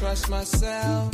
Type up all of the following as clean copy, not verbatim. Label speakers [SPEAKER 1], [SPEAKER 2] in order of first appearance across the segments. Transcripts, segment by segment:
[SPEAKER 1] trust myself.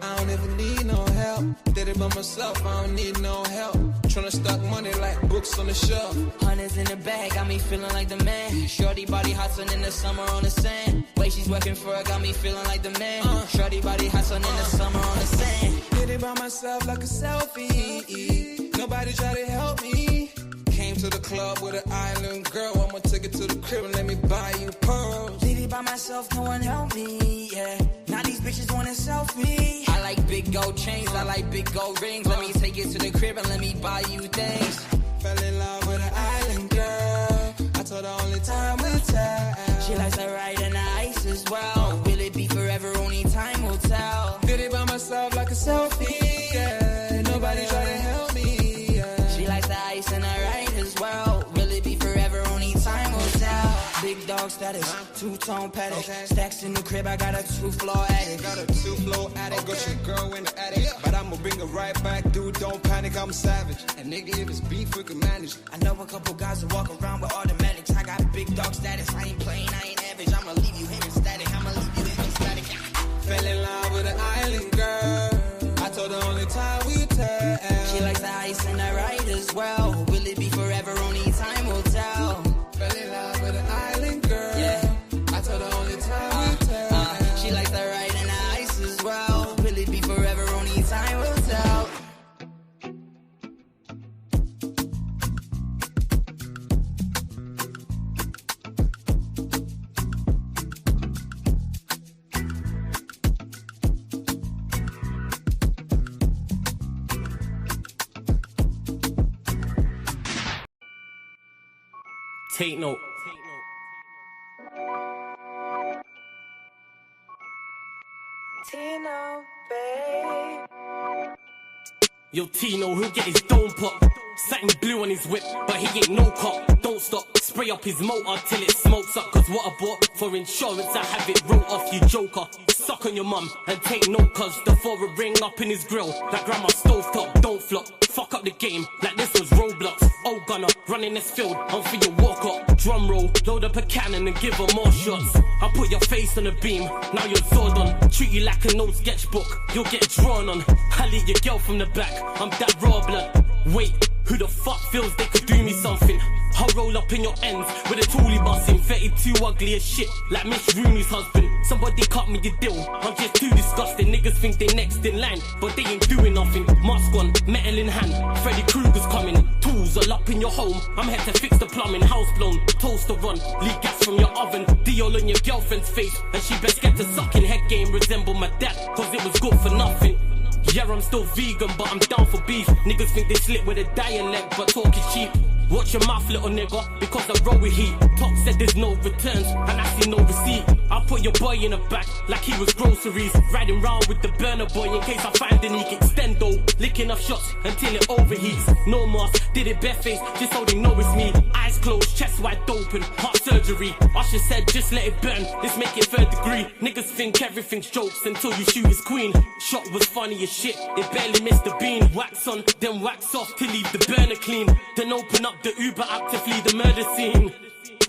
[SPEAKER 1] I don't ever need no help. Did it by myself, I don't need no help. Tryna stack money like books on the shelf.
[SPEAKER 2] Hundreds in the bag, got me feeling like the man. Shorty body hustling in the summer on the sand. Way she's working for it, got me feeling like the man. Shorty body hustling in the summer on the sand.
[SPEAKER 1] Did it by myself like a selfie. Nobody try to help me. Came to the club with an island girl. I'ma take it to the crib and let me buy you pearls.
[SPEAKER 2] Did it by myself, no one helped me, yeah. Now these bitches want a selfie. I like big gold chains, I like big gold rings. Let me take it to the crib and let me buy you things.
[SPEAKER 1] Fell in love with an island girl. I told her only time will tell.
[SPEAKER 2] She likes to ride in the ice as well. Will it be forever? Only time will tell.
[SPEAKER 1] Did it by myself like a selfie, yeah. Nobody try to help me, yeah.
[SPEAKER 2] She likes the ice and I ride as well. Will it be forever? Only time will tell. Big dog status, two-tone paddock. Stacks in the crib, I got a two-floor attic.
[SPEAKER 1] Got a two-floor attic, got your girl in the attic. But I'ma bring her right back, dude, don't panic, I'm savage. And nigga, if it's beef, we can manage.
[SPEAKER 2] I know a couple guys who walk around with automatics. I got big dog status, I ain't playing, I ain't average. I'ma leave you here static, I'ma leave you here static.
[SPEAKER 1] Fell in love with an island girl. I told her only time we tell.
[SPEAKER 2] She likes the ice and the ride as well. Will it be forever? Only time will tell.
[SPEAKER 1] Fell in love with an island girl. Yeah. I told her only time we tell.
[SPEAKER 2] She likes the ride and the ice as well. Will it be forever? Only time will tell.
[SPEAKER 3] Take note.
[SPEAKER 4] Tino, babe.
[SPEAKER 3] Yo, Tino, he'll get his dome pop. Satin blue on his whip, but he ain't no cop. Don't stop, spray up his motor till it smokes up. Cause what I bought for insurance, I have it wrote off, you joker. Suck on your mum and take note, cause the foreign ring up in his grill. That grandma stove top, don't flop. Fuck up the game like this was Roblox. Oh gunner, running this field, I'm for your walk up. Drum roll, load up a cannon and give her more shots. I put your face on a beam, now you're Zordon. Treat you like an old sketchbook, you'll get drawn on. I lead your girl from the back, I'm that raw blood. Wait, who the fuck feels they could do me something? I'll roll up in your ends with a toolie busting. 32 ugly as shit, like Miss Rooney's husband. Somebody cut me a deal, I'm just too disgusting. Niggas think they next in line, but they ain't doing nothing. Mask on, metal in hand, Freddy Krueger's coming. Tools all up in your home, I'm here to fix the plumbing. House blown, toaster run, leak gas from your oven. Diol on your girlfriend's face, and she best get to sucking. Head game resemble my dad, cause it was good for nothing. Yeah, I'm still vegan, but I'm down for beef. Niggas think they slip with a dialect, but talk is cheap. Watch your mouth, little nigga, because I roll with heat. Top said there's no returns, and I see no receipt. I put your boy in the back like he was groceries. Riding round with the burner boy in case I find an eke. Extendo, licking off shots until it overheats. No mask, did it bareface, just so they know it's me. Eyes closed, chest wide open, heart surgery. Usher said just let it burn, let's make it third degree. Niggas think everything's jokes until you shoot his queen. Shot was funny as shit, it barely missed the beam. Wax on, then wax off to leave the burner clean. Then open up the Uber app to flee the murder scene.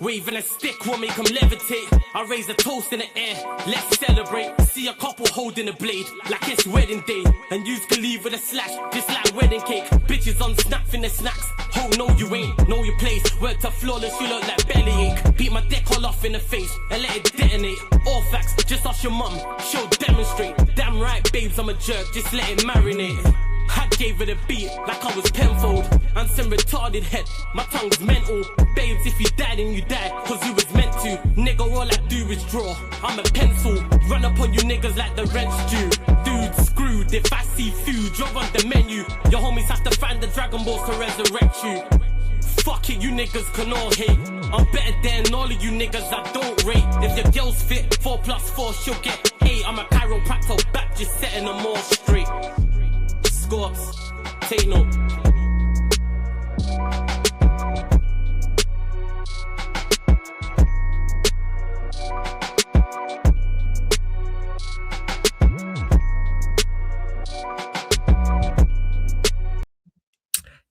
[SPEAKER 3] Waving a stick will make them levitate. I raise a toast in the air, let's celebrate. See a couple holding a blade like it's wedding day. And you can leave with a slash, just like wedding cake. Bitches on snap in the snacks. Oh no you ain't, know your place. Worked up flawless, you look like bellyache. Beat my dick all off in the face and let it detonate. All facts, just ask your mum, she'll demonstrate. Damn right babes, I'm a jerk, just let it marinate. I gave it a beat like I was Penfold. And some retarded head, my tongue's mental. Babes, if you die then you die, cause you was meant to. Nigga, all I do is draw, I'm a pencil. Run up on you niggas like the rent's due. Dude, screwed, if I see food, you're on the menu. Your homies have to find the Dragon Balls to resurrect you. Fuck it, you niggas can all hate. I'm better than all of you niggas I don't rate. If your girl's fit, 4 plus 4, she'll get 8. I'm a chiropractor back, just setting them all straight. Scorps, take note.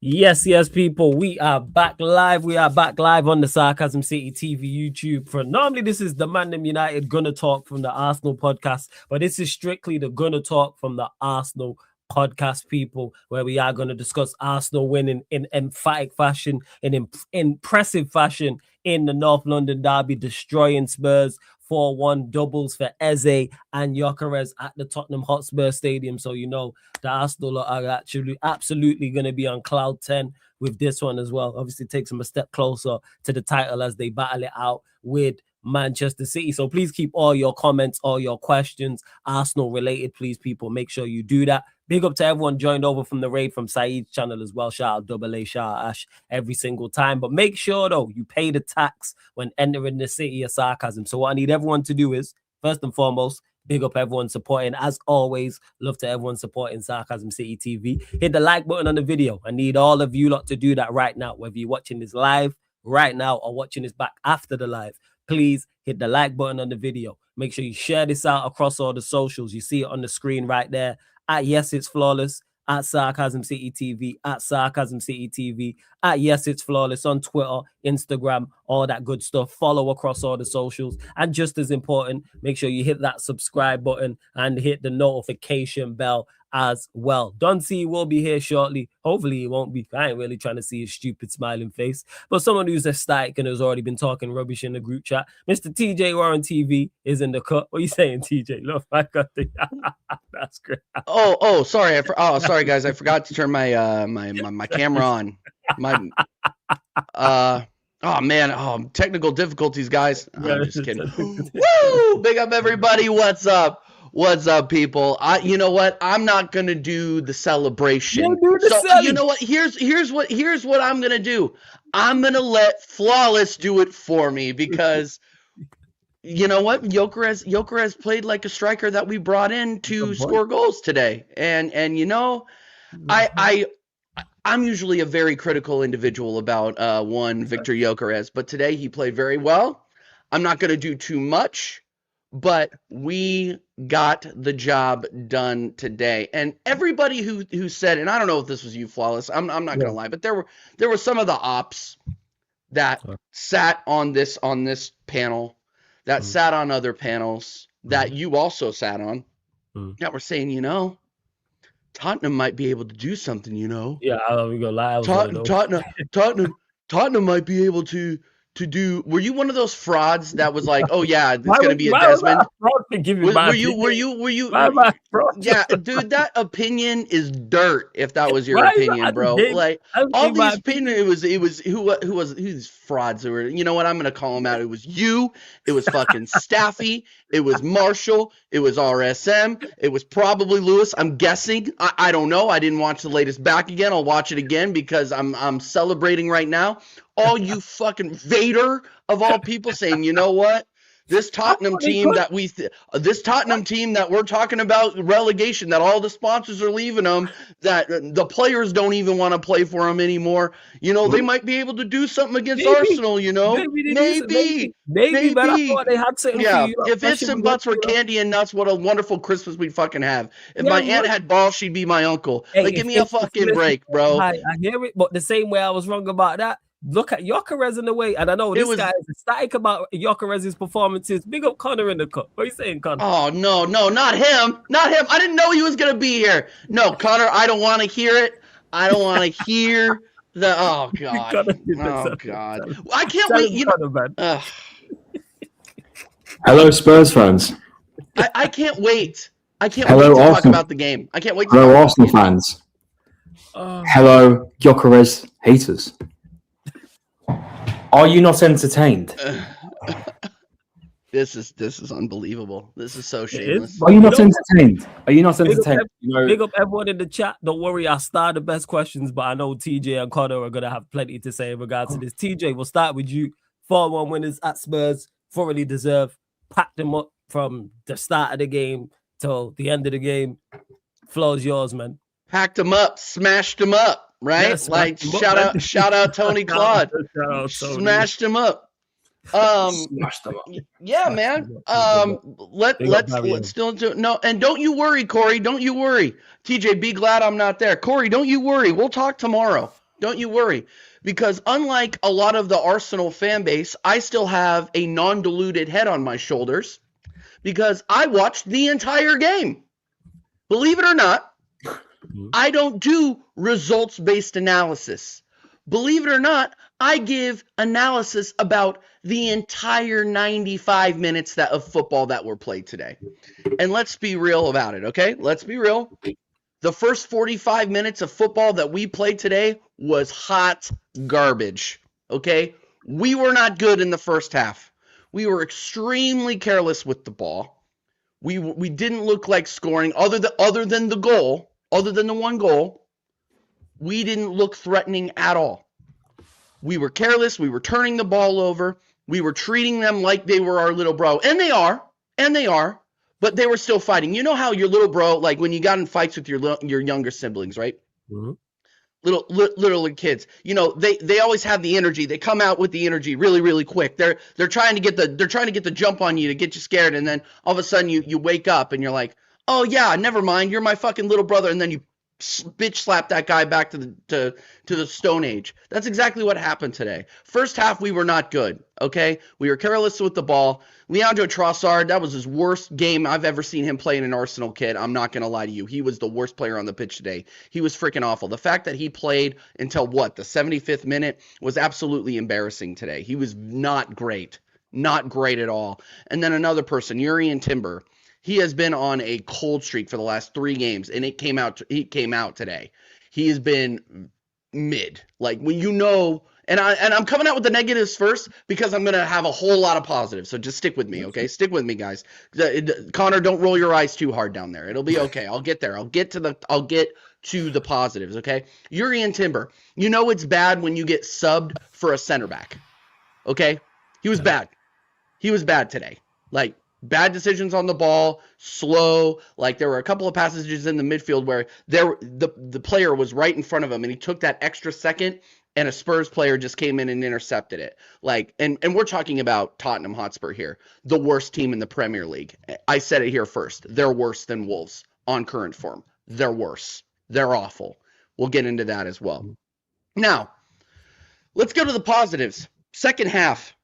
[SPEAKER 5] Yes, people. We are back live. We are back live on the Sarcasm City TV YouTube. For normally, this is the Man Them United Gunner Talk from the Arsenal podcast, but this is strictly the Gunner Talk from the Arsenal podcast, people, where we are going to discuss Arsenal winning in emphatic fashion, in impressive fashion in the North London derby, destroying Spurs. 4-1 doubles for Eze and GYOKERES at the Tottenham Hotspur Stadium. So, you know, the Arsenal are actually absolutely going to be on cloud 10 with this one as well. Obviously, takes them a step closer to the title as they battle it out with Manchester City. So please keep all your comments, all your questions, Arsenal related, please, people. Make sure you do that. Big up to everyone joined over from the raid from Saeed's channel as well. Shout out Double A, shout out Ash every single time. But make sure, though, you pay the tax when entering the city of sarcasm. So what I need everyone to do is, first and foremost, big up everyone supporting. As always, love to everyone supporting Sarcasm City TV. Hit the like button on the video. I need all of you lot to do that right now, whether you're watching this live right now or watching this back after the live. Please hit the like button on the video. Make sure you share this out across all the socials. You see it on the screen right there. At Yes It's Flawless, at Sarcasm City TV, at Sarcasm City TV, at Yes It's Flawless on Twitter, Instagram, all that good stuff. Follow across all the socials. And just as important, make sure you hit that subscribe button and hit the notification bell as well. Don C will be here shortly. Hopefully he won't be. I ain't really trying to see his stupid smiling face. But someone who's ecstatic and has already been talking rubbish in the group chat, Mr. TJ Warren TV is in the cut. What are you saying, TJ? Look, I got the that's great.
[SPEAKER 6] Sorry. Sorry, guys. I forgot to turn my my camera on. Technical difficulties, guys. I'm just kidding. Woo! Big up, everybody. What's up? What's up, people? You know what? I'm not gonna do the celebration. You know what? Here's what I'm gonna do. I'm gonna let Flawless do it for me because you know what? GYOKERES played like a striker that we brought in to score goals today, and you know, I'm usually a very critical individual about one Victor GYOKERES, but today he played very well. I'm not gonna do too much. But we got the job done today, and everybody who said, and I don't know if this was you, Flawless. I'm not gonna lie, but there were some of the ops that sat on this panel, that sat on other panels that you also sat on, that were saying, you know, Tottenham might be able to do something. You know,
[SPEAKER 5] yeah, I'm gonna lie.
[SPEAKER 6] Tottenham might be able to do. Were you one of those frauds that was like, oh yeah, it's gonna be a Desmond? Were you? Yeah, dude, that opinion is dirt. If that was your opinion, bro, like all these opinions, it was who's frauds who were. You know what? I'm gonna call them out. It was you. It was fucking Staffy. It was Marshall. It was RSM. It was probably Lewis. I'm guessing. I don't know. I didn't watch the latest back again. I'll watch it again because I'm celebrating right now. All you fucking Vader of all people saying, you know what? This Tottenham team that we're talking about relegation, that all the sponsors are leaving them, that the players don't even want to play for them anymore. You know, they might be able to do something against Arsenal. You know, maybe.
[SPEAKER 5] But I thought they had something.
[SPEAKER 6] Yeah, if ifs and buts were candy and nuts, what a wonderful Christmas we'd fucking have. If my aunt had balls, she'd be my uncle. Hey, like, give me a fucking break, bro.
[SPEAKER 5] I hear it, but the same way I was wrong about that. Look at GYOKERES in the way, and I know this guy is ecstatic about GYOKERES' performances. Big up Connor in the cut. What are you saying, Connor?
[SPEAKER 6] Oh, no, not him. Not him. I didn't know he was going to be here. No, Connor, I don't want to hear it. I don't want to hear the, oh, God. Oh, God. I can't wait. You know,
[SPEAKER 7] Hello, Spurs fans.
[SPEAKER 6] I can't wait. I can't wait to talk about the game. I can't wait to
[SPEAKER 7] Hello, Arsenal fans. Hello, GYOKERES haters. Are you not entertained?
[SPEAKER 6] This is unbelievable. This is so shameless.
[SPEAKER 7] Are you not entertained? Are you not entertained?
[SPEAKER 5] Big up everyone in the chat. Don't worry, I'll start the best questions, but I know TJ and Connor are gonna have plenty to say in regards to this. TJ, we'll start with you. 4-1 winners at Spurs, thoroughly deserved. Packed them up from the start of the game till the end of the game. Floor's yours, man.
[SPEAKER 6] Packed them up, smashed them up. Right? Yes, like shout out Tony Claude. Smashed him up. Yeah, man. Let's still do it. No, and don't you worry, Corey. Don't you worry. TJ, be glad I'm not there. Corey, don't you worry. We'll talk tomorrow. Don't you worry. Because unlike a lot of the Arsenal fan base, I still have a non-diluted head on my shoulders because I watched the entire game. Believe it or not, I don't do results-based analysis. Believe it or not, I give analysis about the entire 95 minutes of football that were played today. And let's be real about it, okay? Let's be real. The first 45 minutes of football that we played today was hot garbage, okay? We were not good in the first half. We were extremely careless with the ball. We didn't look like scoring other than the goal, other than the one goal. We didn't look threatening at all. We were careless. We were turning the ball over. We were treating them like they were our little bro. And they are, but they were still fighting. You know how your little bro, like when you got in fights with your younger siblings, right? Mm-hmm. Little kids, you know, they always have the energy. They come out with the energy really, really quick. They're trying to get the jump on you to get you scared, and then all of a sudden you wake up and you're like, oh yeah, never mind, you're my fucking little brother, and then you bitch slap that guy back to the Stone Age. That's exactly what happened today. First half we were not good. Okay, we were careless with the ball. Leandro Trossard, that was his worst game I've ever seen him play in an Arsenal kit. I'm not gonna lie to you. He was the worst player on the pitch today. He was freaking awful. The fact that he played until the 75th minute was absolutely embarrassing today. He was not great at all. And then another person, Jurrien Timber. He has been on a cold streak for the last 3 games, and he came out today. He has been mid. Like, when you know, and I'm coming out with the negatives first because I'm gonna have a whole lot of positives. So just stick with me, okay? Stick with me, guys. Connor, don't roll your eyes too hard down there. It'll be okay. I'll get there. I'll get to the positives, okay? Jurrien Timber. You know it's bad when you get subbed for a center back. Okay? He was bad. He was bad today. Like, bad decisions on the ball, slow. Like, there were a couple of passages in the midfield where the player was right in front of him, and he took that extra second, and a Spurs player just came in and intercepted it. Like, and we're talking about Tottenham Hotspur here, the worst team in the Premier League. I said it here first. They're worse than Wolves on current form. They're worse. They're awful. We'll get into that as well. Now, let's go to the positives. Second half,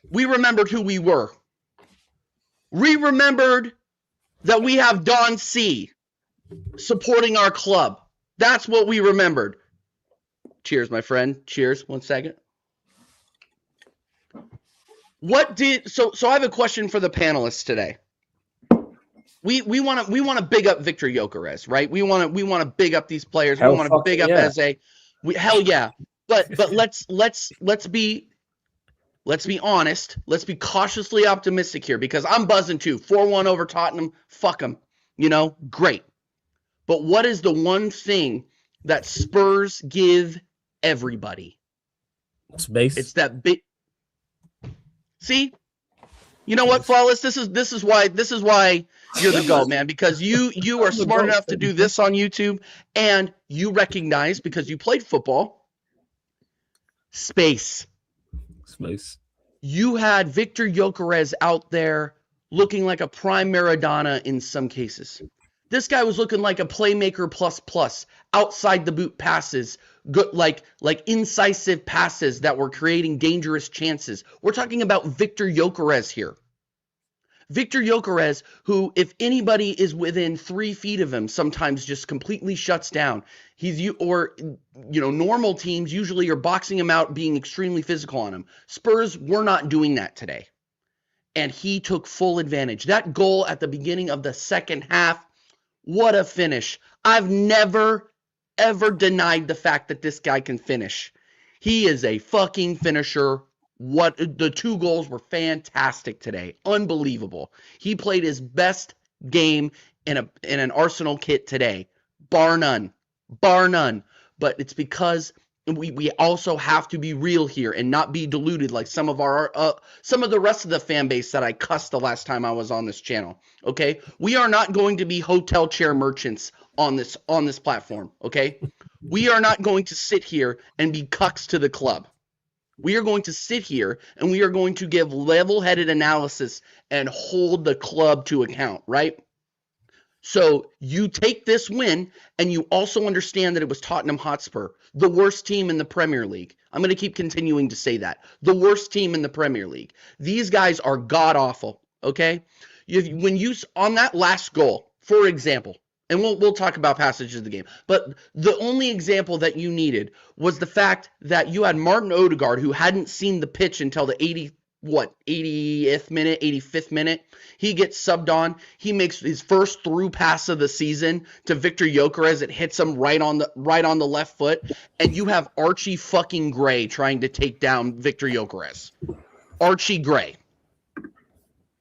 [SPEAKER 6] we remembered who we were. We remembered that we have Don C supporting our club. That's what we remembered. Cheers, my friend. Cheers. 1 second. So I have a question for the panelists today. We want to big up Victor Gyökeres, right? We want to big up these players. We want to big up EZE. Hell yeah. But let's be honest. Let's be cautiously optimistic here because I'm buzzing too. 4-1 over Tottenham. Fuck them. You know, great. But what is the one thing that Spurs give everybody?
[SPEAKER 5] Space.
[SPEAKER 6] It's that big. See? You know what, Flawless? This is why you're the GOAT, man, because you are smart enough to do this on YouTube, and you recognize, because you played football, space. You had Victor Gyökeres out there looking like a prime Maradona in some cases. This guy was looking like a playmaker plus outside the boot passes, good like incisive passes that were creating dangerous chances. We're talking about Victor Gyökeres here. Victor Gyökeres, who, if anybody is within 3 feet of him, sometimes just completely shuts down. Normal teams usually are boxing him out, being extremely physical on him. Spurs were not doing that today. And he took full advantage. That goal at the beginning of the second half, what a finish. I've never, ever denied the fact that this guy can finish. He is a fucking finisher. The 2 goals were fantastic today. Unbelievable. He played his best game in an Arsenal kit today. Bar none. But it's because we also have to be real here and not be deluded like some of the rest of the fan base that I cussed the last time I was on this channel. Okay? We are not going to be hotel chair merchants on this platform. Okay? We are not going to sit here and be cucks to the club. We are going to sit here and we are going to give level-headed analysis and hold the club to account, right? So you take this win, and you also understand that it was Tottenham Hotspur, the worst team in the Premier League. I'm going to keep continuing to say that. The worst team in the Premier League. These guys are god-awful, okay? When you, on that last goal, for example, and we'll talk about passages of the game, but the only example that you needed was the fact that you had Martin Odegaard, who hadn't seen the pitch until the 80th minute, 85th minute. He gets subbed on. He makes his first through pass of the season to Victor Gyökeres. It hits him right on the left foot. And you have Archie fucking Gray trying to take down Victor Gyökeres. Archie Gray.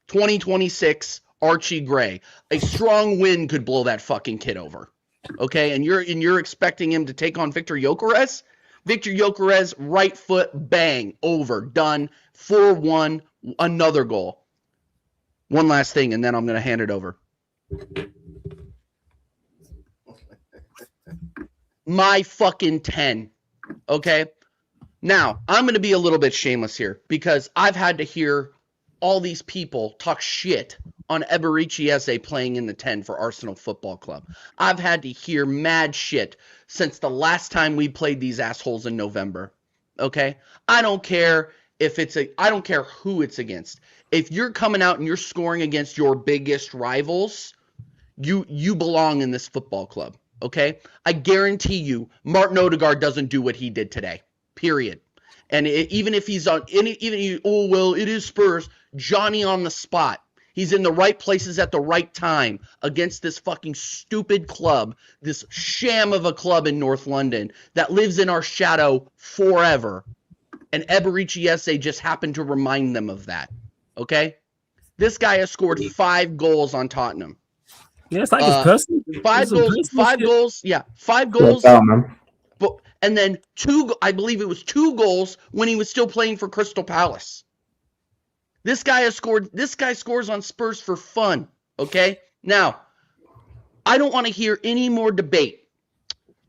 [SPEAKER 6] 2026 Archie Gray. A strong wind could blow that fucking kid over. Okay? And you're expecting him to take on Victor Gyökeres? Victor Gyökeres, right foot, bang, over, done, 4-1, another goal. One last thing, and then I'm going to hand it over. My fucking 10, okay? Now, I'm going to be a little bit shameless here because I've had to hear all these people talk shit on Eberechi Eze playing in the 10 for Arsenal Football Club. I've had to hear mad shit since the last time we played these assholes in November. Okay? I don't care I don't care who it's against. If you're coming out and you're scoring against your biggest rivals, you belong in this football club. Okay? I guarantee you Martin Odegaard doesn't do what he did today. Period. And even if he's on it is Spurs, Johnny on the spot. He's in the right places at the right time against this fucking stupid club, this sham of a club in North London that lives in our shadow forever. And Eberechi Eze just happened to remind them of that. Okay? This guy has scored 5 goals on Tottenham.
[SPEAKER 5] Yeah, it's like his person.
[SPEAKER 6] 5 goals. Yeah, 5 goals.
[SPEAKER 7] Yeah, man.
[SPEAKER 6] And then 2, I believe it was 2 goals when he was still playing for Crystal Palace. This guy scores on Spurs for fun, okay? Now, I don't want to hear any more debate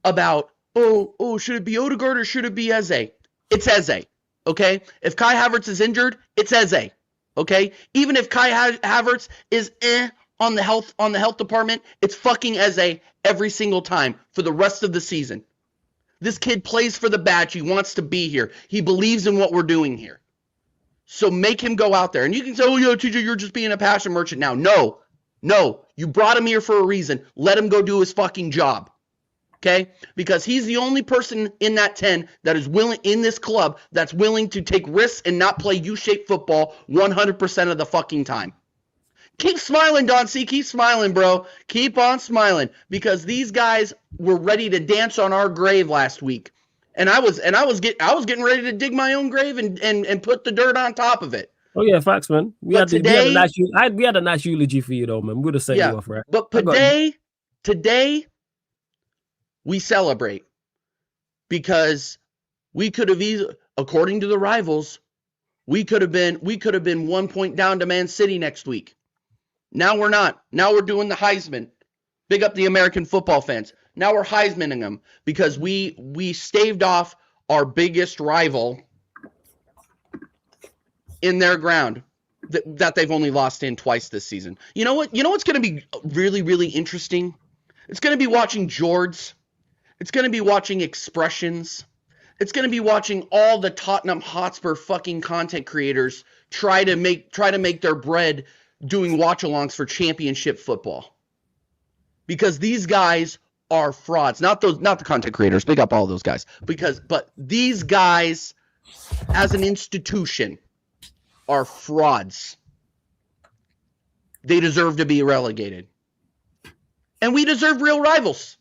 [SPEAKER 6] about, should it be Odegaard or should it be Eze? It's Eze, okay? If Kai Havertz is injured, it's Eze, okay? Even if Kai Havertz is on the health department, it's fucking Eze every single time for the rest of the season. This kid plays for the badge. He wants to be here. He believes in what we're doing here. So make him go out there. And you can say, TJ, you're just being a passion merchant now. No. You brought him here for a reason. Let him go do his fucking job. Okay? Because he's the only person in that 10 that is willing, in this club, that's willing to take risks and not play U-shaped football 100% of the fucking time. Keep smiling, Don C. Keep smiling, bro. Keep on smiling. Because these guys were ready to dance on our grave last week. And I was getting ready to dig my own grave and put the dirt on top of it.
[SPEAKER 5] Oh yeah, facts, man. We had a nice eulogy for you though, man. We'd have set you off, right?
[SPEAKER 6] But today we celebrate because we could have easily, according to the rivals, we could have been 1 point down to Man City next week. Now we're not. Now we're doing the Heisman. Big up the American football fans. Now we're Heismaning them because we staved off our biggest rival in their ground that they've only lost in twice this season. You know what? You know what's going to be really, really interesting? It's going to be watching Jords. It's going to be watching Expressions. It's going to be watching all the Tottenham Hotspur fucking content creators try to make their bread doing watch-alongs for championship football. Because these guys are frauds. Not the content creators. Big up all those guys. But these guys, as an institution, are frauds. They deserve to be relegated. And we deserve real rivals.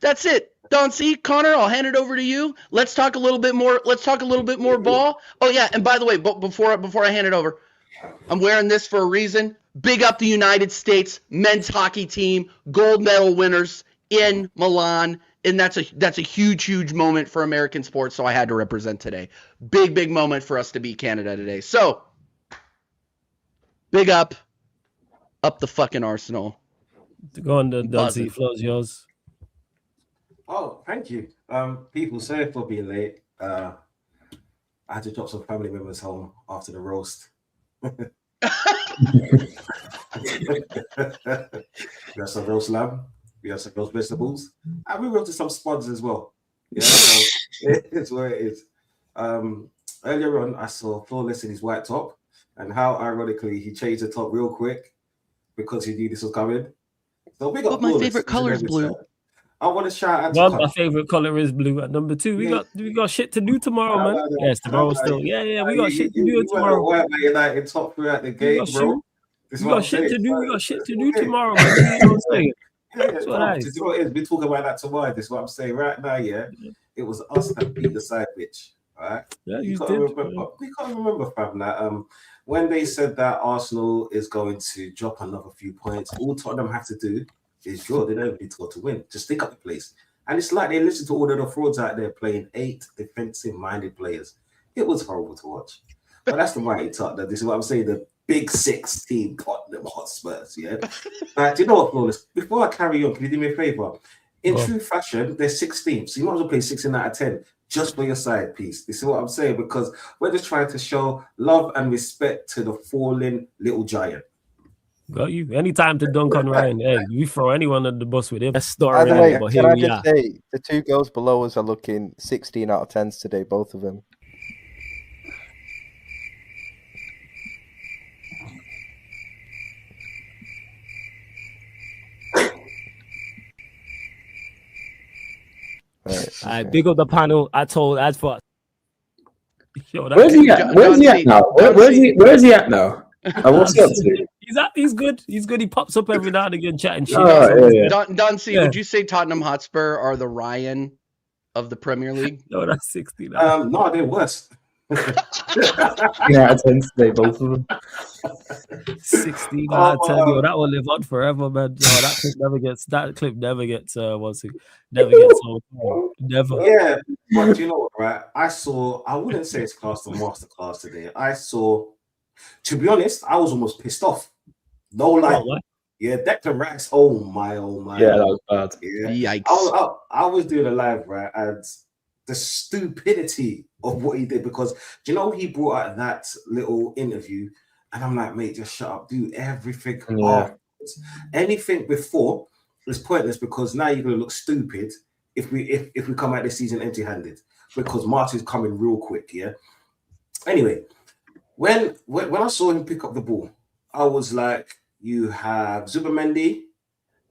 [SPEAKER 6] That's it. Don C. Connor, I'll hand it over to you. Let's talk a little bit more. Let's talk a little bit more ball. Oh yeah, and by the way, before I hand it over, I'm wearing this for a reason. Big up the United States men's hockey team, gold medal winners in Milan, and that's a huge moment for American sports. So I had to represent today. Big moment for us to beat Canada today. So big up the fucking Arsenal.
[SPEAKER 5] Go on, Don C. Flows yours.
[SPEAKER 8] Oh, thank you. People, sorry for being late. I had to drop some family members home after the roast. We have some roast lamb. We have some roast vegetables. And we roasted some spuds as well. Yeah, so it's where it is. Earlier on, I saw Flawless in his white top, and how ironically he changed the top real quick because he knew this was coming. So we got.
[SPEAKER 6] But my favorite color is blue.
[SPEAKER 8] I want to shout out.
[SPEAKER 5] Well, my favorite color is blue. At number 2, we got shit to do tomorrow, man. Yes, tomorrow still. Yeah, we got shit to do tomorrow.
[SPEAKER 8] White Man United top throughout the game, bro.
[SPEAKER 5] We got shit to do. We got shit to do tomorrow, man. You know what I'm saying?
[SPEAKER 8] That's what it is. We talk about that tomorrow. This is what I'm saying right now. Yeah, it was us that beat the side bitch. All right. Yeah, you did. We can't remember, fam. That when they said that Arsenal is going to drop another few points, all Tottenham have to do is draw. They don't need to go to win. Just stick up the place. And it's like they listen to all of the frauds out there playing 8 defensive-minded players. It was horrible to watch. But that's the mighty Tottenham. This is what I'm saying. The Big 6 team Tottenham Hotspurs. Yeah. Do you know what, Flawless? Before I carry on, can you do me a favor? In true fashion, they're 16. So you might as well play 16 out of 10 just for your side piece. This is what I'm saying, because we're just trying to show love and respect to the fallen little giant.
[SPEAKER 5] Got you. Anytime to dunk on Ryan, hey, we throw anyone on the bus with him. That's story.
[SPEAKER 9] By the way, can I just say, the 2 girls below us are looking 16 out of 10s today, both of them.
[SPEAKER 5] I big up the panel. As for
[SPEAKER 7] where's he at? Where's he at now? Where's he at now? What's he up to?
[SPEAKER 5] He's good. He's good. He pops up every now and again chatting shit.
[SPEAKER 6] Don C, would you say Tottenham Hotspur are the Ryan of the Premier League?
[SPEAKER 5] No, that's 16.
[SPEAKER 8] No, they're worse.
[SPEAKER 7] Yeah, I tend to say both of them.
[SPEAKER 5] 16 out of 10. Yo, that will live on forever, man. Yo, that clip never gets never.
[SPEAKER 8] Yeah, but you know what, right? I wouldn't say it's class to masterclass today. To be honest, I was almost pissed off. No lie. Yeah, Declan Rice. Oh my.
[SPEAKER 7] Yeah, that was bad.
[SPEAKER 8] Yeah. Yikes. I was doing a live, right? And the stupidity of what he did, because do you know he brought out that little interview, and I'm like, mate, just shut up, do everything. Anything before is pointless, because now you're gonna look stupid if we come out this season empty-handed, because Martin's coming real quick. Yeah. Anyway, when I saw him pick up the ball, I was like, you have Zubimendi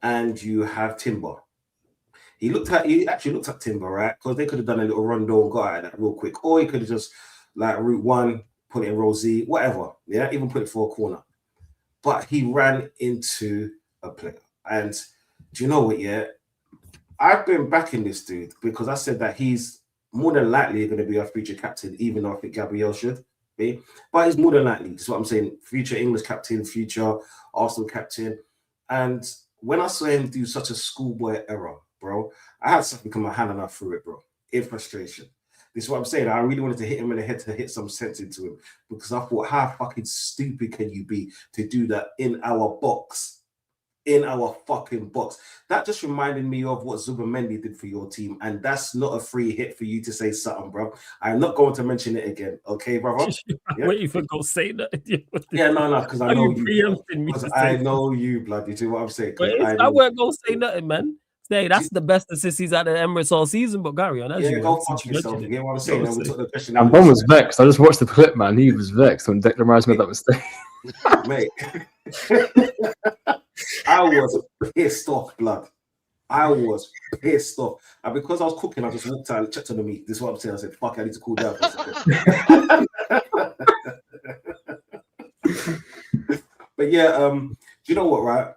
[SPEAKER 8] and you have Timber. He actually looked at Timber, right? Because they could have done a little rondo and got out of that real quick. Or he could have just, like, route 1, put it in row Z, whatever. Yeah, even put it for a corner. But he ran into a player. And do you know what, yeah? I've been backing this dude because I said that he's more than likely going to be our future captain, even though I think Gabriel should be. But he's more than likely. That's what I'm saying. Future English captain, future Arsenal captain. And when I saw him do such a schoolboy error, bro, I had something in my hand and I threw it, bro, in frustration. This is what I'm saying. I really wanted to hit him in the head to hit some sense into him, because I thought, how fucking stupid can you be to do that in our box? In our fucking box. That just reminded me of what Zubimendi did for your team, and that's not a free hit for you to say something, bro. I'm not going to mention it again, okay, brother?
[SPEAKER 5] Yeah? Wait, you for go say that?
[SPEAKER 8] Yeah, no, because I know you. I know you, blood. You do what I'm saying.
[SPEAKER 5] I won't go say nothing, man. Hey, that's the best assist he's had at Emirates all season, but Gary, on
[SPEAKER 8] go fuck yourself. You know what I'm saying? We took the question.
[SPEAKER 7] And Bon was vexed. I just watched the clip, man. He was vexed when Declan Rice made that mistake.
[SPEAKER 8] Mate, I was pissed off, blood. I was pissed off. And because I was cooking, I just walked out and checked on the meat. This is what I'm saying. I said, fuck, I need to cool down for a second. But yeah, do you know what, right?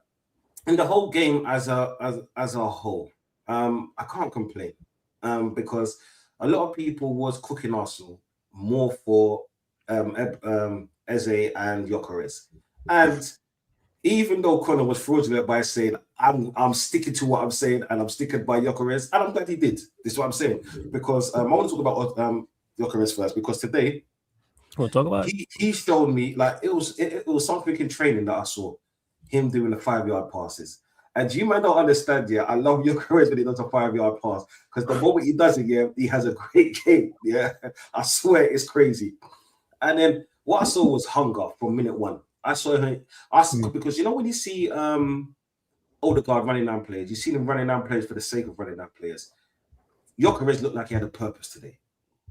[SPEAKER 8] In the whole game as a whole, I can't complain, because a lot of people was cooking Arsenal more for EZE and GYOKERES. And even though Connor was fraudulent by saying, I'm sticking to what I'm saying and I'm sticking by GYOKERES, and I'm glad he did. This is what I'm saying. Because I want to talk about GYOKERES first, because today
[SPEAKER 5] we'll talk about
[SPEAKER 8] he showed me, like, it was something in training that I saw him doing the 5-yard passes. And you might not understand, yeah, I love GYOKERES when he does a 5-yard pass, because the moment he does it, yeah, he has a great game. Yeah, I swear it's crazy. And then what I saw was hunger from minute 1. I saw him. Because you know when you see Odegaard running down players, you see him running down players for the sake of running down players. GYOKERES looked like he had a purpose today.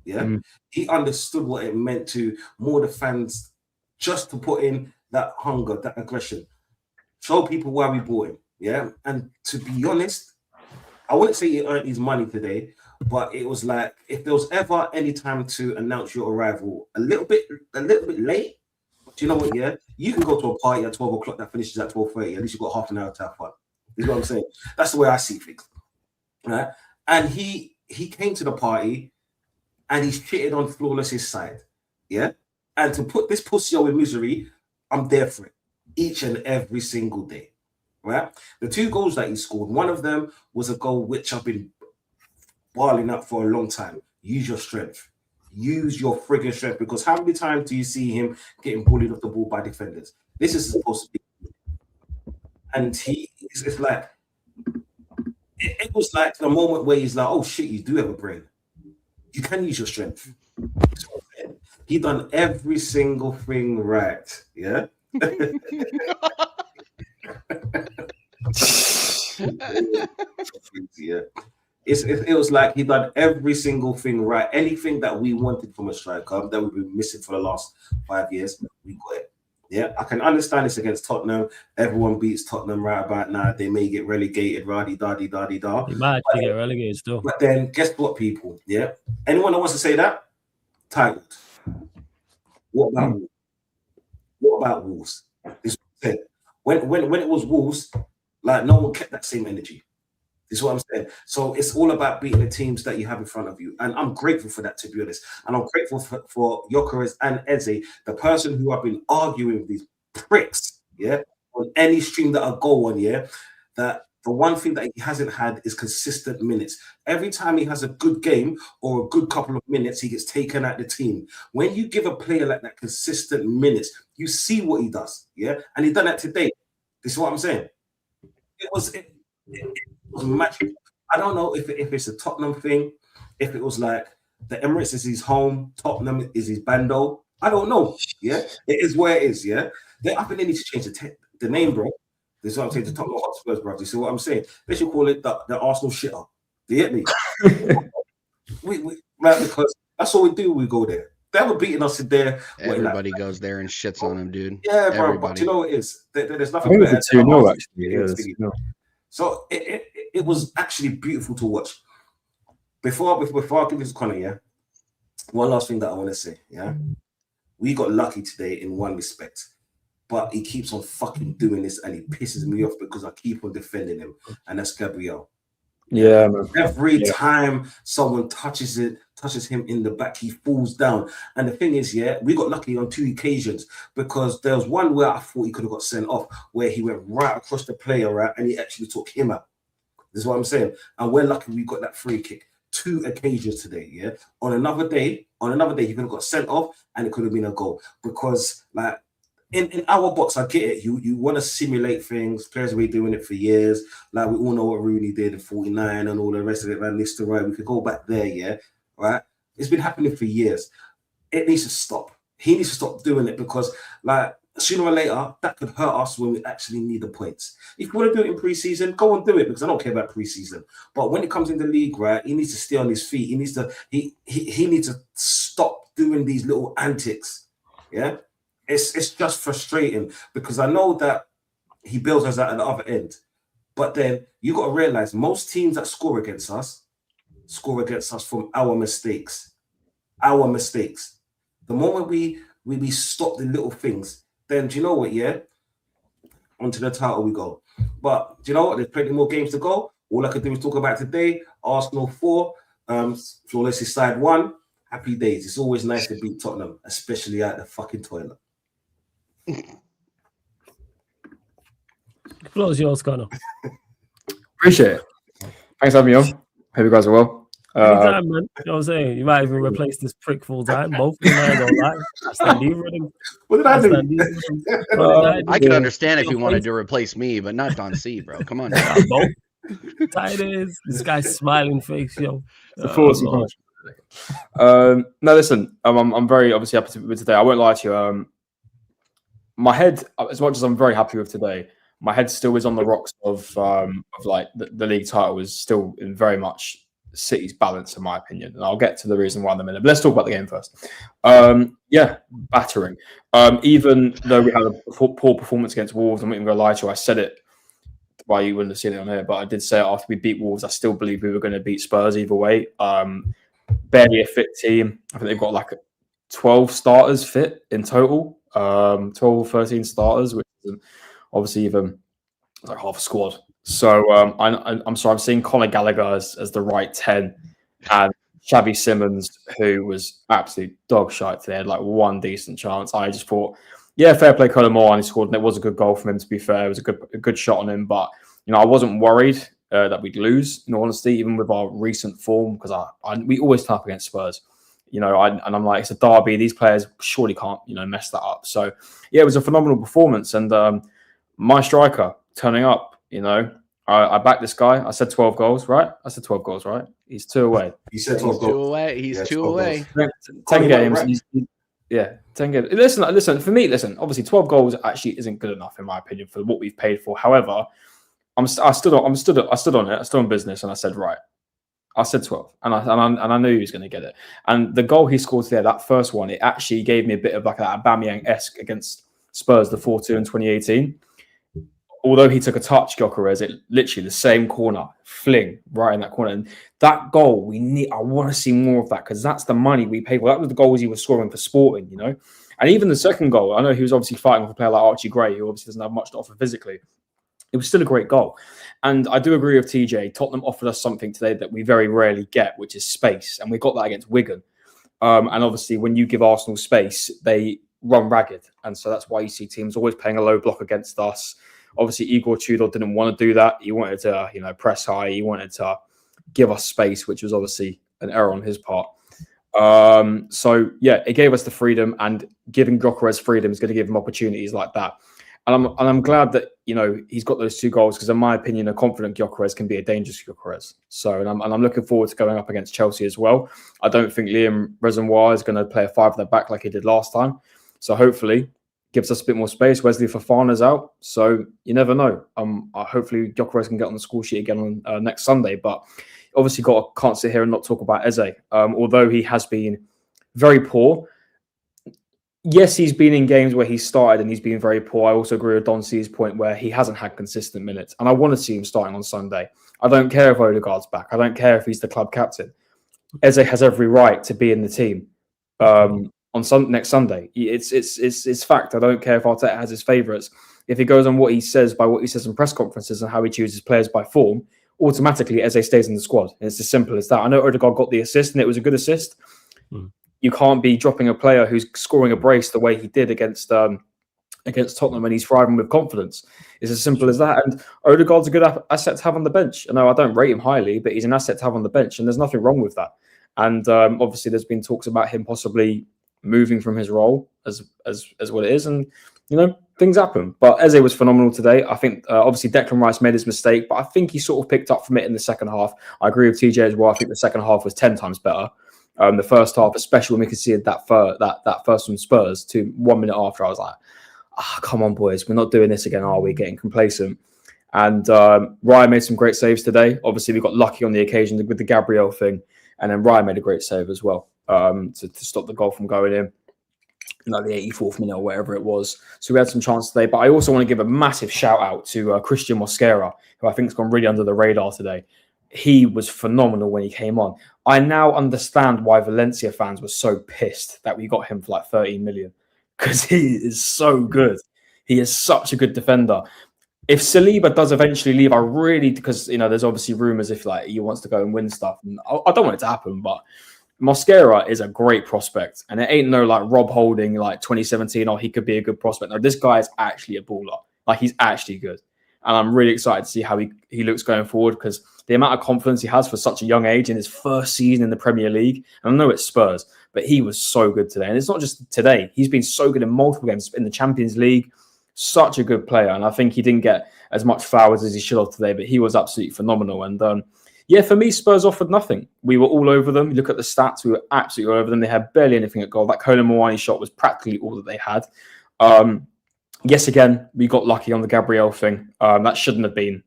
[SPEAKER 8] Yeah, he understood what it meant to more the fans, just to put in that hunger, that aggression, show people why we bought him. Yeah, and to be honest, I wouldn't say he earned his money today, but it was like if there was ever any time to announce your arrival a little bit late. Do you know what? Yeah, you can go to a party at 12 o'clock that finishes at 12:30. At least you've got half an hour to have fun. You know what I'm saying? That's the way I see things. Right? And he came to the party and he shitted on Flawless's side. Yeah. And to put this pussy in misery, I'm there for it each and every single day. Right? The 2 goals that he scored, one of them was a goal which I've been barling up for a long time. Use your strength. Use your friggin' strength, because how many times do you see him getting bullied off the ball by defenders? This is supposed to be. And it's like, it was like the moment where he's like, oh shit, you do have a brain. You can use your strength. He done every single thing right. Yeah. Yeah. It was like he done every single thing right. Anything that we wanted from a striker that we've been missing for the last 5 years, we got it. Yeah, I can understand this against Tottenham. Everyone beats Tottenham right about now. They may get relegated, rah-dee-da-dee-da-dee-da.
[SPEAKER 5] They might actually get relegated still.
[SPEAKER 8] But then, guess what, people? Yeah, anyone that wants to say that, titled. What about Wolves? This is what I'm saying. When it was Wolves, like no one kept that same energy. This is what I'm saying. So it's all about beating the teams that you have in front of you. And I'm grateful for that, to be honest. And I'm grateful for GYOKERES and EZE, the person who I've been arguing with these pricks, yeah, on any stream that I go on, yeah, that the one thing that he hasn't had is consistent minutes. Every time he has a good game or a good couple of minutes, he gets taken out the team. When you give a player like that consistent minutes, you see what he does, yeah? And he done that today. This is what I'm saying. It was magic. I don't know if it's a Tottenham thing, if it was like the Emirates is his home, Tottenham is his bando. I don't know. Yeah, it is where it is. Yeah, I think they need to change the name, bro. This is what I'm saying. The Tottenham Hotspurs, bro. You see what I'm saying? They should call it the Arsenal shitter. Do you get me? Because that's what we do. We go there. They were beating us in there.
[SPEAKER 6] Everybody goes there and shits on them, dude.
[SPEAKER 8] Yeah, bro.
[SPEAKER 6] Everybody.
[SPEAKER 8] But you know what it is? There's nothing better.
[SPEAKER 7] Actually,
[SPEAKER 8] So it was actually beautiful to watch. Before I give this to Connor, yeah, one last thing that I want to say, yeah, we got lucky today in one respect, but he keeps on fucking doing this and he pisses me off because I keep on defending him, and that's Gabriel.
[SPEAKER 7] Yeah, man.
[SPEAKER 8] Every time someone touches him in the back, he falls down. And the thing is, yeah, we got lucky on 2 occasions, because there was one where I thought he could have got sent off, where he went right across the player, right, and he actually took him out. This is what I'm saying. And we're lucky we got that free kick. 2 occasions today, yeah. On another day, he could have got sent off and it could have been a goal. Because like in our box, I get it. You want to simulate things. Players have been doing it for years. Like we all know what Rooney did in 49 and all the rest of it. Van Nistelrooy. We could go back there, yeah. Right? It's been happening for years. It needs to stop. He needs to stop doing it, because like sooner or later that could hurt us when we actually need the points. If you want to do it in pre-season, go and do it, because I don't care about pre-season. But when it comes in the league, right, he needs to stay on his feet. He needs to stop doing these little antics. Yeah. It's just frustrating, because I know that he builds us out at the other end. But then you got to realize most teams that score against us from our mistakes. Our mistakes. The moment we stop the little things, then do you know what? Yeah, onto the title we go. But do you know what? There's plenty more games to go. All I could do is talk about today. Arsenal 4, Flawless side 1. Happy days. It's always nice to beat Tottenham, especially at the fucking toilet.
[SPEAKER 5] Floor's yours, Connor.
[SPEAKER 7] Appreciate it. Thanks for having me on. Hope you guys are well.
[SPEAKER 5] Anytime, man. You know what I'm saying? You might even replace this prick full time. Both of them, I don't lie. I stand either of them.
[SPEAKER 8] What did I do?
[SPEAKER 6] I could understand if you wanted to replace me, but not Don C, bro. Come on.
[SPEAKER 5] Both. Tight is this guy's smiling face, yo.
[SPEAKER 7] No, listen. I'm very obviously happy to be today. I won't lie to you.
[SPEAKER 10] my head, as much as I'm very happy with today, my head still is on the rocks of like the league title is still in very much City's balance, in my opinion. And I'll get to the reason why in a minute. But let's talk about the game first. Yeah, battering. Even though we had a poor performance against Wolves, I'm not even going to lie to you, I said it, well, you wouldn't have seen it on here, but I did say after we beat Wolves, I still believe we were going to beat Spurs either way. Barely a fit team. I think they've got like 12 starters fit in total. 12 or 13 starters, which isn't obviously even like half a squad. So I'm sorry, I'm seeing Conor Gallagher as the right 10 and Xavi Simons, who was absolute dog shite today, had like one decent chance. I just thought, yeah, fair play, Colin Moore, and he scored, and it was a good goal from him, to be fair. It was a good shot on him, but I wasn't worried that we'd lose, in all honesty, even with our recent form, because we always turn up against Spurs. And I'm like, it's a derby. These players surely can't, mess that up. So, yeah, it was a phenomenal performance. And my striker turning up, I backed this guy. I said 12 goals, right? I said 12 goals, right? He's 2 away.
[SPEAKER 8] You said 12 goals.
[SPEAKER 6] He's 2 away.
[SPEAKER 10] 10 games. Yeah, 10 games. Listen. For me, obviously 12 goals actually isn't good enough, in my opinion, for what we've paid for. However, I stood on it. I stood on business, and I said, right. I said 12, and I knew he was going to get it. And the goal he scored there, that first one, it actually gave me a bit of like that Aubameyang-esque against Spurs, the 4-2 in 2018. Although he took a touch, GYOKERES, it literally the same corner, fling right in that corner. And that goal, I want to see more of that, because that's the money we paid for. That was the goals he was scoring for Sporting, And even the second goal, I know he was obviously fighting with a player like Archie Gray, who obviously doesn't have much to offer physically. It was still a great goal. And I do agree with TJ. Tottenham offered us something today that we very rarely get, which is space. And we got that against Wigan. And obviously, when you give Arsenal space, they run ragged. And so that's why you see teams always playing a low block against us. Obviously, Igor Tudor didn't want to do that. He wanted to, press high. He wanted to give us space, which was obviously an error on his part. So, yeah, it gave us the freedom. And giving GYOKERES freedom is going to give him opportunities like that. And I'm glad that he's got those 2 goals, because in my opinion, a confident GYOKERES can be a dangerous GYOKERES. So and I'm looking forward to going up against Chelsea as well. I don't think Liam Reservoir is going to play a 5 at the back like he did last time. So hopefully gives us a bit more space. Wesley Fofana's out, so you never know. Hopefully GYOKERES can get on the score sheet again on next Sunday. But obviously can't sit here and not talk about EZE. Although he has been very poor. Yes, he's been in games where he's started and he's been very poor. I also agree with Don C's point where he hasn't had consistent minutes. And I want to see him starting on Sunday. I don't care if Odegaard's back. I don't care if he's the club captain. EZE has every right to be in the team on next Sunday. It's fact. I don't care if Arteta has his favourites. If he goes on what he says in press conferences and how he chooses players by form, automatically EZE stays in the squad. And it's as simple as that. I know Odegaard got the assist and it was a good assist. You can't be dropping a player who's scoring a brace the way he did against Tottenham, and he's thriving with confidence. It's as simple as that. And Odegaard's a good asset to have on the bench. I know I don't rate him highly, but he's an asset to have on the bench, and there's nothing wrong with that. And obviously, there's been talks about him possibly moving from his role as what it is, and things happen. But EZE was phenomenal today. I think obviously Declan Rice made his mistake, but I think he sort of picked up from it in the second half. I agree with TJ as well. I think the second half was 10 times better. The first half, especially when we could see that first from Spurs, 1 minute after, I was like, come on, boys, we're not doing this again, are we? Getting complacent. And Ryan made some great saves today. Obviously, we got lucky on the occasion with the Gabriel thing, and then Ryan made a great save as well to stop the goal from going in, like the 84th minute or whatever it was. So we had some chance today. But I also want to give a massive shout out to Christian Mosquera, who I think has gone really under the radar today. He was phenomenal when he came on. I now understand why Valencia fans were so pissed that we got him for like 13 million, because he is so good. He is such a good defender. If Saliba does eventually leave, because there's obviously rumours if like he wants to go and win stuff. And I don't want it to happen, but Mosquera is a great prospect, and it ain't no like Rob Holding like 2017. He could be a good prospect. No, this guy is actually a baller. Like, he's actually good. And I'm really excited to see how he looks going forward, because the amount of confidence he has for such a young age in his first season in the Premier League. And I know it's Spurs, but he was so good today. And it's not just today. He's been so good in multiple games in the Champions League. Such a good player. And I think he didn't get as much flowers as he should have today, but he was absolutely phenomenal. And for me, Spurs offered nothing. We were all over them. You look at the stats, we were absolutely all over them. They had barely anything at goal. That Colin Moani shot was practically all that they had. yes, again, we got lucky on the Gabriel thing. That shouldn't have been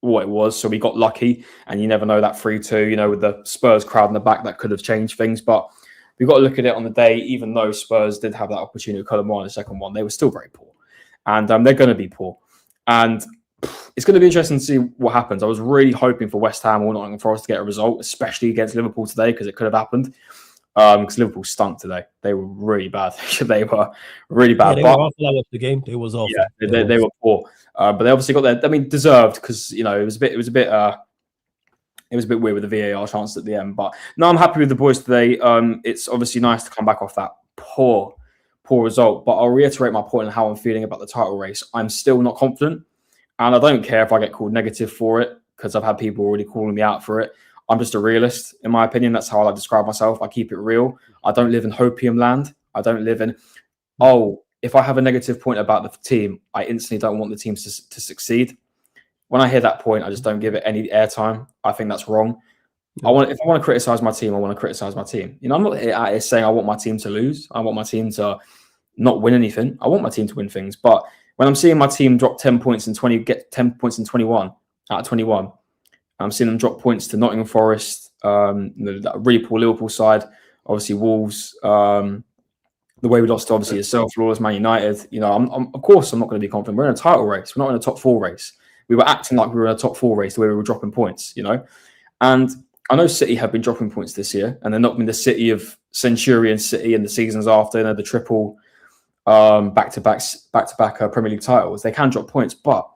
[SPEAKER 10] what it was. So we got lucky, and you never know, that 3-2, you know, with the Spurs crowd in the back, that could have changed things. But we've got to look at it on the day. Even though Spurs did have that opportunity to cut them on the second one, they were still very poor. And they're going to be poor. And it's going to be interesting to see what happens. I was really hoping for West Ham or Nottingham Forest to get a result, especially against Liverpool today, because it could have happened. Because Liverpool stunk today. They were really bad. They were really bad.
[SPEAKER 5] Yeah, they were awful. I watched the game. It was awful.
[SPEAKER 10] Yeah, they were poor. But they obviously got their, I mean, deserved, because, you know, it was a bit weird with the VAR chance at the end. But no, I'm happy with the boys today. It's obviously nice to come back off that poor result. But I'll reiterate my point on how I'm feeling about the title race. I'm still not confident, and I don't care if I get called negative for it, because I've had people already calling me out for it. I'm just a realist, in my opinion. That's how I like to describe myself. I keep it real. I don't live in hopium land. I don't live in, if I have a negative point about the team, I instantly don't want the team to succeed. When I hear that point, I just don't give it any airtime. I think that's wrong. If I want to criticize my team, I want to criticize my team. You know, I'm not out here saying I want my team to lose. I want my team to not win anything. I want my team to win things. But when I'm seeing my team drop 10 points in 20, get 10 points in 21 out of 21, I'm seeing them drop points to Nottingham Forest, that really poor Liverpool side, obviously Wolves, the way we lost to obviously yourself, flawless Man United. You know, of course I'm not going to be confident. We're in a title race. We're not in a top 4 race. We were acting like we were in a top 4 race, the way we were dropping points, you know. And I know City have been dropping points this year, and they're not been the City of Centurion City in the seasons after, you know, the triple back-to-back Premier League titles. They can drop points, but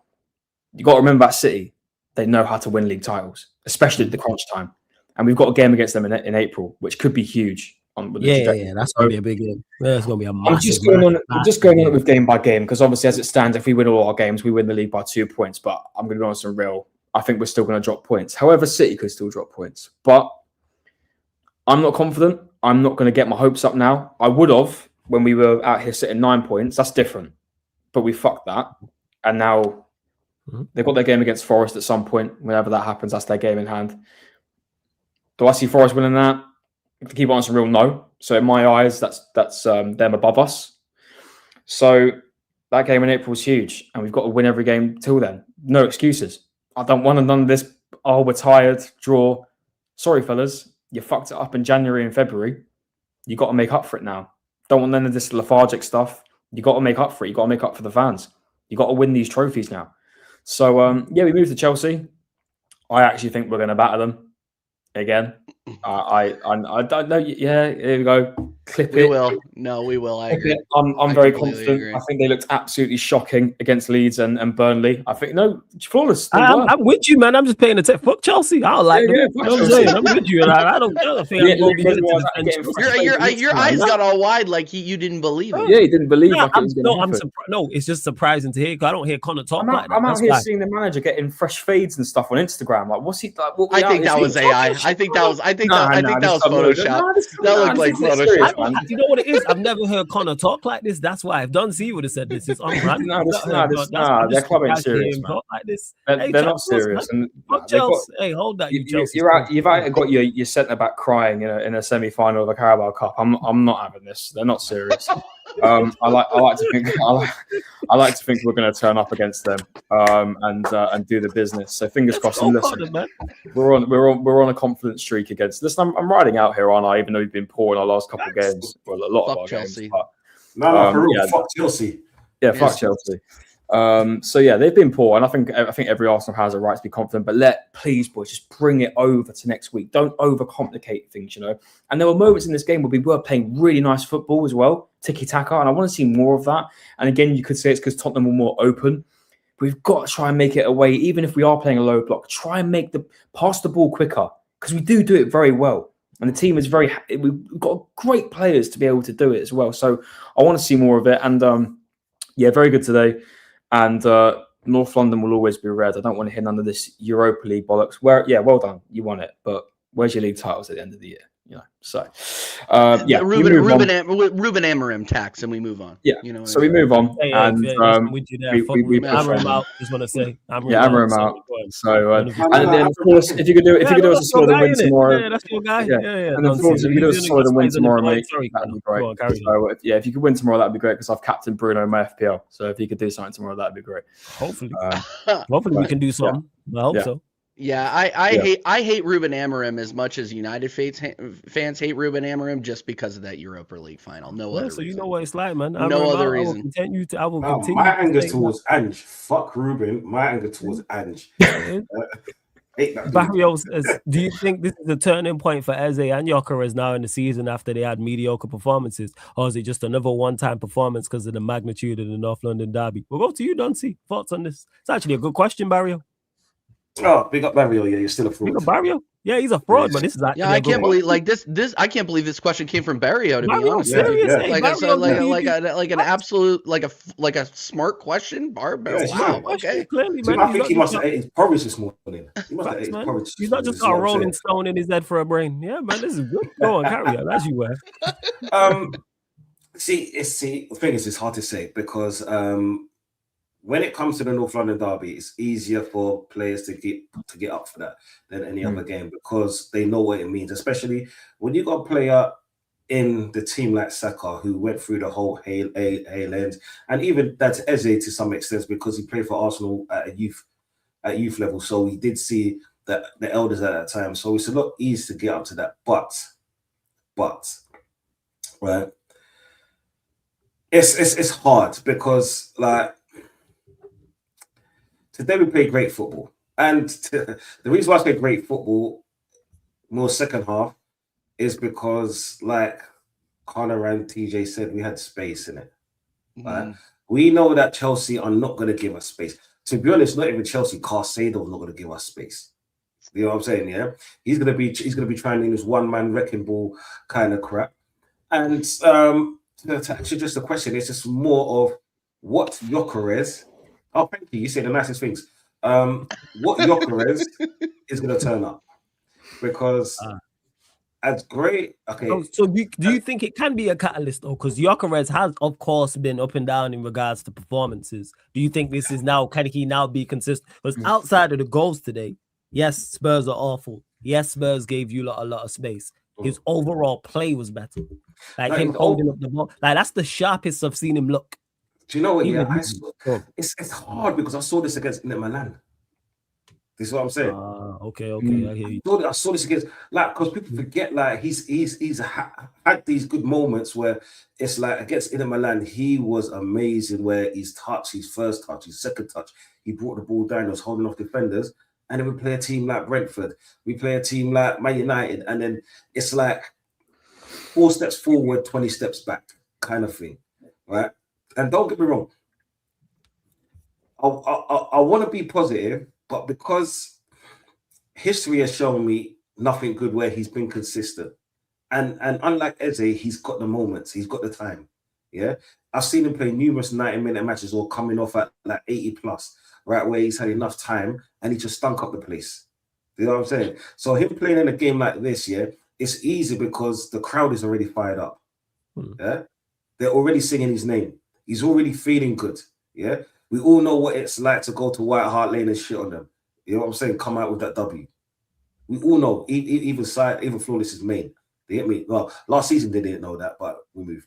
[SPEAKER 10] you got to remember that City, they know how to win league titles, especially at the crunch time. And we've got a game against them in April, which could be huge.
[SPEAKER 5] Yeah, that's going to be a big game. That's going to be a massive.
[SPEAKER 10] I'm just going on it with game by game, because obviously, as it stands, if we win all our games, we win the league by 2 points. But I'm going to be honest and real. I think we're still going to drop points. However, City could still drop points. But I'm not confident. I'm not going to get my hopes up now. I would have when we were out here sitting 9 points. That's different. But we fucked that. And now they've got their game against Forest at some point. Whenever that happens, that's their game in hand. Do I see Forest winning that? To keep honest and real, no. So in my eyes, that's them above us. So that game in April was huge, and we've got to win every game till then. No excuses. I don't want none of this. Oh, we're tired. Draw. Sorry, fellas, you fucked it up in January and February. You got to make up for it now. Don't want none of this lethargic stuff. You got to make up for it. You got to make up for the fans. You got to win these trophies now. So we moved to Chelsea. I actually think we're going to batter them again. I don't know. Yeah, here we go. Clip it.
[SPEAKER 6] We will. No, we will. I agree.
[SPEAKER 10] I'm very confident. Agree. I think they looked absolutely shocking against Leeds and Burnley. I think flawless.
[SPEAKER 5] I'm with you, man. I'm just paying attention. Fuck Chelsea. I don't like them. You know what I'm saying? I'm with you. I don't think I'm going to be
[SPEAKER 6] your eyes got all wide like you didn't believe it.
[SPEAKER 10] Yeah, he didn't believe it.
[SPEAKER 5] No, it's just surprising to hear, because I don't hear Connor talk like that.
[SPEAKER 10] I'm out here seeing the manager getting fresh feeds and stuff on Instagram. Like, what's he like?
[SPEAKER 6] I think that was AI. I think that was Photoshop. That looked like Photoshop.
[SPEAKER 5] You know what it is? I've never heard Connor talk like this. That's why. If Don C would have said this, it's on brand.
[SPEAKER 10] They're club ain't serious, man.
[SPEAKER 5] Like this.
[SPEAKER 10] They're not serious. And
[SPEAKER 5] hey, hold that, you Chelsea.
[SPEAKER 10] You've got your centre back crying in a semi-final of a Carabao Cup. I'm not having this. They're not serious. I like to think we're going to turn up against them and do the business. So fingers crossed. And listen, we're on a confident streak against. Listen, I'm riding out here, aren't I? Even though we've been poor in our last couple of games, well, a lot of our
[SPEAKER 6] Chelsea.
[SPEAKER 10] games. But,
[SPEAKER 8] for real, fuck Chelsea.
[SPEAKER 10] Yeah, fuck Chelsea. So yeah, they've been poor, and I think every Arsenal has a right to be confident. But please, boys, just bring it over to next week. Don't overcomplicate things, you know. And there were moments in this game where we were playing really nice football as well, tiki taka, and I want to see more of that. And again, you could say it's because Tottenham were more open. We've got to try and make it away, even if we are playing a low block. Try and pass the ball quicker, because we do it very well. And the team is we've got great players to be able to do it as well. So I want to see more of it. And very good today. And North London will always be red. I don't want to hear none of this Europa League bollocks. Well done. You won it. But where's your league titles at the end of the year? So
[SPEAKER 6] Ruben Amorim tax, and we move on.
[SPEAKER 10] Yeah,
[SPEAKER 6] you know.
[SPEAKER 10] So we move on, and
[SPEAKER 5] we
[SPEAKER 10] hammer
[SPEAKER 5] him out. Just want to say,
[SPEAKER 10] hammer him out. So and then of course, if you could do us a solid and win tomorrow,
[SPEAKER 5] that's your guy. Yeah.
[SPEAKER 10] And of course, if you could do us a solid and win tomorrow, mate, that'd be great. So if you could win tomorrow, that'd be great because I've captained Bruno in my FPL. So if you could do something tomorrow, that'd be great.
[SPEAKER 5] Hopefully we can do something. I hope so.
[SPEAKER 6] Yeah, I hate Ruben Amorim as much as United fans hate Ruben Amorim just because of that Europa League final. No other reason.
[SPEAKER 5] You know what it's like, man.
[SPEAKER 6] No other reason.
[SPEAKER 5] I will continue.
[SPEAKER 8] My anger towards Ange. Fuck Ruben. My anger towards Ange.
[SPEAKER 5] Barrio says, do you think this is a turning point for Eze and GYOKERES now in the season after they had mediocre performances? Or is it just another one-time performance because of the magnitude of the North London derby? We'll go to you, Doncy. Thoughts on this? It's actually a good question, Barrio.
[SPEAKER 8] Oh, big up Barrio. Yeah, you're still a fraud.
[SPEAKER 5] Big up Barrio. Yeah, he's a fraud, but this is actually
[SPEAKER 6] I can't believe I can't believe this question came from Barrio. To be honest, like an absolute like a smart question. Barrio. Wow. Okay.
[SPEAKER 5] Clearly,
[SPEAKER 8] man. I think he must have ate his porridge this morning. He must have ate his porridge.
[SPEAKER 5] He's not just got a rolling stone in his head for a brain. Yeah, man, this is good. Go on, carry on as you were.
[SPEAKER 8] See, the thing is, it's hard to say because when it comes to the North London derby, it's easier for players to get up for that than any other game because they know what it means, especially when you got a player in the team like Saka who went through the whole hail end, and even that's Eze to some extent because he played for Arsenal at youth level, so we did see the elders at that time. So it's a lot easier to get up to that, but right, it's hard because like. Today we played great football, and the reason why I say great football more second half is because, like Connor and TJ said, we had space in it. Right? We know that Chelsea are not going to give us space. To be honest, not even Chelsea. Caicedo's not going to give us space. You know what I'm saying? Yeah, he's going to be trying in this one-man wrecking ball kind of crap. And to actually just a question, it's just more of what GYOKERES. Oh, thank you. You say the nicest things. What GYOKERES is going to turn up? Because as great. Okay.
[SPEAKER 5] So do you think it can be a catalyst, though? Because GYOKERES has, of course, been up and down in regards to performances. Do you think this is now, can he now be consistent? Because outside of the goals today, yes, Spurs are awful. Yes, Spurs gave you a lot of space. His overall play was better. Like him holding up the ball. Like that's the sharpest I've seen him look.
[SPEAKER 8] Do you know what? Yeah, it's hard because I saw this against Inter Milan. This is what I'm saying.
[SPEAKER 5] Okay, I hear you.
[SPEAKER 8] I saw this against because people forget he's had these good moments where it's like against Inter Milan he was amazing where his first touch, his second touch, he brought the ball down, was holding off defenders, and then we play a team like Brentford, we play a team like Man United, and then it's like 4 steps forward, 20 steps back kind of thing, right? And don't get me wrong, I want to be positive, but because history has shown me nothing good where he's been consistent. And unlike Eze, he's got the moments, he's got the time. Yeah. I've seen him play numerous 90-minute matches or coming off at like 80 plus, right? Where he's had enough time and he just stunk up the place. You know what I'm saying? So him playing in a game like this, yeah, it's easy because the crowd is already fired up. Yeah. They're already singing his name. He's already feeling good. Yeah. We all know what it's like to go to White Hart Lane and shit on them. You know what I'm saying? Come out with that W. We all know. Even Flawless is main. They get me? Well, last season they didn't know that, but we moved.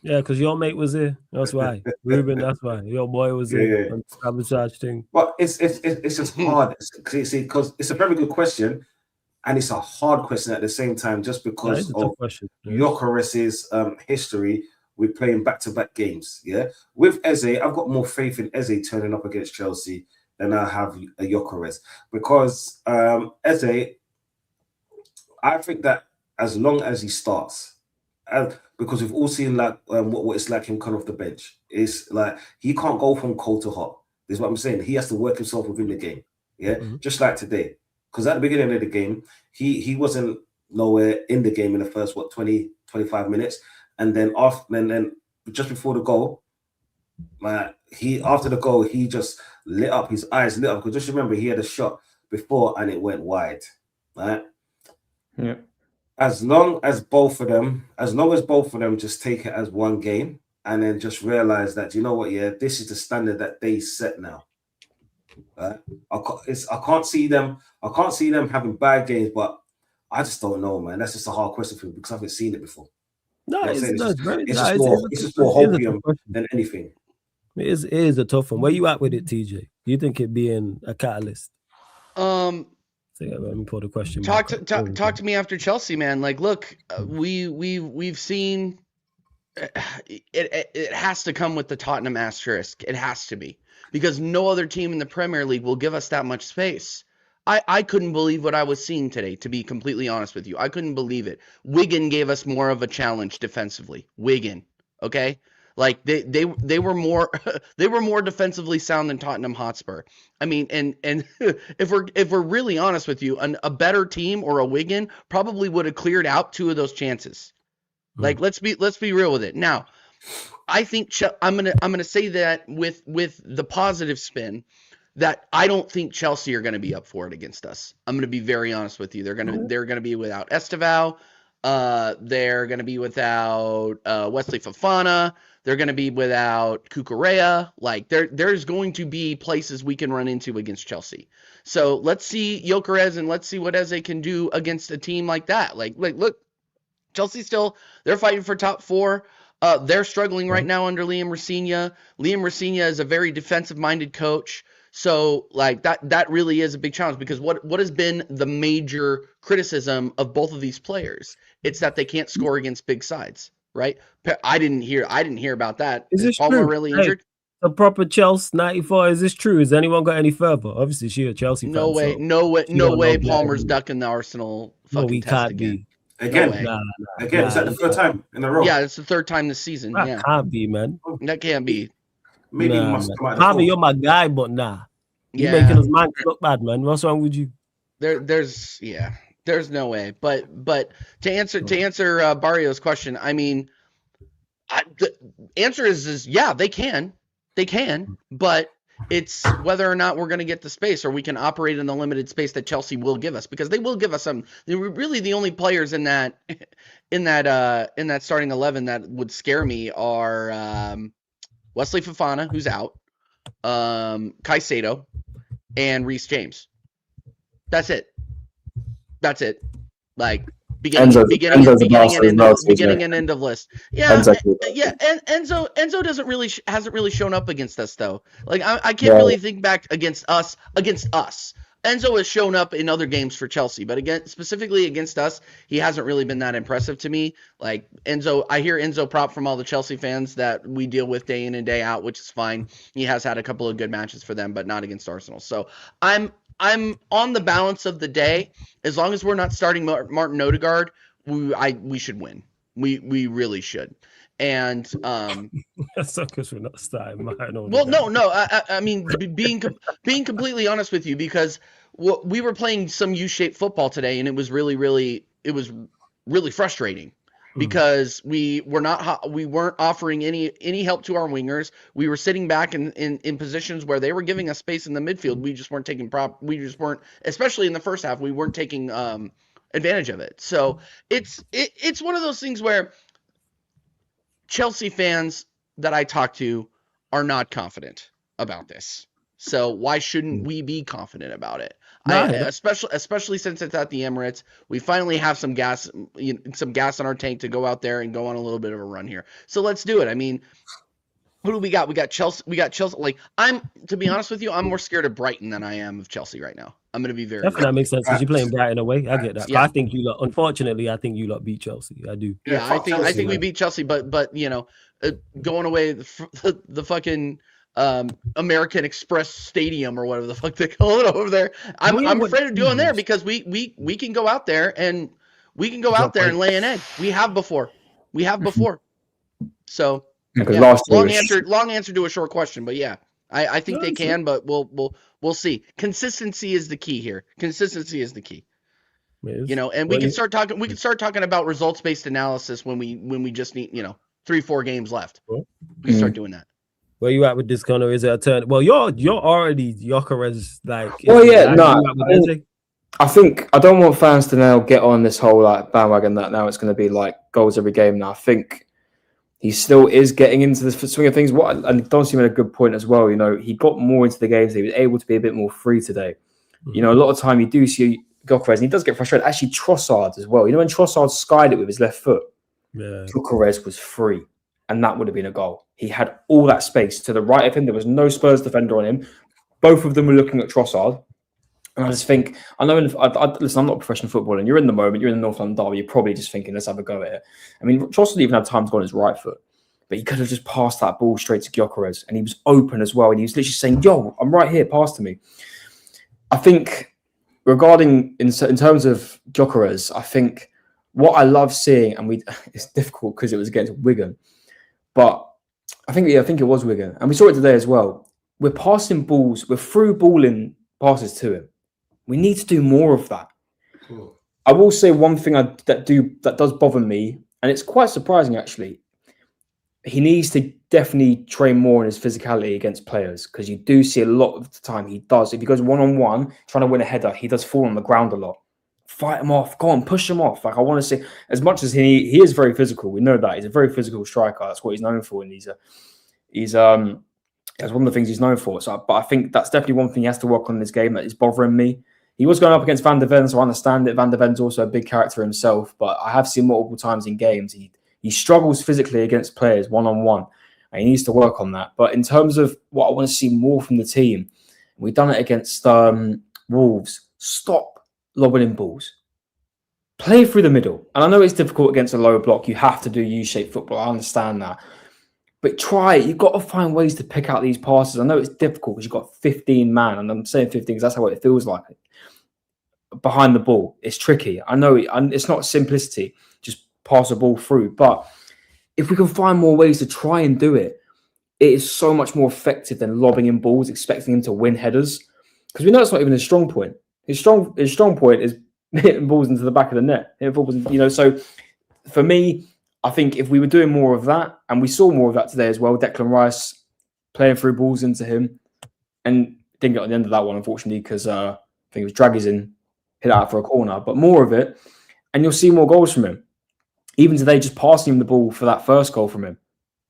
[SPEAKER 5] Yeah, because your mate was here. That's why. Ruben, that's why. Your boy was here. And sabotage thing.
[SPEAKER 8] But it's just hard. Because it's a very good question. And it's a hard question at the same time, just because of GYOKERES' history with playing back-to-back games. Yeah, with Eze, I've got more faith in Eze turning up against Chelsea than I have a GYOKERES, because Eze, I think that as long as he starts, because we've all seen like what it's like him coming off the bench. It's like he can't go from cold to hot. This is what I'm saying. He has to work himself within the game. Yeah, just like today. Because at the beginning of the game, he wasn't nowhere in the game in the first 20-25 minutes. And then just before the goal, after the goal, he just lit up, his eyes lit up. Because just remember, he had a shot before and it went wide, right?
[SPEAKER 10] Yeah.
[SPEAKER 8] as long as both of them just take it as one game and then just realize that, you know what, yeah, this is the standard that they set now. I can't see them having bad games, but I just don't know, man. That's just a hard question for me because I haven't seen it before.
[SPEAKER 5] No,
[SPEAKER 8] it's just
[SPEAKER 5] more
[SPEAKER 8] more hopium than anything.
[SPEAKER 5] It is a tough one. Where you at with it, TJ? Do you think it being a catalyst?
[SPEAKER 6] So
[SPEAKER 5] let me pull the question.
[SPEAKER 6] Talk to me after Chelsea, man. Like, look, we've seen it has to come with the Tottenham asterisk. It has to be, because no other team in the Premier League will give us that much space. I couldn't believe what I was seeing today, to be completely honest with you. I couldn't believe it. Wigan gave us more of a challenge defensively. Wigan, okay? Like they were more defensively sound than Tottenham Hotspur. I mean, and if we're really honest with you, a better team or a Wigan probably would have cleared out 2 of those chances. Like let's be real with it. Now, I think I'm gonna say that with the positive spin, that I don't think Chelsea are going to be up for it against us. I'm going to be very honest with you. They're going to be without Esteval. They're going to be without Wesley Fofana. They're going to be without Cucurella. Like there's going to be places we can run into against Chelsea. So let's see GYOKERES and let's see what EZE can do against a team like that. Like look, Chelsea they're fighting for top 4. They're struggling right now under Liam Rossigna. Liam Rossigna is a very defensive-minded coach. So like that really is a big challenge, because what has been the major criticism of both of these players? It's that they can't score against big sides, right? I didn't hear about that.
[SPEAKER 5] Is
[SPEAKER 6] Palmer
[SPEAKER 5] true?
[SPEAKER 6] really injured?
[SPEAKER 5] A proper Chelsea 94. Is this true? Has anyone got any further? Obviously, she a Chelsea fan.
[SPEAKER 6] No way. Palmer's ducking the Arsenal fucking test again.
[SPEAKER 8] Again, is that the third time in a row?
[SPEAKER 6] Yeah, it's the 3rd time this season.
[SPEAKER 5] That can't be, man.
[SPEAKER 6] That can't be.
[SPEAKER 8] Maybe he must come out.
[SPEAKER 5] Tommy, you're my guy, but nah. You're making us man look bad, man. What's wrong with you?
[SPEAKER 6] There's no way. But to answer Barrio's question, I mean, the answer is yeah, they can, but it's whether or not we're going to get the space, or we can operate in the limited space that Chelsea will give us, because they will give us some. They're really the only players in that starting 11 that would scare me are Wesley Fofana, who's out, Caicedo, and Reece James. That's it. Like beginning and end of list. Yeah, and Enzo hasn't really shown up against us though. Like I can't really think back against us. Enzo has shown up in other games for Chelsea, but again, specifically against us, he hasn't really been that impressive to me. Like Enzo, I hear Enzo prop from all the Chelsea fans that we deal with day in and day out, which is fine. He has had a couple of good matches for them, but not against Arsenal. So I'm on the balance of the day. As long as we're not starting Martin Odegaard, we should win. We really should. And
[SPEAKER 5] that's because we're not starting Martin Odegaard.
[SPEAKER 6] Well, no. I mean, being completely honest with you, because we were playing some U-shaped football today, and it was really frustrating. Because we weren't offering any help to our wingers. We were sitting back in positions where they were giving us space in the midfield. We just weren't taking especially in the first half, we weren't taking advantage of it. So it's one of those things where Chelsea fans that I talk to are not confident about this. So why shouldn't we be confident about it? Especially since it's at the Emirates, we finally have some gas in our tank to go out there and go on a little bit of a run here. So let's do it. I mean, who do we got? We got Chelsea. Like, to be honest with you, I'm more scared of Brighton than I am of Chelsea right now. I'm going to be very.
[SPEAKER 5] Definitely, that makes sense because you're playing Brighton away. I get that. Yeah. I think you lot. Unfortunately, I think you lot beat Chelsea. I do.
[SPEAKER 6] Yeah, I think we beat Chelsea, but you know, going away the fucking. American Express Stadium or whatever the fuck they call it over there. I'm afraid of doing there because we can go out there and lay an egg. We have before. So long answer to a short question, but yeah, I think they can, but we'll see. Consistency is the key here. Consistency is the key. You know, and we can start talking about results based analysis when we just need 3-4 games left. We can start doing that.
[SPEAKER 5] Where you at with this, Connor? Is it a turn? Well, you're already GYOKERES like.
[SPEAKER 10] Well, yeah, no. I think I don't want fans to now get on this whole like bandwagon that now it's going to be like goals every game. Now I think he still is getting into the swing of things. And Don made a good point as well. You know, he got more into the games. He was able to be a bit more free today. Mm-hmm. You know, a lot of time you do see GYOKERES, and he does get frustrated. Actually, Trossard as well. You know, when Trossard skied it with his left foot, GYOKERES was free, and that would have been a goal. He had all that space to the right of him. There was no Spurs defender on him. Both of them were looking at Trossard. And I just think, listen, I'm not a professional footballer, and you're in the moment, you're in the North London derby, you're probably just thinking, let's have a go at it. I mean, Trossard even had time to go on his right foot, but he could have just passed that ball straight to GYOKERES, and he was open as well, and he was literally saying, yo, I'm right here, pass to me. I think, regarding, in terms of GYOKERES, I think what I love seeing, and it's difficult because it was against Wigan, but I think it was Wigan, and we saw it today as well. We're passing balls, we're through balling passes to him. We need to do more of that. Cool. I will say one thing that does bother me, and it's quite surprising actually. He needs to definitely train more in his physicality against players, because you do see a lot of the time he does. If he goes one-on-one trying to win a header, he does fall on the ground a lot. Fight him off. Go on, push him off. Like, I want to see, as much as he is very physical. We know that he's a very physical striker. That's what he's known for, and that's one of the things he's known for. So, but I think that's definitely one thing he has to work on in this game that is bothering me. He was going up against Van der Ven, so I understand it. Van der Ven's also a big character himself, but I have seen multiple times in games he struggles physically against players one-on-one, and he needs to work on that. But in terms of what I want to see more from the team, we've done it against Wolves. Stop lobbing in balls. Play through the middle. And I know it's difficult against a low block. You have to do U-shaped football. I understand that. But try it. You've got to find ways to pick out these passes. I know it's difficult because you've got 15 man, and I'm saying 15 because that's how it feels like. Behind the ball, it's tricky. I know it's not simplicity, just pass the ball through. But if we can find more ways to try and do it, it is so much more effective than lobbing in balls, expecting him to win headers. Because we know it's not even his strong point. His strong point is hitting balls into the back of the net. So for me, I think if we were doing more of that, and we saw more of that today as well, Declan Rice playing through balls into him, and didn't get on the end of that one, unfortunately, because I think it was Draghi's in, hit out for a corner, but more of it, and you'll see more goals from him. Even today, just passing him the ball for that first goal from him.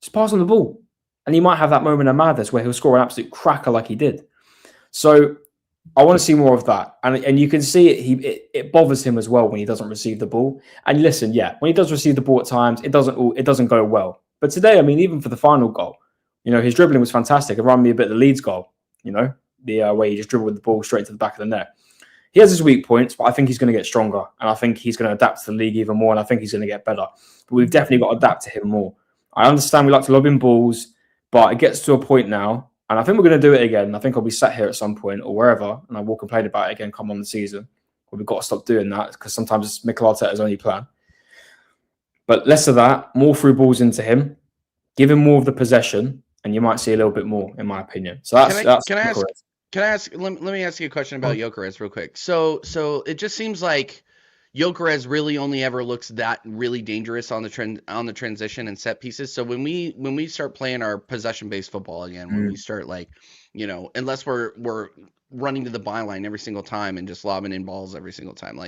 [SPEAKER 10] Just pass him the ball. And he might have that moment of madness where he'll score an absolute cracker like he did. So I want to see more of that. And you can see it bothers him as well when he doesn't receive the ball. And listen, when he does receive the ball at times, it doesn't go well. But today, I mean, even for the final goal, his dribbling was fantastic. It reminded me a bit of the Leeds goal, the way he just dribbled the ball straight to the back of the net. He has his weak points, but I think he's going to get stronger. And I think he's going to adapt to the league even more. And I think he's going to get better. But we've definitely got to adapt to him more. I understand we like to lob in balls, but it gets to a point now. And I think we're going to do it again. I think I'll be sat here at some point or wherever, and I will complain about it again come on the season. But we've got to stop doing that, because sometimes it's Mikel Arteta's only plan. But less of that, more through balls into him, give him more of the possession, and you might see a little bit more, in my opinion. So
[SPEAKER 6] Can I ask? Let me ask you a question about GYOKERES real quick. So it just seems like GYOKERES really only ever looks that really dangerous on the transition and set pieces. So when we start playing our possession based football again, when we start unless we're running to the byline every single time and just lobbing in balls every single time,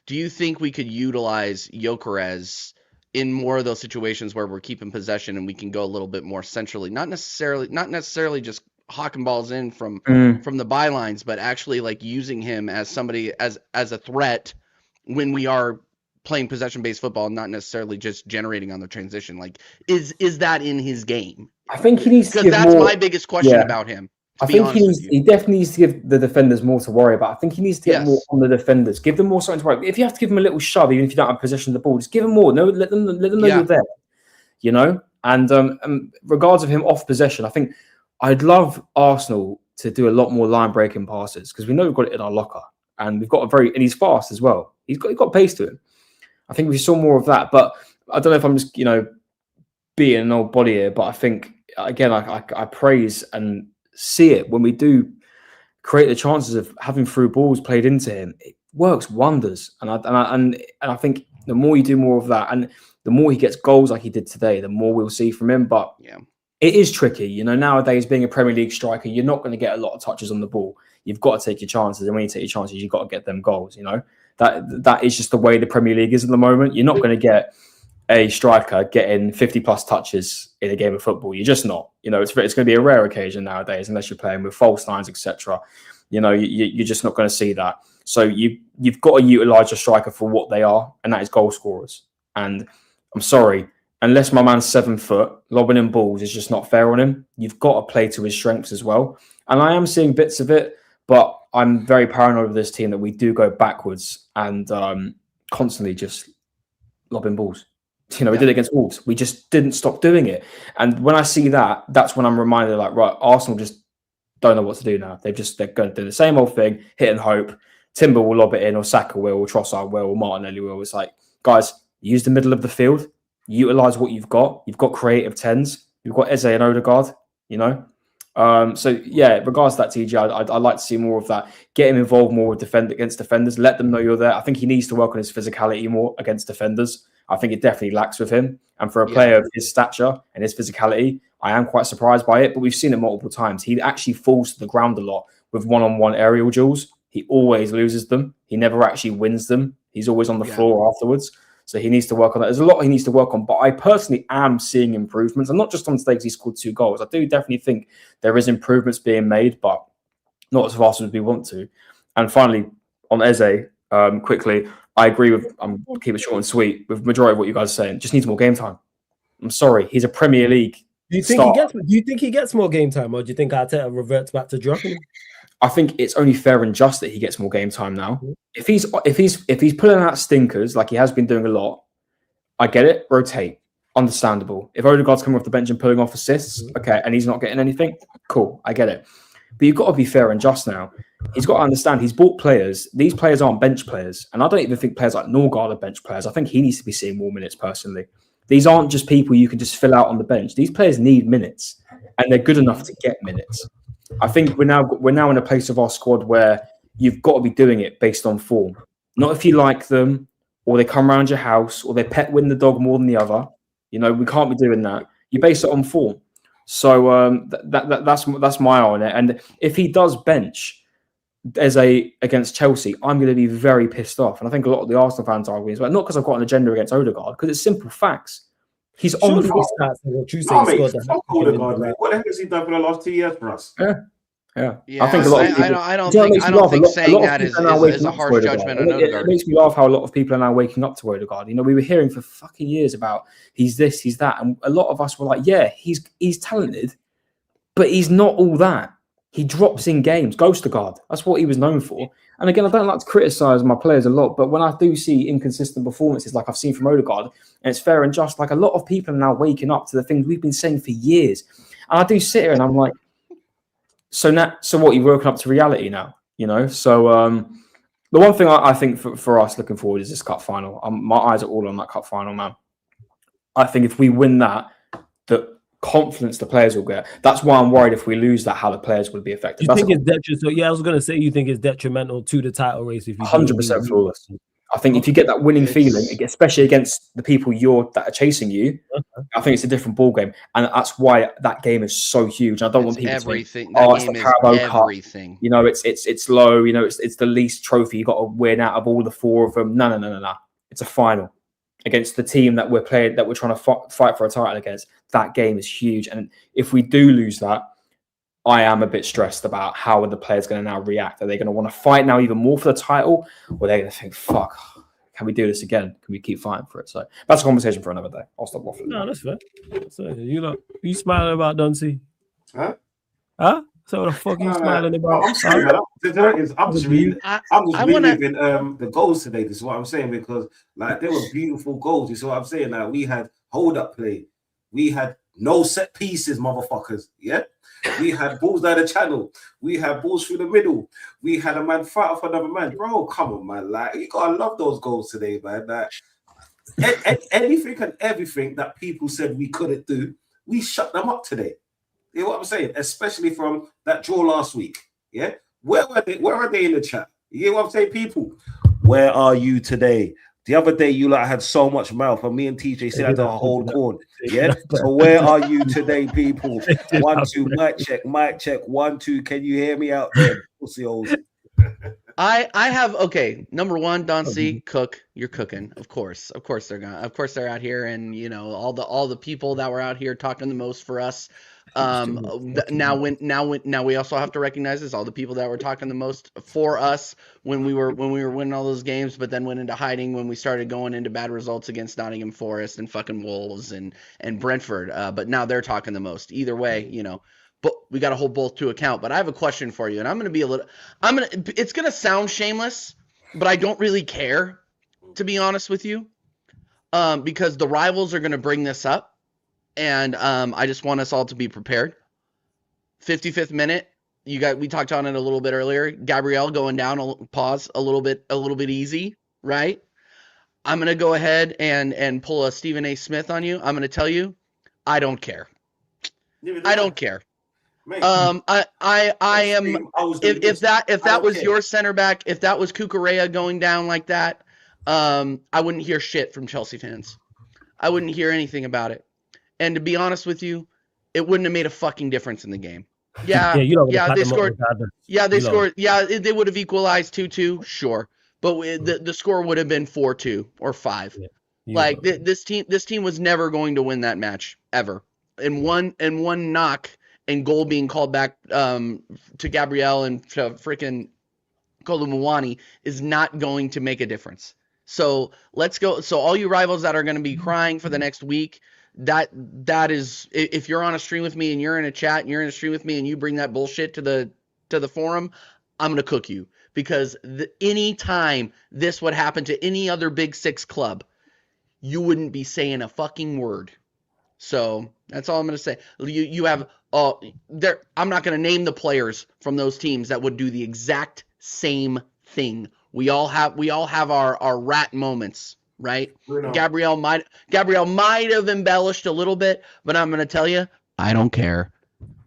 [SPEAKER 6] do you think we could utilize GYOKERES in more of those situations where we're keeping possession and we can go a little bit more centrally, not necessarily just hawking balls in from the bylines, but actually using him as somebody as a threat when we are playing possession-based football, not necessarily just generating on the transition? Is that in his game?
[SPEAKER 10] I think he needs to give
[SPEAKER 6] that's my biggest question about him.
[SPEAKER 10] I think he definitely needs to give the defenders more to worry about. I think he needs to get more on the defenders. Give them more something to worry about. If you have to give them a little shove, even if you don't have possession of the ball, just give them more. No, let them know you're there. And regards of him off possession, I think I'd love Arsenal to do a lot more line breaking passes, because we know we've got it in our locker, and we've got and he's fast as well. He's got pace to him. I think we saw more of that, but I don't know if I'm just being an old body here, but I think again I praise and see it when we do create the chances of having through balls played into him. It works wonders, and I think the more you do more of that, and the more he gets goals like he did today, the more we'll see from him. But it is tricky, nowadays being a Premier League striker, you're not going to get a lot of touches on the ball. you've got to take your chances. And when you take your chances, you've got to get them goals, you know. That is just the way the Premier League is at the moment. You're not going to get a striker getting 50+ touches in a game of football. You're just not. You know, it's going to be a rare occasion nowadays, unless you're playing with false nines, etc. You know, you're just not going to see that. So you've got to utilise your striker for what they are, and that is goal scorers. And I'm sorry, unless my man's 7 foot, lobbing in balls is just not fair on him. You've got to play to his strengths as well. And I am seeing bits of it, but I'm very paranoid of this team that we do go backwards and constantly just lobbing balls. You know, we did it against Wolves. We just didn't stop doing it. And when I see that, that's when I'm reminded, like, right, Arsenal just don't know what to do now. They're going to do the same old thing, hit and hope. Timber will lob it in, or Saka will, or Trossard will, or Martinelli will. It's like, guys, use the middle of the field. Utilise what you've got. You've got creative 10s. You've got Eze and Odegaard, you know. So, yeah, regards to that, TG, I'd like to see more of that. Get him involved more with against defenders. Let them know you're there. I think he needs to work on his physicality more against defenders. I think it definitely lacks with him. And for a player of his stature and his physicality, I am quite surprised by it. But we've seen it multiple times. He actually falls to the ground a lot with one-on-one aerial duels. He always loses them. He never actually wins them. He's always on the floor afterwards. So he needs to work on that. There's a lot he needs to work on. But I personally am seeing improvements. And not just on stakes, he scored 2 goals. I do definitely think there is improvements being made, but not as fast as we want to. And finally, on Eze, quickly, I agree with, keep it short and sweet, with the majority of what you guys are saying. Just needs more game time. I'm sorry. He's a Premier League
[SPEAKER 5] Do you think he gets more game time, or do you think Arteta reverts back to dropping him?
[SPEAKER 10] I think it's only fair and just that he gets more game time now. If he's pulling out stinkers like he has been doing a lot, I get it. Rotate, understandable. If Odegaard's coming off the bench and pulling off assists, okay, and he's not getting anything, cool, I get it. But you've got to be fair and just now. He's got to understand he's bought players. These players aren't bench players, and I don't even think players like Norgard are bench players. I think he needs to be seeing more minutes personally. These aren't just people you can just fill out on the bench. These players need minutes, and they're good enough to get minutes. I think we're now in a place of our squad where you've got to be doing it based on form, not if you like them or they come around your house or they pet win the dog more than the other. You know, we can't be doing that. You base it on form. So that's my eye on it. And if he does bench against Chelsea, I'm going to be very pissed off. And I think a lot of the Arsenal fans are as well. Not because I've got an agenda against Odegaard, because it's simple facts. He's on the
[SPEAKER 8] Odegaard, what the hell has he done for the last 2 years for us?
[SPEAKER 6] Yeah,
[SPEAKER 10] I think a lot of people,
[SPEAKER 6] I don't think saying that is a harsh judgment on Odegaard.
[SPEAKER 10] It makes me laugh how a lot of people are now waking up to Odegaard. You know, we were hearing for fucking years about he's this, he's that, and a lot of us were like, yeah, he's talented, but he's not all that. He drops in games, Ghost-Odegaard. That's what he was known for. And again, I don't like to criticise my players a lot, but when I do see inconsistent performances like I've seen from Odegaard, and it's fair and just, like a lot of people are now waking up to the things we've been saying for years. And I do sit here and I'm like, so what, you've woken up to reality now, you know? So the one thing I think for us looking forward is this cup final. My eyes are all on that cup final, man. I think if we win that, the confidence the players will get. That's why I'm worried if we lose that, how the players will be affected.
[SPEAKER 5] You think it's detrimental? So yeah, I was going to say, you think it's detrimental to the title race if you
[SPEAKER 10] 100% flawless. I think if you get that winning feeling, especially against the people that are chasing you, I think it's a different ball game, and that's why that game is so huge. I don't want people to think, it's the Carabao Cup. You know, it's low. You know, it's the least trophy you got to win out of all the 4 of them. No. It's a final against the team that we're playing, that we're trying to fight for a title against. That game is huge, and if we do lose that, I am a bit stressed about how are the players going to now react. Are they going to want to fight now even more for the title, or are they going to think, fuck, can we do this again? Can we keep fighting for it? So that's a conversation for another day. I'll stop waffling.
[SPEAKER 5] No, that's fair. So you smiling about Dunsey?
[SPEAKER 8] Huh?
[SPEAKER 5] So what the fuck are you smiling about?
[SPEAKER 8] I'm just reliving the goals today. This is what I'm saying, because like they were beautiful goals. You see what I'm saying? Like we had hold up play, we had no set pieces, motherfuckers. Yeah. We had balls down the channel. We had balls through the middle. We had a man fight off another man. Bro, come on, man. Like, you gotta love those goals today, man. Like, anything and everything that people said we couldn't do, we shut them up today. You know what I'm saying? Especially from that draw last week. Yeah? Where are they in the chat? You hear what I'm saying, people? Where are you today? The other day, you like had so much mouth, and me and TJ still had to hold corn. Yeah. So where are you today, people? 1, 2, mic check, mic check. 1, 2. Can you hear me out there, pussy holes?
[SPEAKER 6] I have okay. Number one, Don C. Cook, you're cooking. Of course they're gonna. Of course they're out here, and you know all the people that were out here talking the most for us. Now we also have to recognize this, all the people that were talking the most for us when we were winning all those games, but then went into hiding when we started going into bad results against Nottingham Forest and fucking Wolves and Brentford. But now they're talking the most. Either way, you know. But we got to hold both to account. But I have a question for you, and it's going to sound shameless, but I don't really care, to be honest with you, because the rivals are going to bring this up, and I just want us all to be prepared. 55th minute, we talked on it a little bit earlier. Gabriel going down, a little bit easy, right? I'm going to go ahead and pull a Stephen A. Smith on you. I'm going to tell you, I don't care. I don't care. Mate, I am. If that was your center back, if that was Cucurella going down like that, I wouldn't hear shit from Chelsea fans. I wouldn't hear anything about it. And to be honest with you, it wouldn't have made a fucking difference in the game. Yeah, they scored. Yeah, they scored. Yeah, they would have equalized 2-2, sure, but the score would have been 4-2 or 5. Like this team was never going to win that match ever. And one knock and goal being called back to Gabriel and to freaking Kolumuani is not going to make a difference. So let's go. So all you rivals that are going to be crying for the next week, that is, if you're on a stream with me and you're in a chat and you're in a stream with me and you bring that bullshit to the forum, I'm going to cook you, because any time this would happen to any other Big Six club, you wouldn't be saying a fucking word. So that's all I'm going to say. You have I'm not going to name the players from those teams that would do the exact same thing. We all have our rat moments, right? Gabriel might have embellished a little bit, but I'm going to tell you, I don't care.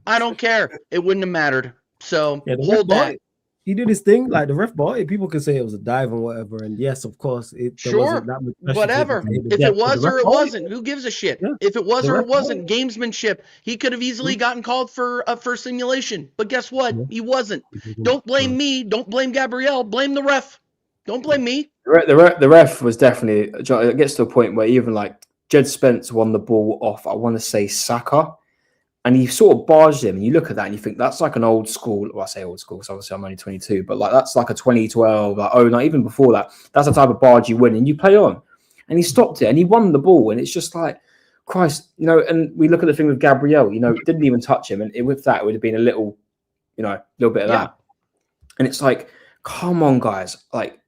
[SPEAKER 6] I don't care. It wouldn't have mattered. So hold that.
[SPEAKER 5] He did his thing, like the ref ball. People could say it was a dive and whatever, and yes, of course,
[SPEAKER 6] sure, whatever. If it was or it wasn't, who gives a shit? Yeah. If it was or it wasn't, gamesmanship. He could have easily gotten called for simulation, but guess what? He wasn't. Don't blame me. Don't blame Gabriel. Blame the ref. Don't blame me.
[SPEAKER 10] The ref was definitely. It gets to a point where even like Jed Spence won the ball off, I want to say Saka. And he sort of barged him, and you look at that and you think that's like an old school. Well, I say old school because obviously I'm only 22, but like that's like a 2012, like not even before that. That's the type of barge you win, and you play on. And he stopped it, and he won the ball, and it's just like, Christ, you know. And we look at the thing with Gabriel, you know, didn't even touch him, and with that, it would have been a little, you know, a little bit of that. And it's like, come on, guys, like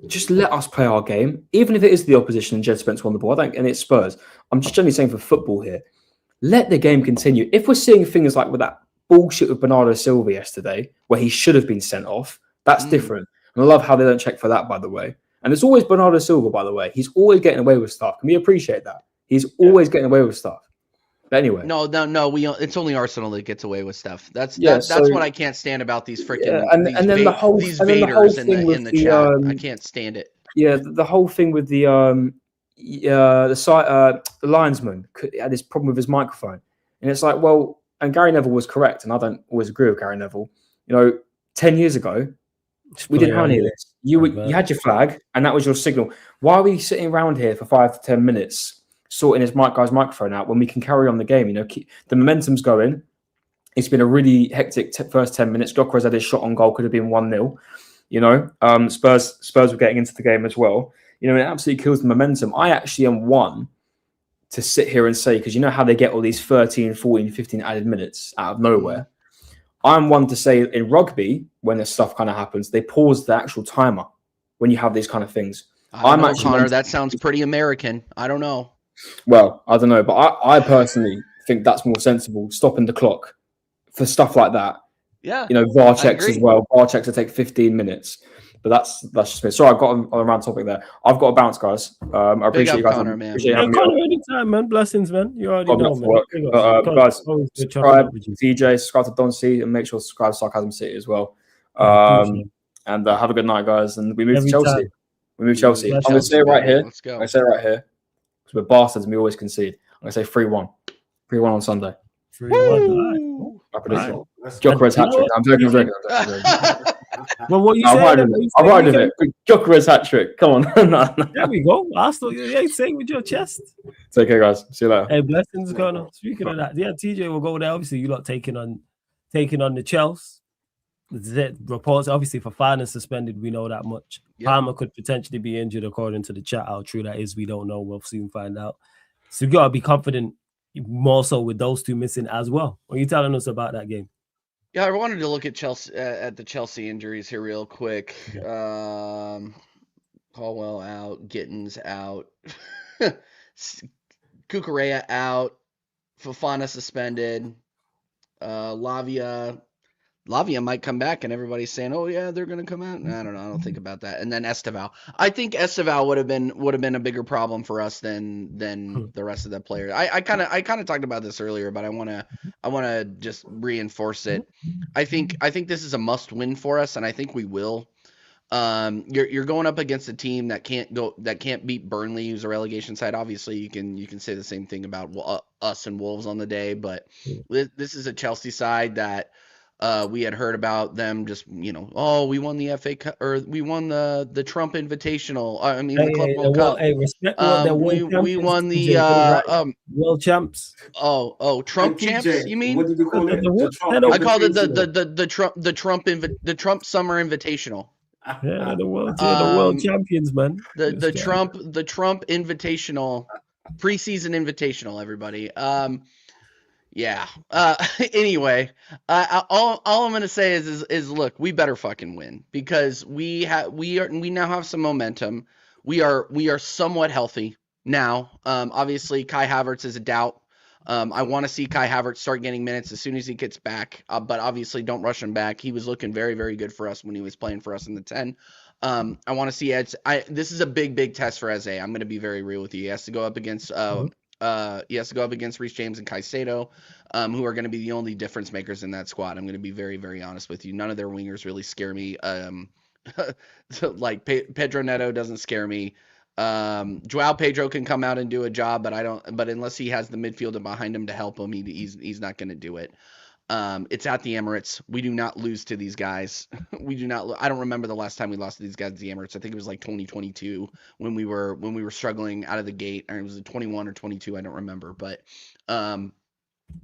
[SPEAKER 10] just let us play our game, even if it is the opposition and Jed Spence won the ball. And it's Spurs. I'm just generally saying for football here. Let the game continue. If we're seeing things like with that bullshit with Bernardo Silva yesterday, where he should have been sent off, that's different. And I love how they don't check for that, by the way. And it's always Bernardo Silva, by the way. He's always getting away with stuff. Can we appreciate that? He's always getting away with stuff. But anyway.
[SPEAKER 6] No. It's only Arsenal that gets away with stuff. That's what I can't stand about these freaking these Vaders in the chat. I can't stand it.
[SPEAKER 10] Yeah, the whole thing with the linesman had this problem with his microphone, and it's like, well, and Gary Neville was correct, and I don't always agree with Gary Neville. You know, 10 years ago, we didn't have any of this. You had your flag, and that was your signal. Why are we sitting around here for 5 to 10 minutes sorting this guy's microphone out when we can carry on the game? You know, the momentum's going. It's been a really hectic first 10 minutes. GYOKERES had his shot on goal, could have been 1-0. You know, Spurs were getting into the game as well. You know, it absolutely kills the momentum. I actually am one to sit here and say, because you know how they get all these 13, 14, 15 added minutes out of nowhere. I'm one to say in rugby, when this stuff kind of happens, they pause the actual timer when you have these kind of things.
[SPEAKER 6] Connor, that sounds pretty American. I don't know.
[SPEAKER 10] Well, I don't know, but I personally think that's more sensible, stopping the clock for stuff like that.
[SPEAKER 6] Yeah.
[SPEAKER 10] You know, VAR checks as well. VAR checks will take 15 minutes. But that's just me. Sorry, I've got on around topic there. I've got to bounce, guys. I appreciate you guys.
[SPEAKER 5] Connor, man. Connor, anytime, man. Blessings, man. You already know, man.
[SPEAKER 10] Guys, subscribe to DJ, subscribe to Don C, and make sure to subscribe to Sarcasm City as well. And have a good night, guys. And we move to Chelsea. We move Chelsea. I'm going to say it right here.
[SPEAKER 6] Let's go.
[SPEAKER 10] I say it right here. Because we're bastards and we always concede. I'm going to say 3-1. 3-1 on Sunday.
[SPEAKER 5] 3-1.
[SPEAKER 10] Right. GYOKERES hat-trick. I'm joking.
[SPEAKER 5] Well, what you
[SPEAKER 10] saying? I'm riding it. GYOKERES hat-trick. Come on. No.
[SPEAKER 5] There we go. Arsenal, yeah, saying with your chest.
[SPEAKER 10] Take care, guys. See you later.
[SPEAKER 5] Hey, blessings, Connor. Speaking of that, yeah, TJ will go there. Obviously, you lot taking on the Chelsea. The reports, obviously, for Fana suspended, we know that much. Yep. Palmer could potentially be injured, according to the chat. How true that is, we don't know. We'll soon find out. So you got to be confident more so with those two missing as well. What are you telling us about that game?
[SPEAKER 6] Yeah, I wanted to look at Chelsea at the Chelsea injuries here real quick. Yeah. Caldwell out, Gittins out, Cucurella out, Fofana suspended, Lavia might come back, and everybody's saying, "Oh yeah, they're going to come out." I don't know. I don't think about that. And then Esteval. I think Esteval would have been a bigger problem for us than the rest of the players. I kind of talked about this earlier, but I want to just reinforce it. I think this is a must win for us, and I think we will. You're going up against a team that can't beat Burnley, who's a relegation side. Obviously, you can say the same thing about us and Wolves on the day, but this is a Chelsea side that. We had heard about them just, we won the FA Cup, or we won the Trump Invitational. The Club World Cup. We won the
[SPEAKER 5] World Champs.
[SPEAKER 6] Trump Champs. You mean?
[SPEAKER 8] What did you call it?
[SPEAKER 6] I called it the Trump Summer Invitational.
[SPEAKER 5] Yeah, the world champions, man.
[SPEAKER 6] The Trump Invitational, preseason Invitational. Everybody. Yeah. Anyway, all I'm gonna say is look, we better fucking win, because we now have some momentum. We are somewhat healthy now. Obviously Kai Havertz is a doubt. I want to see Kai Havertz start getting minutes as soon as he gets back. But obviously don't rush him back. He was looking very, very good for us when he was playing for us in the 10. I want to see this is a big test for EZE. I'm gonna be very real with you. He has to go up against Reece James and Caicedo, who are going to be the only difference makers in that squad. I'm going to be very, very honest with you. None of their wingers really scare me. Like Pedro Neto doesn't scare me. Joao Pedro can come out and do a job, but unless he has the midfielder behind him to help him, he's not going to do it. It's at the Emirates. We do not lose to these guys. We do not. I don't remember the last time we lost to these guys at the Emirates. I think it was like 2022 when we were struggling out of the gate. Or it was 21 or 22. I don't remember. But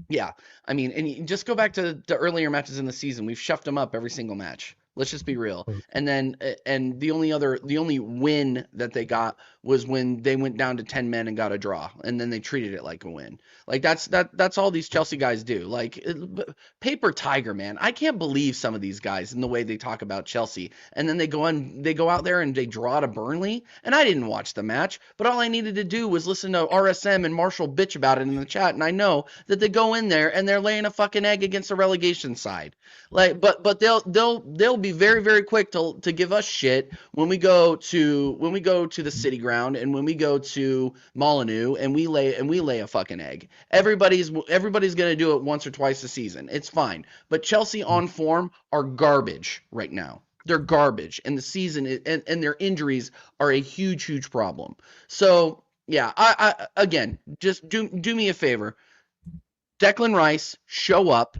[SPEAKER 6] yeah. I mean, and you just go back to the earlier matches in the season. We've shoved them up every single match. Let's just be real. And the only win that they got was when they went down to 10 men and got a draw, and then they treated it like a win. Like that's all these Chelsea guys do. Like paper tiger, man. I can't believe some of these guys in the way they talk about Chelsea, and then they go out there and they draw to Burnley. And I didn't watch the match, but all I needed to do was listen to RSM and Marshall bitch about it in the chat, and I know that they go in there and they're laying a fucking egg against a relegation side. Like, but they'll be very, very quick to give us shit when we go to the City Ground and when we go to Molineux and we lay a fucking egg. Everybody's gonna do it once or twice a season. It's fine. But Chelsea on form are garbage right now. They're garbage, and the season and their injuries are a huge problem. So yeah, I again, just do me a favor. Declan Rice, show up.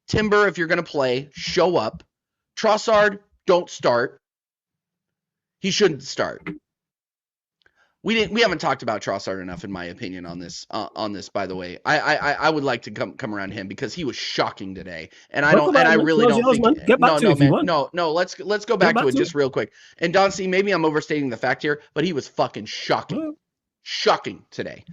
[SPEAKER 6] Timber, if you're going to play, show up. Trossard, don't start. He shouldn't start. We haven't talked about Trossard enough, in my opinion, on this. By the way, I would like to come around him because he was shocking today, and I really don't think. No. Let's go back to it just real quick. And Don C, maybe I'm overstating the fact here, but he was fucking shocking today.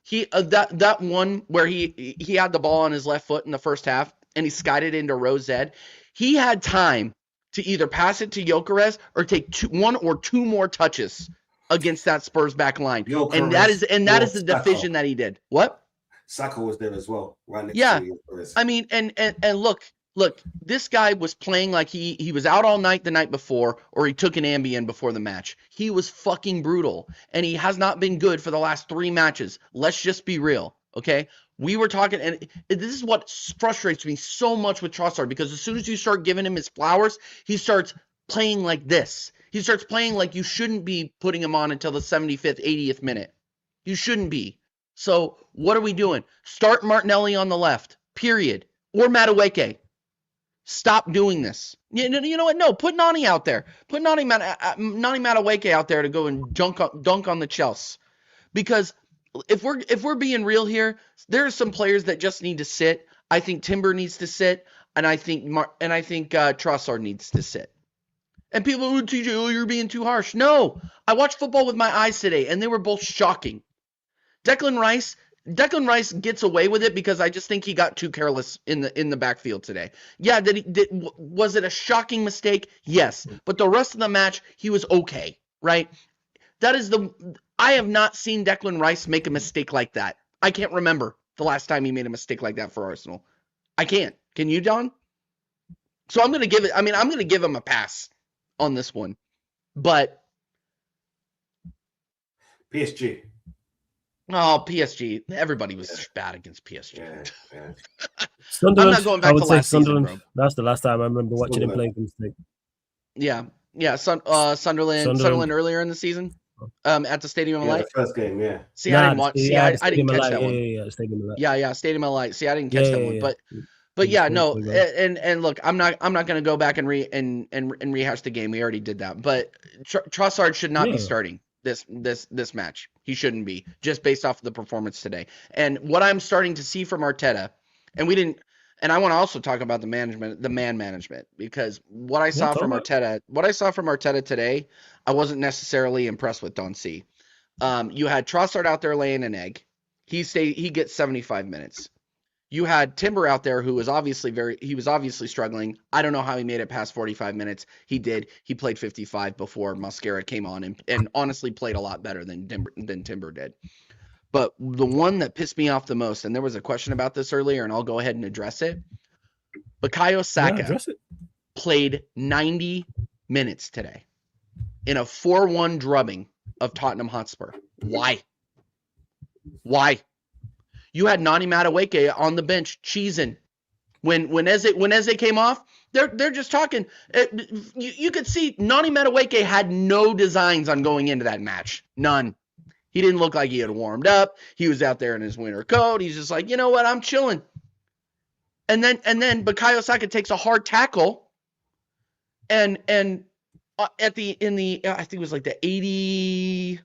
[SPEAKER 6] He that one where he had the ball on his left foot in the first half, and he skied it into Rose Ed. He had time to either pass it to GYOKERES or take one or two more touches against that Spurs back line. And that is the division that he did. What?
[SPEAKER 8] Saka was there as well. Right next
[SPEAKER 6] to GYOKERES. I mean, and look, this guy was playing like he was out all night the night before, or he took an Ambien before the match. He was fucking brutal, and he has not been good for the last 3 matches. Let's just be real, okay? We were talking, and this is what frustrates me so much with Trossard, because as soon as you start giving him his flowers, he starts playing like this. He starts playing like you shouldn't be putting him on until the 75th, 80th minute. You shouldn't be. So what are we doing? Start Martinelli on the left, period. Or Madueke. Stop doing this. You know what? No, put Nani out there. Put Nani Madueke out there to go and dunk on the Chelsea. Because if we're being real here, there are some players that just need to sit. I think Timber needs to sit, and I think Trossard needs to sit. And people, TJ, you're being too harsh. No, I watched football with my eyes today, and they were both shocking. Declan Rice gets away with it because I just think he got too careless in the backfield today. Yeah, was it a shocking mistake? Yes, but the rest of the match he was okay, right? I have not seen Declan Rice make a mistake like that. I can't remember the last time he made a mistake like that for Arsenal. I can't. Can you, Don? So I'm going to give him a pass on this one. But
[SPEAKER 8] PSG.
[SPEAKER 6] Oh, PSG. Everybody was bad against PSG.
[SPEAKER 8] Yeah.
[SPEAKER 5] Sunderland,
[SPEAKER 6] I'm not going back to last season, bro.
[SPEAKER 5] That's the last time I remember watching him play mistake.
[SPEAKER 6] Yeah. Sunderland earlier in the season. At the Stadium of Light.
[SPEAKER 8] The first game, yeah.
[SPEAKER 6] See, I didn't watch. I didn't catch that one.
[SPEAKER 5] Yeah, Stadium of Light.
[SPEAKER 6] Yeah, Stadium of Light. See, I didn't catch that one, but yeah, no. And look, I'm not going to go back and rehash the game. We already did that. But Trossard should not be starting this match. He shouldn't be, just based off of the performance today. And what I'm starting to see from Arteta, and I want to also talk about the man management, because what I saw from Arteta today, I wasn't necessarily impressed with Don C. You had Trossard out there laying an egg. He gets 75 minutes. You had Timber out there who was obviously struggling. I don't know how he made it past 45 minutes. He did. He played 55 before Mascara came on and honestly played a lot better than Timber did. But the one that pissed me off the most, and there was a question about this earlier, and I'll go ahead and address it. Bukayo Saka played 90 minutes today in a 4-1 drubbing of Tottenham Hotspur. Why? You had Nani Madueke on the bench cheesing. When Eze came off, they're just talking. You could see Nani Madueke had no designs on going into that match. None. He didn't look like he had warmed up. He was out there in his winter coat. He's just like, you know what, I'm chilling. And then Bukayo Saka takes a hard tackle, and I think it was like the 80th,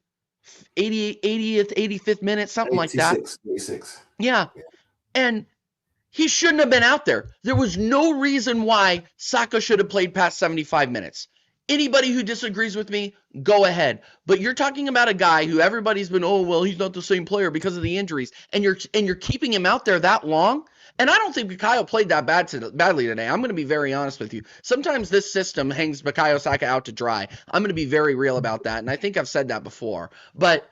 [SPEAKER 6] 85th minute, something like that.
[SPEAKER 8] 86.
[SPEAKER 6] Yeah. And he shouldn't have been out there. There was no reason why Saka should have played past 75 minutes. Anybody who disagrees with me, go ahead. But you're talking about a guy who everybody's been, oh, well, he's not the same player because of the injuries. And you're keeping him out there that long. And I don't think Bukayo played that badly today. I'm going to be very honest with you. Sometimes this system hangs Bukayo Saka out to dry. I'm going to be very real about that. And I think I've said that before. But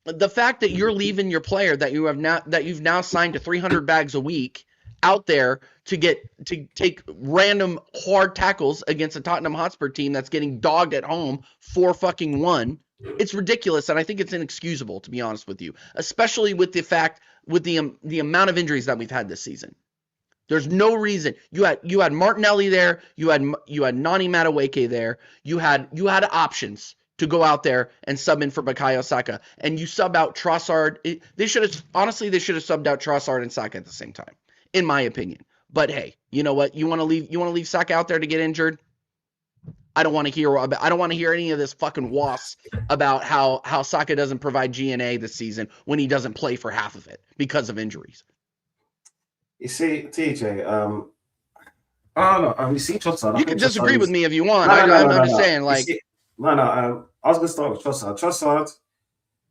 [SPEAKER 6] the fact that you're leaving your player that you've now signed to 300 bags a week out there to take random hard tackles against a Tottenham Hotspur team that's getting dogged at home 4-1. It's ridiculous, and I think it's inexcusable, to be honest with you, especially with the amount of injuries that we've had this season. There's no reason. You had Martinelli there, you had Nani Madueke there, you had options to go out there and sub in for Bukayo Saka, and you sub out Trossard. They should have subbed out Trossard and Saka at the same time, in my opinion. But hey, you know what? You want to leave Saka out there to get injured? I don't want to hear any of this fucking wass about how Saka doesn't provide G&A this season when he doesn't play for half of it because of injuries.
[SPEAKER 8] You see, TJ, I don't know. You see Trossard.
[SPEAKER 6] You can disagree with me if you want. I'm just saying, like.
[SPEAKER 8] I was going to start with Trossard. Trossard,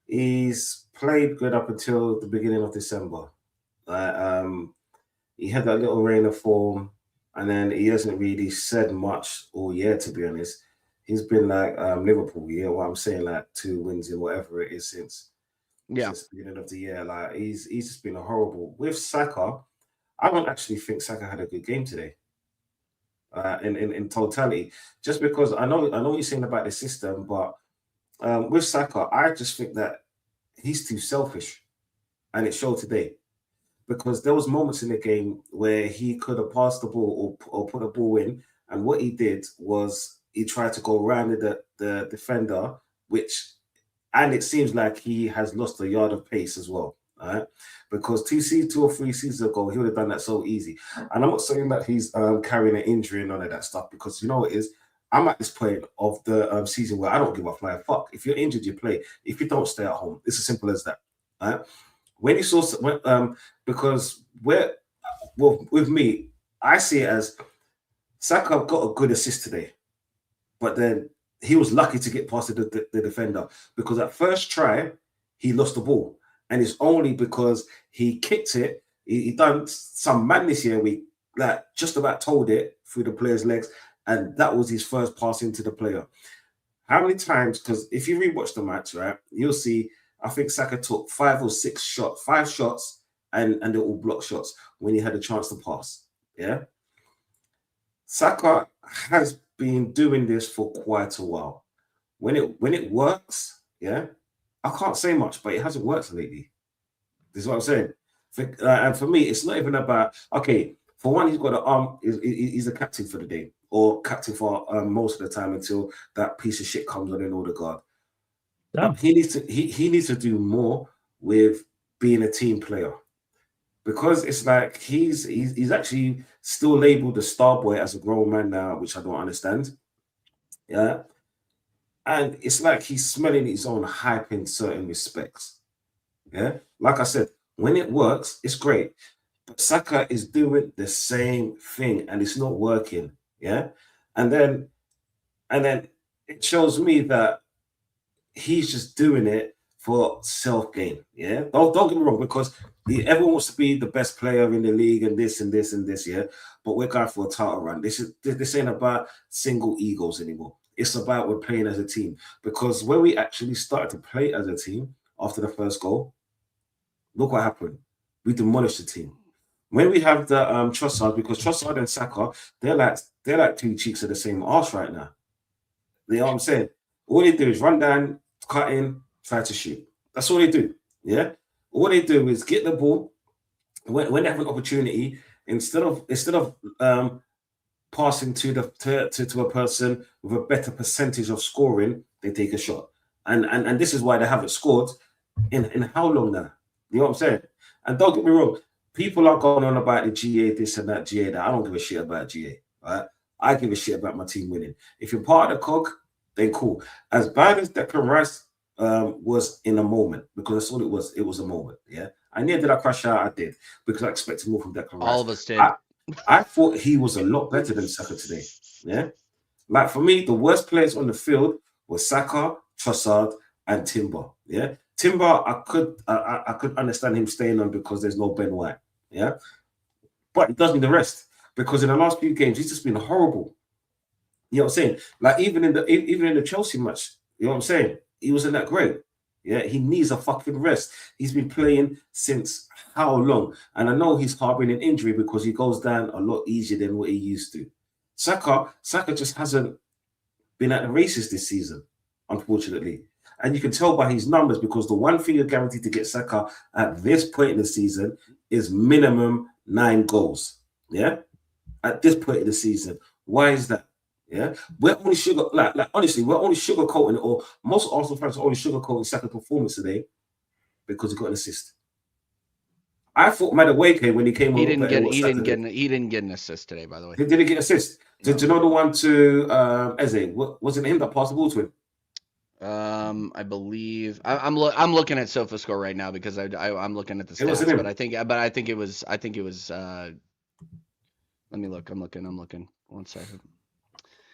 [SPEAKER 8] he's played good up until the beginning of December. He had that little reign of form, and then he hasn't really said much all year, to be honest. He's been like Liverpool, what I'm saying, like 2 wins in whatever it is since the beginning of the year. Like he's just been a horrible. With Saka, I don't actually think Saka had a good game today. In totality, just because I know what you're saying about the system, but with Saka, I just think that he's too selfish, and it showed today. Because there was moments in the game where he could have passed the ball or put a ball in, and what he did was he tried to go around the defender, and it seems like he has lost a yard of pace as well. All right, because 2 or 3 seasons ago, he would have done that so easy. And I'm not saying that he's carrying an injury and none of that stuff, because you know what it is. I'm at this point of the season where I don't give a flying fuck. If you're injured, you play. If you don't, stay at home. It's as simple as that. Right? When you saw, because with me, I see it as Saka got a good assist today, but then he was lucky to get past the defender, because at first try he lost the ball, and it's only because he kicked it. He done some madness here. We like just about told it through the player's legs. And that was his first pass into the player. How many times? Because if you rewatch the match, right, you'll see, I think Saka took 5 shots, and they're all block shots when he had a chance to pass. Yeah. Saka has been doing this for quite a while. When it works, yeah, I can't say much, but it hasn't worked lately. This is what I'm saying. And for me, it's not even about, okay, for one, he's got an arm, he's a captain for the day, or captain for most of the time until that piece of shit comes on in Odegaard. Yeah. He needs to do more with being a team player, because it's like he's actually still labeled the star boy as a grown man now, which I don't understand. Yeah, and it's like he's smelling his own hype in certain respects. Yeah, like I said, when it works, it's great. But Saka is doing the same thing, and it's not working. Yeah, and then it shows me that he's just doing it for self-gain. Yeah, don't get me wrong, because everyone wants to be the best player in the league and this and this and this. Yeah, but we're going for a title run. This ain't about single egos anymore. It's about we're playing as a team, because when we actually started to play as a team after the first goal, look what happened. We demolished the team. When we have the Trossard, because Trossard and Saka, they're like 2 cheeks of the same arse right now. You know what I'm saying? All they do is run down, cut in, try to shoot. That's all they do. Yeah. All they do is get the ball when they have an opportunity. Instead of passing to a person with a better percentage of scoring, they take a shot. And this is why they haven't scored in how long now? You know what I'm saying? And don't get me wrong. People are going on about the GA this and that, GA that. I don't give a shit about GA, right? I give a shit about my team winning. If you're part of the cog, then cool. As bad as Declan Rice was in a moment, because that's all it was a moment, yeah? I near did I crash out? I did, because I expected more from Declan Rice.
[SPEAKER 6] All of us did.
[SPEAKER 8] I thought he was a lot better than Saka today, yeah? Like, for me, the worst players on the field were Saka, Trossard, and Timber, yeah? Timber, I could understand him staying on because there's no Ben White, yeah? But it does need the rest, because in the last few games, he's just been horrible. You know what I'm saying? Like, even in the Chelsea match, you know what I'm saying? He wasn't that great. Yeah, he needs a fucking rest. He's been playing since how long? And I know he's harboring an injury because he goes down a lot easier than what he used to. Saka just hasn't been at the races this season, unfortunately. And you can tell by his numbers, because the one thing you're guaranteed to get Saka at this point in the season is minimum 9 goals. Yeah? At this point in the season. Why is that? Yeah, we're only honestly, we're only sugarcoating, or most Arsenal fans are only sugarcoating Saka's performance today because he got an assist. I thought Madueke, when he came on, he didn't
[SPEAKER 6] get an assist today, by the way.
[SPEAKER 8] He didn't get an assist. No. Did you know the one to Eze? Wasn't him that passed the ball to him?
[SPEAKER 6] I believe I'm looking at SofaScore right now because I'm looking at the stats, but I think it was. Let me look. I'm looking. 1 second.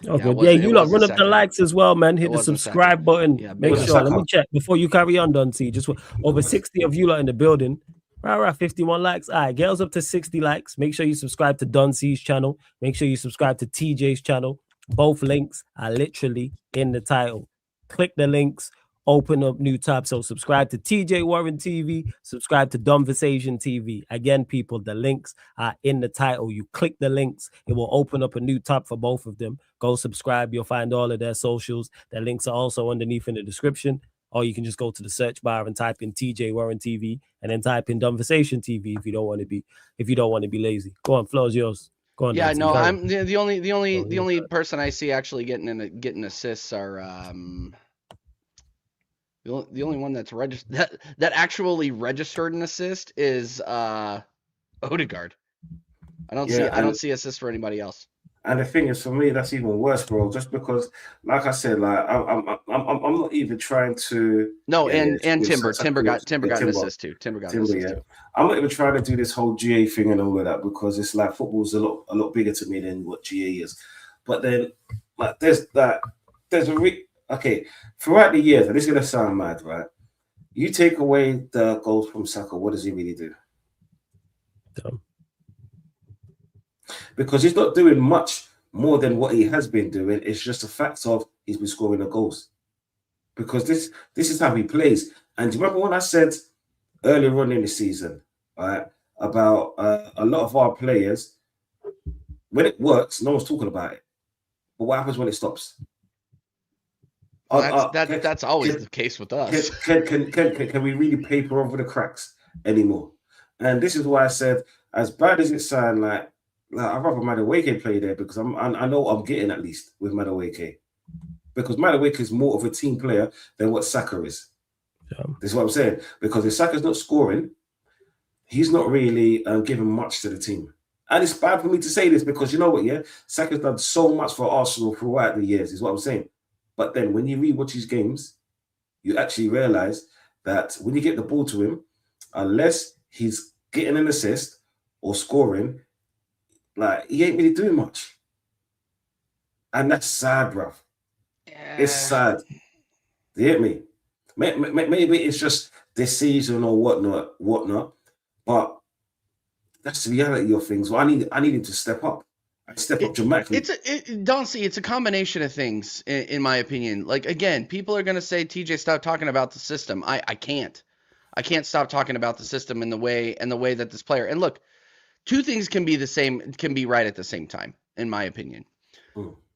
[SPEAKER 5] Okay, yeah, you lot run up the likes as well, man. Hit the subscribe button. Yeah, make sure. Let me check before you carry on, Dunsey. Just over 60 of you lot in the building. Right, 51 likes. All right, get us up to 60 likes. Make sure you subscribe to Dunsey's channel. Make sure you subscribe to TJ's channel. Both links are literally in the title. Click the links. Open up new tabs. So subscribe to TJ Warren TV, subscribe to Donversation TV. Again, people, the links are in the title. You click the links, it will open up a new tab for both of them. Go subscribe. You'll find all of their socials. Their links are also underneath in the description. Or you can just go to the search bar and type in TJ Warren TV and then type in Donversation TV if you don't want to be lazy. Go on, floor is yours. Go on,
[SPEAKER 6] Yeah,
[SPEAKER 5] Nancy,
[SPEAKER 6] no,
[SPEAKER 5] carry
[SPEAKER 6] I'm
[SPEAKER 5] on.
[SPEAKER 6] the only person I see actually getting assists are the only one that's registered that actually registered an assist is Odegaard. I don't see assists for anybody else.
[SPEAKER 8] And the thing is, for me, that's even worse, bro. Just because, like I said, like I'm not even trying to.
[SPEAKER 6] No,
[SPEAKER 8] Yeah,
[SPEAKER 6] and Timber got an
[SPEAKER 8] Timber.
[SPEAKER 6] assist too. Timber got an assist too.
[SPEAKER 8] I'm not even trying to do this whole GA thing and all of that because it's like football's a lot bigger to me than what GA is. But then, like, there's okay. Throughout the years, and this is gonna sound mad, right? You take away the goals from Saka, what does he really do?
[SPEAKER 5] Dumb.
[SPEAKER 8] Because he's not doing much more than what he has been doing. It's just a fact of he's been scoring the goals. Because this is how he plays. And do you remember when I said earlier on in the season, right, about a lot of our players, when it works, no one's talking about it. But what happens when it stops?
[SPEAKER 6] That's always the case with us.
[SPEAKER 8] Can we really paper over the cracks anymore? And this is why I said, as bad as it sounds, like I'd rather Madueke play there because I know I'm getting at least with Madueke. Because Madueke is more of a team player than what Saka is. Yeah. This is what I'm saying. Because if Saka's not scoring, he's not really giving much to the team. And it's bad for me to say this because you know what, yeah? Saka's done so much for Arsenal throughout the years, is what I'm saying. But then when you rewatch his games, you actually realize that when you get the ball to him, unless he's getting an assist or scoring, like he ain't really doing much. And that's sad, bruv. It's sad. You get me? Maybe it's just this season or whatnot. But that's the reality of things. Well, I need him to step up. Step up dramatically.
[SPEAKER 6] It's a combination of things, in my opinion. Like, again, people are going to say, TJ, stop talking about the system. I can't stop talking about the system and the way that this player. And look, two things can be right at the same time, in my opinion.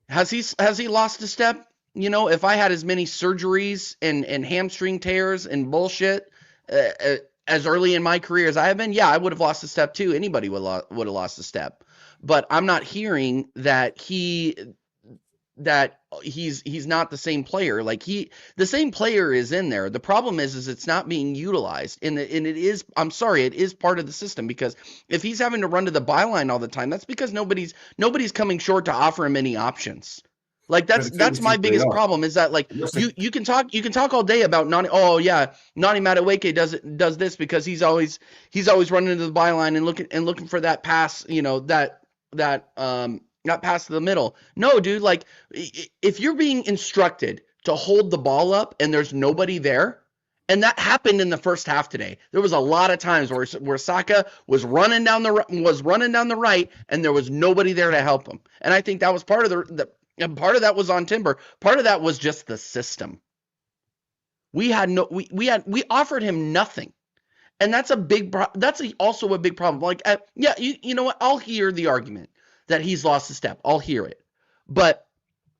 [SPEAKER 6] Has he lost a step? You know, if I had as many surgeries and hamstring tears and bullshit as early in my career as I have been, yeah, I would have lost a step too. Anybody would have lost a step. But I'm not hearing that he's not the same player. Like the same player is in there. The problem is it's not being utilized. And it is, I'm sorry, it is part of the system because if he's having to run to the byline all the time, that's because nobody's coming short to offer him any options. Like that's my biggest problem is that like you can talk all day about Nani Madueke does this because he's always running to the byline and looking for that pass, you know, that not pass to the middle. No, dude, like if you're being instructed to hold the ball up and there's nobody there, and that happened in the first half today. There was a lot of times where Saka was running down the right and there was nobody there to help him. And I think that was part of and part of that was on Timber. Part of that was just the system. We offered him nothing. And that's also a big problem. Like, you know what? I'll hear the argument that he's lost a step. I'll hear it. But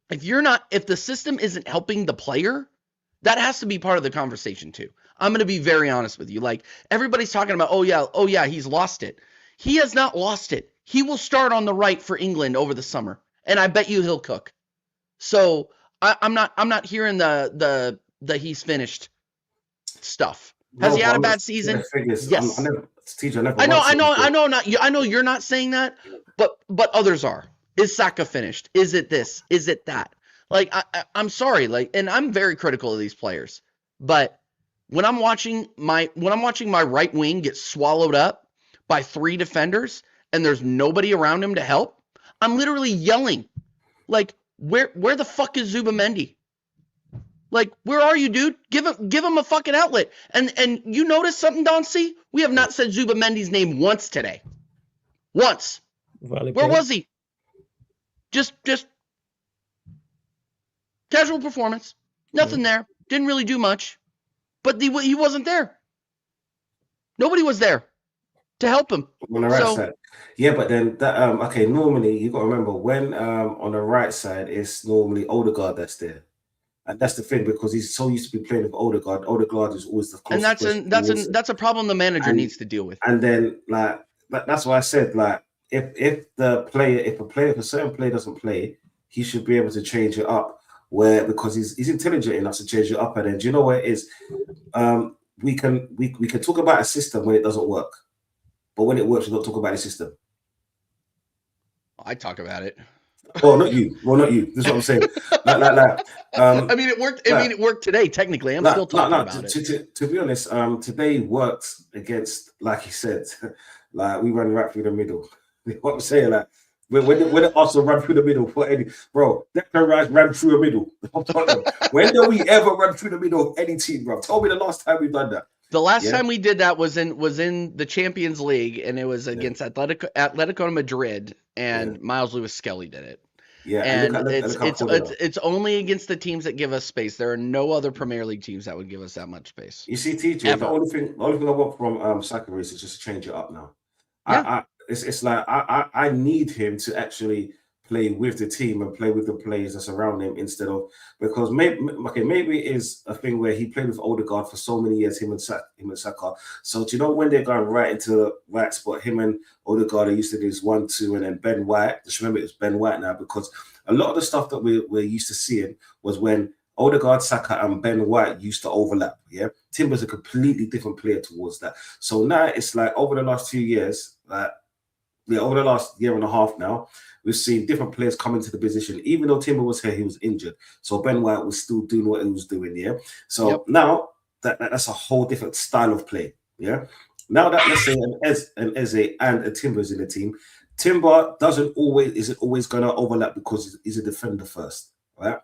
[SPEAKER 6] if the system isn't helping the player, that has to be part of the conversation too. I'm going to be very honest with you. Like, everybody's talking about, oh yeah, he's lost it. He has not lost it. He will start on the right for England over the summer. And I bet you he'll cook. So I'm not hearing the he's finished stuff. Has he had a bad season? Yes. I know you're not saying that, but others are. Is Saka finished? Is it this? Is it that? Like I'm sorry, like, and I'm very critical of these players, but when I'm watching my right wing get swallowed up by 3 defenders and there's nobody around him to help, I'm literally yelling, like, where the fuck is Zubamendi? Like, where are you, dude? Give him a fucking outlet. And you notice something, Don C? We have not said Zubamendi's name once today. Once. Where was he? Just casual performance. Nothing there. Didn't really do much. But he wasn't there. Nobody was there to help him.
[SPEAKER 8] On the right side. Yeah, but then that okay, normally you got to remember when on the right side it's normally Odegaard that's there. And that's the thing because he's so used to be playing with Odegaard. Odegaard is always the closest.
[SPEAKER 6] And that's a problem the manager needs to deal with.
[SPEAKER 8] And then like that's why I said like if a certain player doesn't play, he should be able to change it up. Because he's intelligent enough to change it up. And then do you know what it is? We can talk about a system when it doesn't work, but when it works, we don't talk about the system.
[SPEAKER 6] I talk about it.
[SPEAKER 8] Well, not you. This is what I'm saying.
[SPEAKER 6] I mean, it worked. It worked today. Technically, I'm still talking about it.
[SPEAKER 8] To be honest, today worked against, like he said, like we ran right through the middle. You know what I'm saying? Like when the Arsenal ran through the middle for any, bro, Declan Rice ran through the middle. When do we ever run through the middle of any team, bro? Tell me the last time we've done that.
[SPEAKER 6] The last time we did that was in the Champions League, and it was against Atletico Madrid, and Miles Lewis Skelly did it.
[SPEAKER 8] Yeah,
[SPEAKER 6] and it's only against the teams that give us space. There are no other Premier League teams that would give us that much space.
[SPEAKER 8] You see, TJ, the only thing I want from Saka is just change it up now. Yeah. It's like I need him to actually play with the team and play with the players that's around him instead of, because maybe it is a thing where he played with Odegaard for so many years, him and Saka. So do you know when they're going right into the right spot, him and Odegaard are used to this 1-2, and then Ben White. Just remember it's Ben White now, because a lot of the stuff that we're used to seeing was when Odegaard, Saka, and Ben White used to overlap. Yeah, Timber's a completely different player towards that. So now it's like over the last 2 years, over the last year and a half now, we've seen different players come into the position. Even though Timber was here, he was injured. So Ben White was still doing what he was doing, yeah? So now that's a whole different style of play, yeah? Now that, let's say, an EZE and a Timber's in the team, Timber isn't always going to overlap because he's a defender first, right?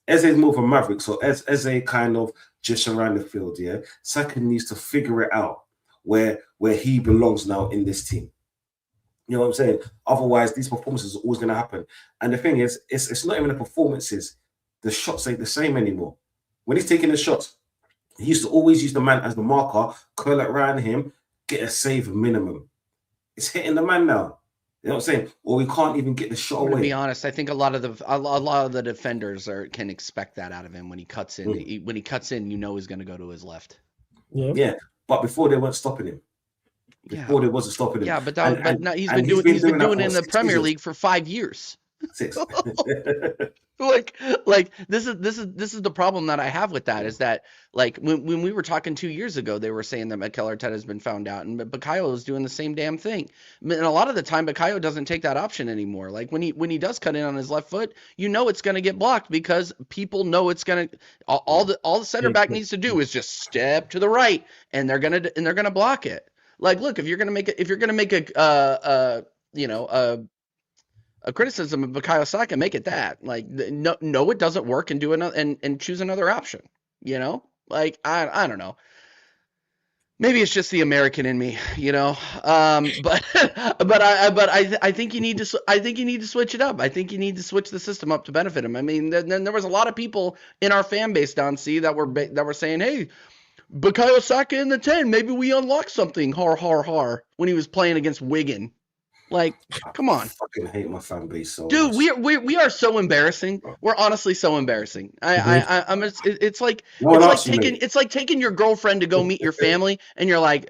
[SPEAKER 8] EZE is more of a maverick, so EZE kind of just around the field, yeah? Saka needs to figure it out where he belongs now in this team. You know what I'm saying? Otherwise, these performances are always going to happen. And the thing is, it's not even the performances. The shots ain't the same anymore. When he's taking the shots, he used to always use the man as the marker, curl it around him, get a save minimum. It's hitting the man now. You know what I'm saying? Or we can't even get the shot away.
[SPEAKER 6] To be honest, I think a lot of the defenders can expect that out of him when he cuts in. When he cuts in, you know he's going to go to his left.
[SPEAKER 8] Yeah, but before they weren't stopping him. Before there wasn't stopping him.
[SPEAKER 6] Yeah, but he's been doing it in the Premier League for 5 years.
[SPEAKER 8] 6.
[SPEAKER 6] like this is the problem that I have with that, is that like when we were talking 2 years ago, they were saying that Mikel Arteta has been found out, and Bukayo is doing the same damn thing. And a lot of the time, Bukayo doesn't take that option anymore. Like when he does cut in on his left foot, you know it's going to get blocked because people know it's going to. All the center back needs to do is just step to the right, and they're gonna block it. Like, look, if you're gonna make a criticism of Bukayo Saka, make it that. Like, no, it doesn't work, and do another and choose another option. You know, like I don't know. Maybe it's just the American in me, you know. But I think you need to. I think you need to switch it up. I think you need to switch the system up to benefit him. I mean, then there was a lot of people in our fan base, Don C, that were saying, hey, Bukayo Saka in the 10, maybe we unlock something, when he was playing against Wigan. Like, come on.
[SPEAKER 8] I fucking hate my fan base so
[SPEAKER 6] dude,
[SPEAKER 8] much.
[SPEAKER 6] we are so embarrassing. We're honestly so embarrassing. It's like taking your girlfriend to go meet your family, and you're like,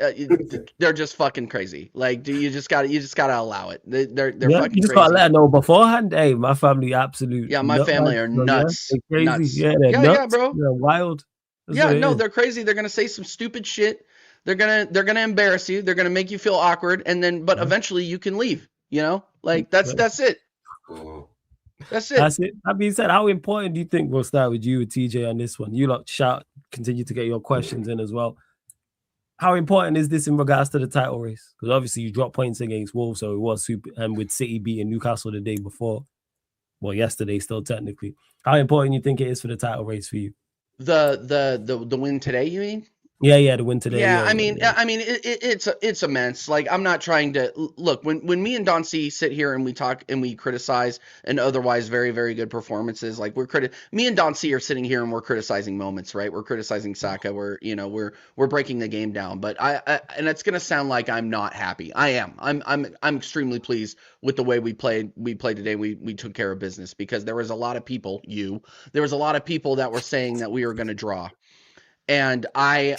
[SPEAKER 6] they're just fucking crazy. Like, you just gotta allow it. They're fucking crazy.
[SPEAKER 5] You just gotta let them know beforehand. Hey, my family absolutely.
[SPEAKER 6] Yeah, my family are nuts.
[SPEAKER 5] They're crazy.
[SPEAKER 6] Nuts.
[SPEAKER 5] Yeah, they're nuts.
[SPEAKER 6] Yeah, bro.
[SPEAKER 5] They're wild.
[SPEAKER 6] They're crazy. They're gonna say some stupid shit. They're gonna embarrass you. They're gonna make you feel awkward, and then eventually you can leave. You know, like that's it. That's it.
[SPEAKER 5] That's it. That being said, how important do you think, we'll start with you and TJ on this one? You lot continue to get your questions in as well. How important is this in regards to the title race? Because obviously you dropped points against Wolves, so it was super. And with City beating Newcastle the day before, well, yesterday still technically. How important you think it is for the title race for you?
[SPEAKER 6] The win today, you mean?
[SPEAKER 5] Yeah, the win today.
[SPEAKER 6] Yeah, I mean, it's immense. Like, I'm not trying to look when me and Don C sit here and we talk and we criticize an otherwise very, very good performances. Like, me and Don C are sitting here and we're criticizing moments, right? We're criticizing Saka. We're breaking the game down. But and it's gonna sound like I'm not happy. I am. I'm extremely pleased with the way we played. We played today. We took care of business, because there was a lot of people. There was a lot of people that were saying that we were gonna draw. And I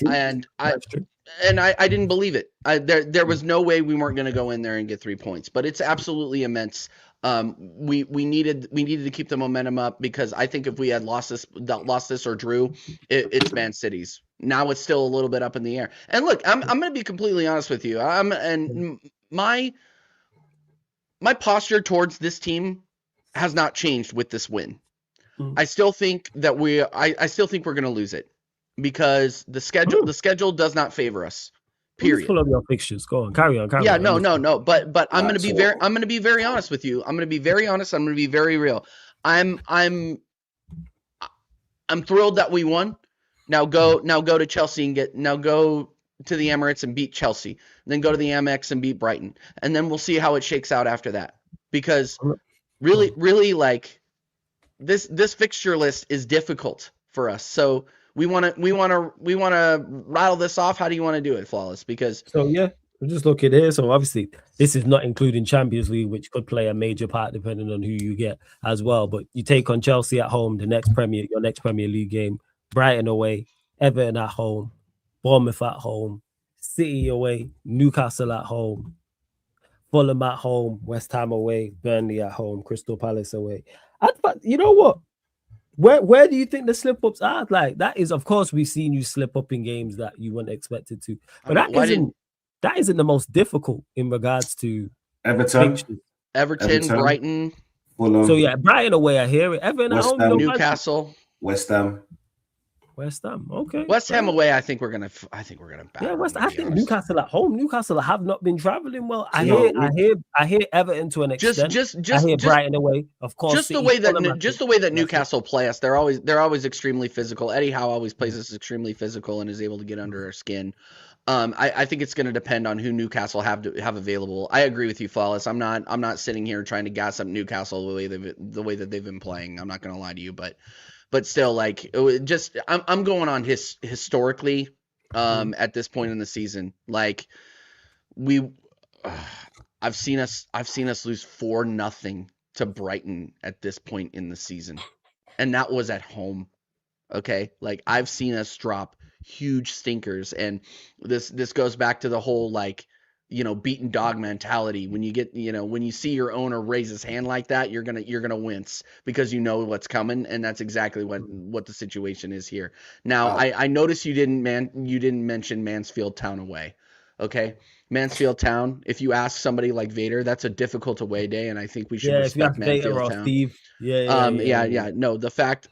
[SPEAKER 6] and I didn't believe it. There was no way we weren't going to go in there and get 3 points, but it's absolutely immense. We needed to keep the momentum up, because I think if we had lost this or drew, it's Man City's. Now it's still a little bit up in the air. And look, I'm going to be completely honest with you. My posture towards this team has not changed with this win. I still think that I still think we're going to lose it, because the schedule does not favor us. Period.
[SPEAKER 5] Pull up your fixtures. Go on, carry on.
[SPEAKER 6] Yeah, no. But I'm going to be very honest with you. I'm going to be very honest. I'm going to be very real. I'm thrilled that we won. Now go to Chelsea and go to the Emirates and beat Chelsea. Then go to the Amex and beat Brighton, and then we'll see how it shakes out after that. Because really, like, this fixture list is difficult for us. So we want to rattle this off. How do you want to do it, Flawless? Because
[SPEAKER 5] we'll just look at here. So obviously this is not including Champions League, which could play a major part depending on who you get as well. But you take on Chelsea at home, your next Premier League game, Brighton away, Everton at home, Bournemouth at home, City away, Newcastle at home, Fulham at home, West Ham away, Burnley at home, Crystal Palace away. But you know what? Where do you think the slip-ups are? Like, that is, of course, we've seen you slip up in games that you weren't expected to. But that isn't the most difficult in regards to
[SPEAKER 8] Everton,
[SPEAKER 6] Brighton.
[SPEAKER 8] Fulham.
[SPEAKER 5] So yeah, Brighton away, I hear it. Everton at home,
[SPEAKER 6] Newcastle,
[SPEAKER 8] West Ham.
[SPEAKER 5] Okay.
[SPEAKER 6] West Ham away. I think we're gonna.
[SPEAKER 5] Yeah, I think Newcastle at home. Newcastle have not been traveling well. I hear Everton to an extent. I hear Brighton away, of course.
[SPEAKER 6] Just the way that Newcastle play us, they're always extremely physical. Eddie Howe always plays us extremely physical and is able to get under our skin. I think it's going to depend on who Newcastle have available. I agree with you, Flawless. I'm not sitting here trying to gas up Newcastle the way that they've been playing. I'm not going to lie to you, but still, like, I'm going on historically at this point in the season. Like, I've seen us lose 4-0 to Brighton at this point in the season, and that was at home. Okay, like, I've seen us drop huge stinkers, and this goes back to the whole, like, beaten dog mentality. When you see your owner raise his hand like that, you're gonna wince, because you know what's coming, and that's exactly what the situation is here. Now, I noticed you didn't mention Mansfield Town away. Okay, Mansfield Town. If you ask somebody like Vader, that's a difficult away day, and I think we should respect Mansfield Town.
[SPEAKER 5] Steve.
[SPEAKER 6] No, the fact.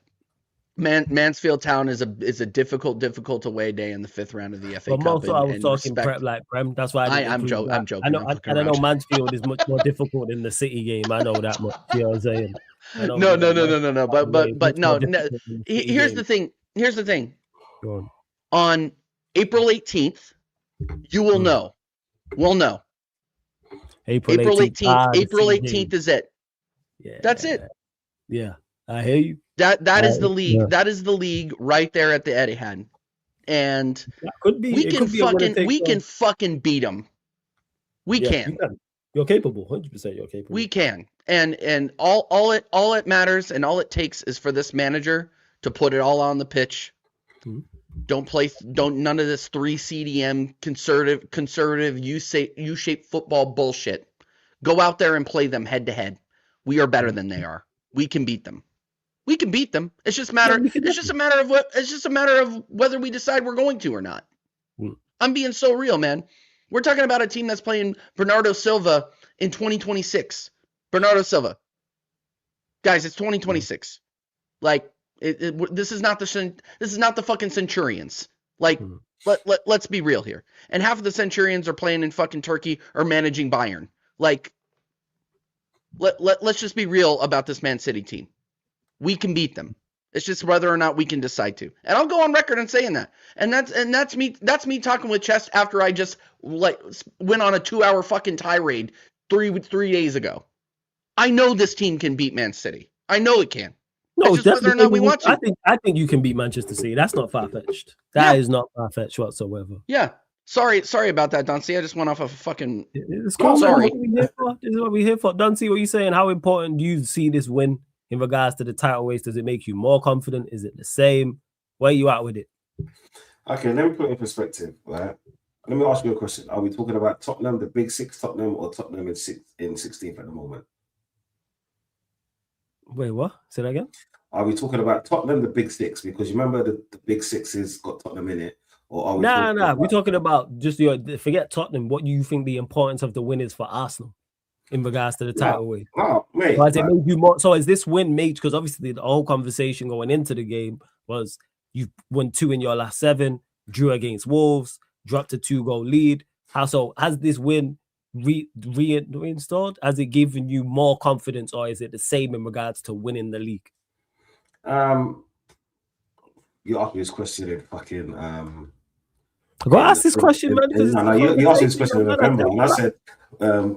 [SPEAKER 6] Mansfield Town is a difficult away day in the 5th round of the FA Cup.
[SPEAKER 5] Also, I was talking Prem. That's why I'm joking. I know Mansfield is much more difficult than the City game. I know that much. You know what I'm saying?
[SPEAKER 6] No. But no. Here's the thing.
[SPEAKER 5] Go
[SPEAKER 6] on April 18th, you will know. We'll know. April 18th. April 18th is it.
[SPEAKER 5] Yeah.
[SPEAKER 6] That's it.
[SPEAKER 5] Yeah, I hear you.
[SPEAKER 6] That is the league. Yeah. That is the league right there at the Etihad, and we can fucking beat them. We can.
[SPEAKER 5] You're capable. 100%. You're capable.
[SPEAKER 6] We can, and all it matters, and all it takes is for this manager to put it all on the pitch. Mm-hmm. None of this 3 CDM conservative U-shaped football bullshit. Go out there and play them head to head. We are better than they are. We can beat them. We can beat them. It's just a matter of whether we decide we're going to or not. I'm being so real, man. We're talking about a team that's playing Bernardo Silva in 2026. Bernardo Silva. Guys, it's 2026. Like, this is not the fucking Centurions. Like, let's be real here. And half of the Centurions are playing in fucking Turkey or managing Bayern. Like, let's just be real about this Man City team. We can beat them. It's just whether or not we can decide to. And I'll go on record and saying that. And that's me talking with Chest after I just went on a 2-hour fucking tirade three days ago. I know this team can beat Man City. I know it can.
[SPEAKER 5] No,
[SPEAKER 6] it's just whether or not we want to.
[SPEAKER 5] I think you can beat Manchester City. That's not far-fetched. That is not far-fetched whatsoever.
[SPEAKER 6] Yeah. Sorry about that, Duncy. I just went off of a fucking.
[SPEAKER 5] It's cool. Sorry. This is what we're here for. Duncy, what are you saying? How important do you see this win in regards to the title race? Does it make you more confident? Is it the same? Where are you at with it?
[SPEAKER 8] Okay, let me put it in perspective, right? Let me ask you a question. Are we talking about Tottenham, the big six Tottenham, or Tottenham in 16th at the moment?
[SPEAKER 5] Wait, what? Say that again?
[SPEAKER 8] Are we talking about Tottenham, the big six? Because you remember the big six has got Tottenham in it. Or are we
[SPEAKER 5] Nah. We're talking about just forget Tottenham. What do you think the importance of the win is for Arsenal in regards to the title win?
[SPEAKER 8] Oh, mate.
[SPEAKER 5] So, it made you more, so is this win made, because obviously the whole conversation going into the game was you've won 2 in your last 7, drew against Wolves, dropped a 2-goal lead. So has this win reinstalled? Has it given you more confidence, or is it the same in regards to winning the league?
[SPEAKER 8] You asked me this question in fucking
[SPEAKER 5] go ask this question, man.
[SPEAKER 8] You asked me this question in November, and I said,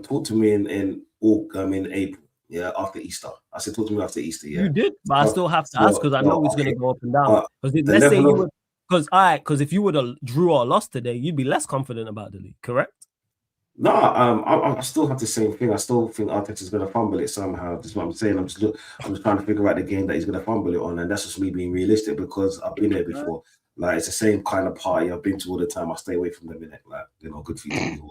[SPEAKER 8] talk to me in April, yeah, after Easter. I said, talk to me after Easter, yeah.
[SPEAKER 5] You did, but I still have to ask because I know it's going to go up and down. Let's say you would, because if you would have drew or lost today, you'd be less confident about the league, correct?
[SPEAKER 8] No, I still have the same thing. I still think Arteta's going to fumble it somehow. That's what I'm saying. I'm just trying to figure out the game that he's going to fumble it on, and that's just me being realistic because I've been there before. Like, it's the same kind of party I've been to all the time. I stay away from them, innit? Like, good for you,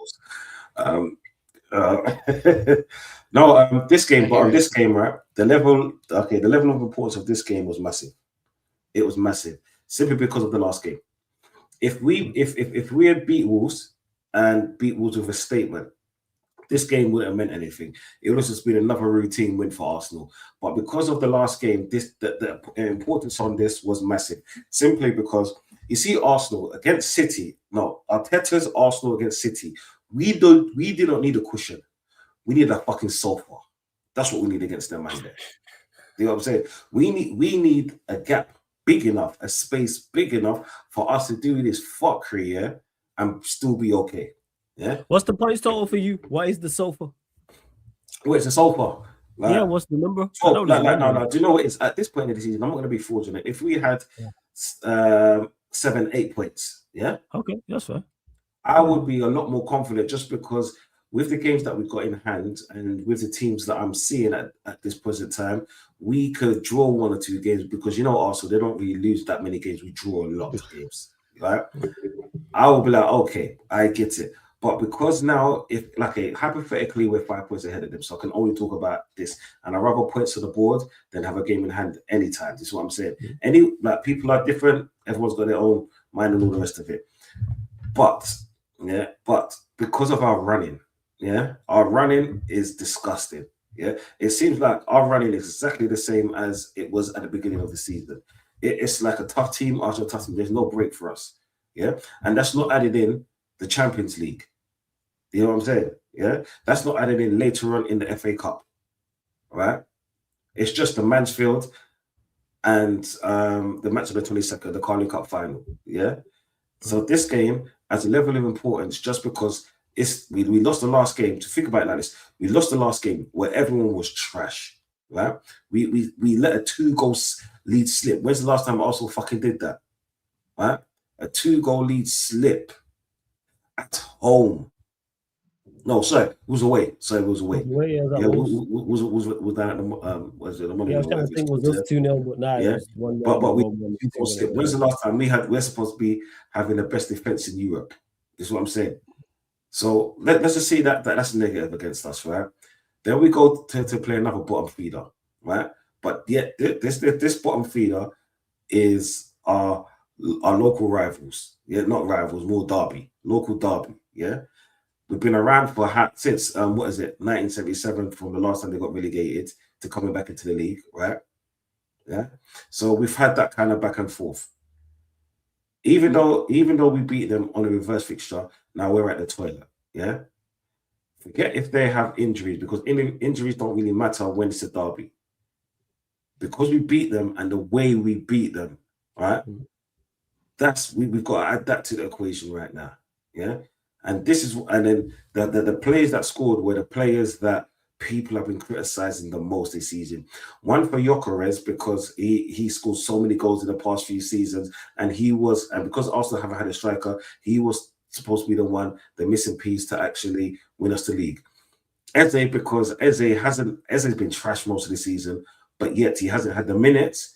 [SPEAKER 8] this game, but on this game, right? The level of importance of this game was massive. It was massive simply because of the last game. If we had beat Wolves and beat Wolves with a statement, this game wouldn't have meant anything. It would have just been another routine win for Arsenal. But because of the last game, the importance on this was massive. Simply because you see Arsenal against City. No, Arteta's Arsenal against City. We did not need a cushion. We need a fucking sofa. That's what we need against them, man. You know what I'm saying? We need a gap big enough, a space big enough for us to do this fuckery, yeah, and still be okay. Yeah.
[SPEAKER 5] What's the points total for you? What is the sofa?
[SPEAKER 8] What's the sofa? Like,
[SPEAKER 5] yeah, what's the number?
[SPEAKER 8] No. Do you know what? It's at this point in the season, I'm not going to be fraudulent. If we had 7-8 points, yeah,
[SPEAKER 5] okay, that's fair.
[SPEAKER 8] I would be a lot more confident just because with the games that we've got in hand and with the teams that I'm seeing at this present time, we could draw 1 or 2 games because Arsenal, they don't really lose that many games. We draw a lot of games, right? I will be like, okay, I get it. But because now, if hypothetically we're 5 points ahead of them, so I can only talk about this, and I'd rather points to the board than have a game in hand anytime. This is what I'm saying. People are different. Everyone's got their own mind and all the rest of it. But because of our running, our running is disgusting. Yeah, it seems like our running is exactly the same as it was at the beginning of the season. It's like a tough team after a tough team. There's no break for us. Yeah, and that's not added in the Champions League. You know what I'm saying? Yeah, that's not added in later on in the FA Cup. Right? It's just the Mansfield and the match of the 22nd, the Carling Cup final. Yeah. So this game has a level of importance just because we lost the last game. To think about it like this, we lost the last game where everyone was trash. Right? We let a 2-goal lead slip. When's the last time Arsenal fucking did that? Right? A 2-goal lead slip at home. No, sorry, it was away. Was down at the was it the money?
[SPEAKER 5] Yeah, I was trying to think was just 2-0, but nah,
[SPEAKER 8] yeah. But when's the last time we're supposed to be having the best defense in Europe? Is what I'm saying. So let's just see that's negative against us, right? Then we go to play another bottom feeder, right? But yet this bottom feeder is our local rivals. Yeah, not rivals, more derby, local derby. Yeah. We've been around since 1977 from the last time they got relegated to coming back into the league, right? Yeah. So we've had that kind of back and forth. Even though we beat them on a reverse fixture, now we're at the toilet. Yeah. Forget if they have injuries because injuries don't really matter when it's a derby. Because we beat them and the way we beat them, right? We've got to add that to the equation right now. Yeah. And then the players that scored were the players that people have been criticizing the most this season. One for GYOKERES because he scored so many goals in the past few seasons, and because Arsenal haven't had a striker, he was supposed to be the missing piece to actually win us the league. EZE because EZE's been trash most of the season, but yet he hasn't had the minutes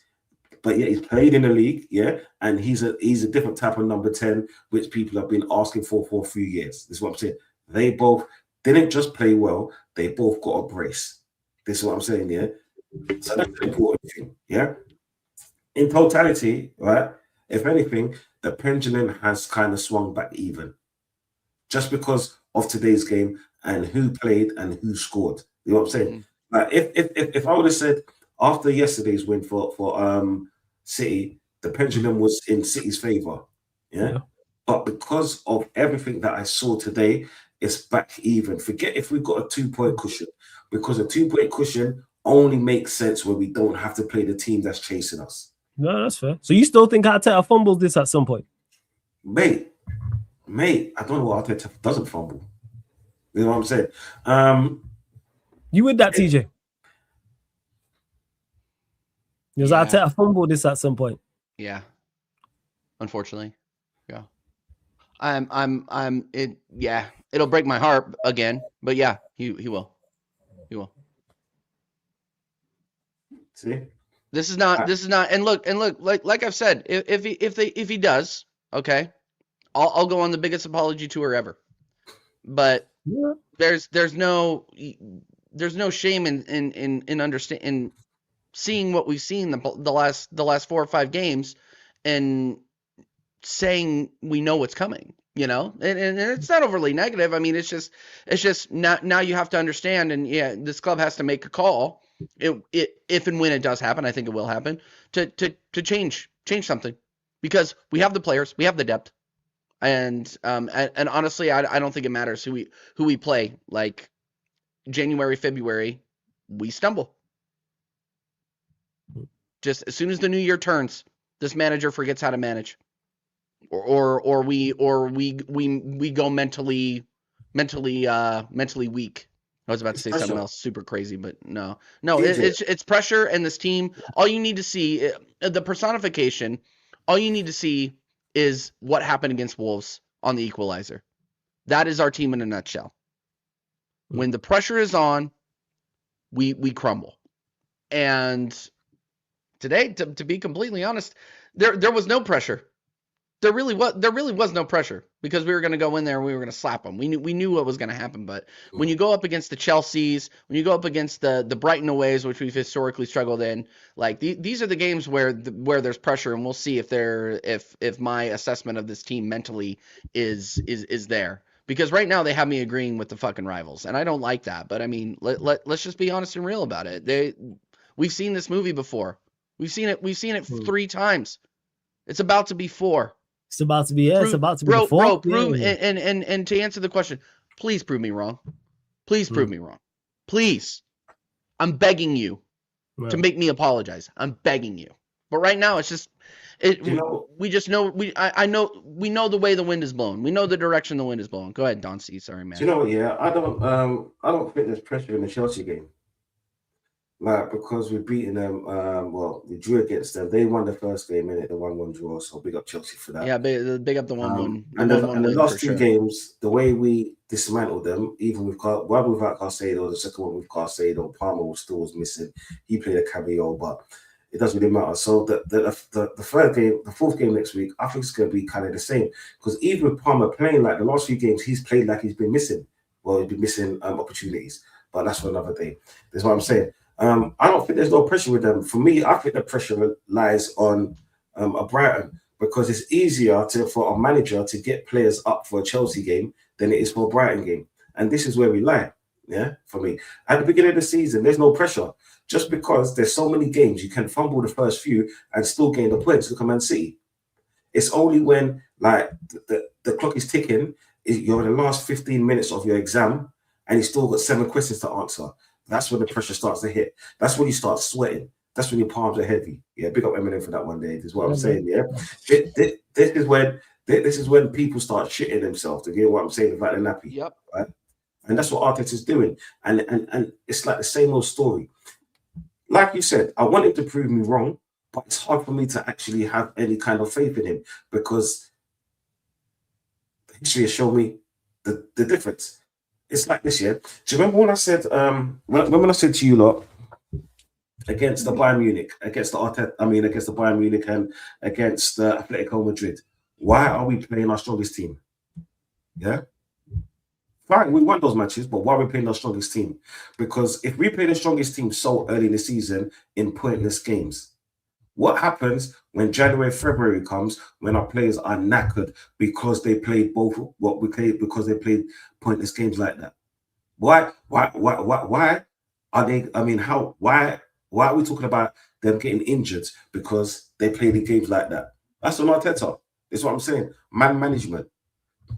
[SPEAKER 8] but yeah, he's played in the league, yeah, and he's a different type of number 10, which people have been asking for a few years. This is what I'm saying. They both didn't just play well; they both got a brace. This is what I'm saying, yeah. So that's the important thing, yeah. In totality, right? If anything, the pendulum has kind of swung back even, just because of today's game and who played and who scored. You know what I'm saying? Like if I would have said after yesterday's win for City, the pendulum was in City's favor, yeah. But because of everything that I saw today, it's back even. Forget if we've got a 2-point cushion, because a 2-point cushion only makes sense when we don't have to play the team that's chasing us.
[SPEAKER 5] No, that's fair. So you still think Arteta fumbles this at some point?
[SPEAKER 8] Mate, I don't know what Arteta doesn't fumble. You know what I'm saying?
[SPEAKER 5] You with that, TJ? Does Arteta fumble this at some point?
[SPEAKER 6] Yeah. Unfortunately. Yeah. It'll break my heart again, but yeah, he will. He will.
[SPEAKER 8] See?
[SPEAKER 6] This is not and look, like I've said, if he does, okay, I'll go on the biggest apology tour ever. But there's no shame in seeing what we've seen the last 4 or 5 games and saying we know what's coming, you know, and it's not overly negative. I mean, it's just now you have to understand, and yeah, this club has to make a call. If and when it does happen, I think it will happen, to change something, because we have the players, we have the depth, and honestly, I don't think it matters who we play. Like January, February, we stumble. Just as soon as the new year turns, this manager forgets how to manage, or we go mentally weak. I was about to say something else super crazy, but no, it's pressure, and this team. All you need to see, the personification. All you need to see is what happened against Wolves on the equalizer. That is our team in a nutshell. When the pressure is on, we crumble. And today, to be completely honest, there was no pressure. There really was no pressure, because we were going to go in there and we were going to slap them. We knew what was going to happen. But when you go up against the Chelseas, when you go up against the Brighton aways, which we've historically struggled in, like these are the games where there's pressure, and we'll see if my assessment of this team mentally is there. Because right now they have me agreeing with the fucking rivals, and I don't like that. But I mean, let's just be honest and real about it. We've seen this movie before. We've seen it 3 times. It's about to be 4.
[SPEAKER 5] It's about to be, it's about to be 4.
[SPEAKER 6] Bro, prove, and to answer the question, please prove me wrong. Please prove me wrong. Please. I'm begging you to make me apologize. I'm begging you. But right now, it's just, we just know, we know the way the wind is blowing. We know the direction the wind is blowing. Go ahead, Don C. Sorry, man.
[SPEAKER 8] Do you know what, yeah, I don't think there's pressure in the Chelsea game. Like, because we've beaten them, we drew against them. They won the first game, innit? The 1-1 draw, so big up Chelsea for that.
[SPEAKER 6] Yeah, big up the 1-1.
[SPEAKER 8] And the last 2 games, the way we dismantled them, even without Caicedo, the second one with Caicedo, Palmer was missing. He played a cameo, but it doesn't really matter. So the third game, the fourth game next week, I think it's going to be kind of the same. Because even with Palmer playing like the last few games, he's played like he's been missing. Well, he's been missing opportunities. But that's for another day. That's what I'm saying. I don't think there's no pressure with them. For me, I think the pressure lies on a Brighton, because it's easier for a manager to get players up for a Chelsea game than it is for a Brighton game. And this is where we lie, yeah, for me. At the beginning of the season, there's no pressure. Just because there's so many games, you can fumble the first few and still gain the points. Look at Man City. It's only when, like, the clock is ticking, you're in the last 15 minutes of your exam, and you still got 7 questions to answer. That's when the pressure starts to hit. That's when you start sweating. That's when your palms are heavy. Yeah, big up Eminem for that one day. Is what I'm saying. Yeah, this is when people start shitting themselves. To get what I'm saying about the nappy.
[SPEAKER 6] Yep.
[SPEAKER 8] Right? And that's what Arteta's doing. And it's like the same old story. Like you said, I want him to prove me wrong, but it's hard for me to actually have any kind of faith in him, because history has shown me the difference. It's like this, yeah. Do you remember when I said when I said to you lot, against the Bayern Munich, against the against the Bayern Munich and against the Atletico Madrid. Why are we playing our strongest team? Yeah. Fine, we won those matches, but why are we playing our strongest team? Because if we play the strongest team so early in the season in pointless games, what happens when January, February comes when our players are knackered because they played because they played pointless games like that? Why are they? I mean, why are we talking about them getting injured because they played in games like that? That's on Arteta. That's what I'm saying. Man management.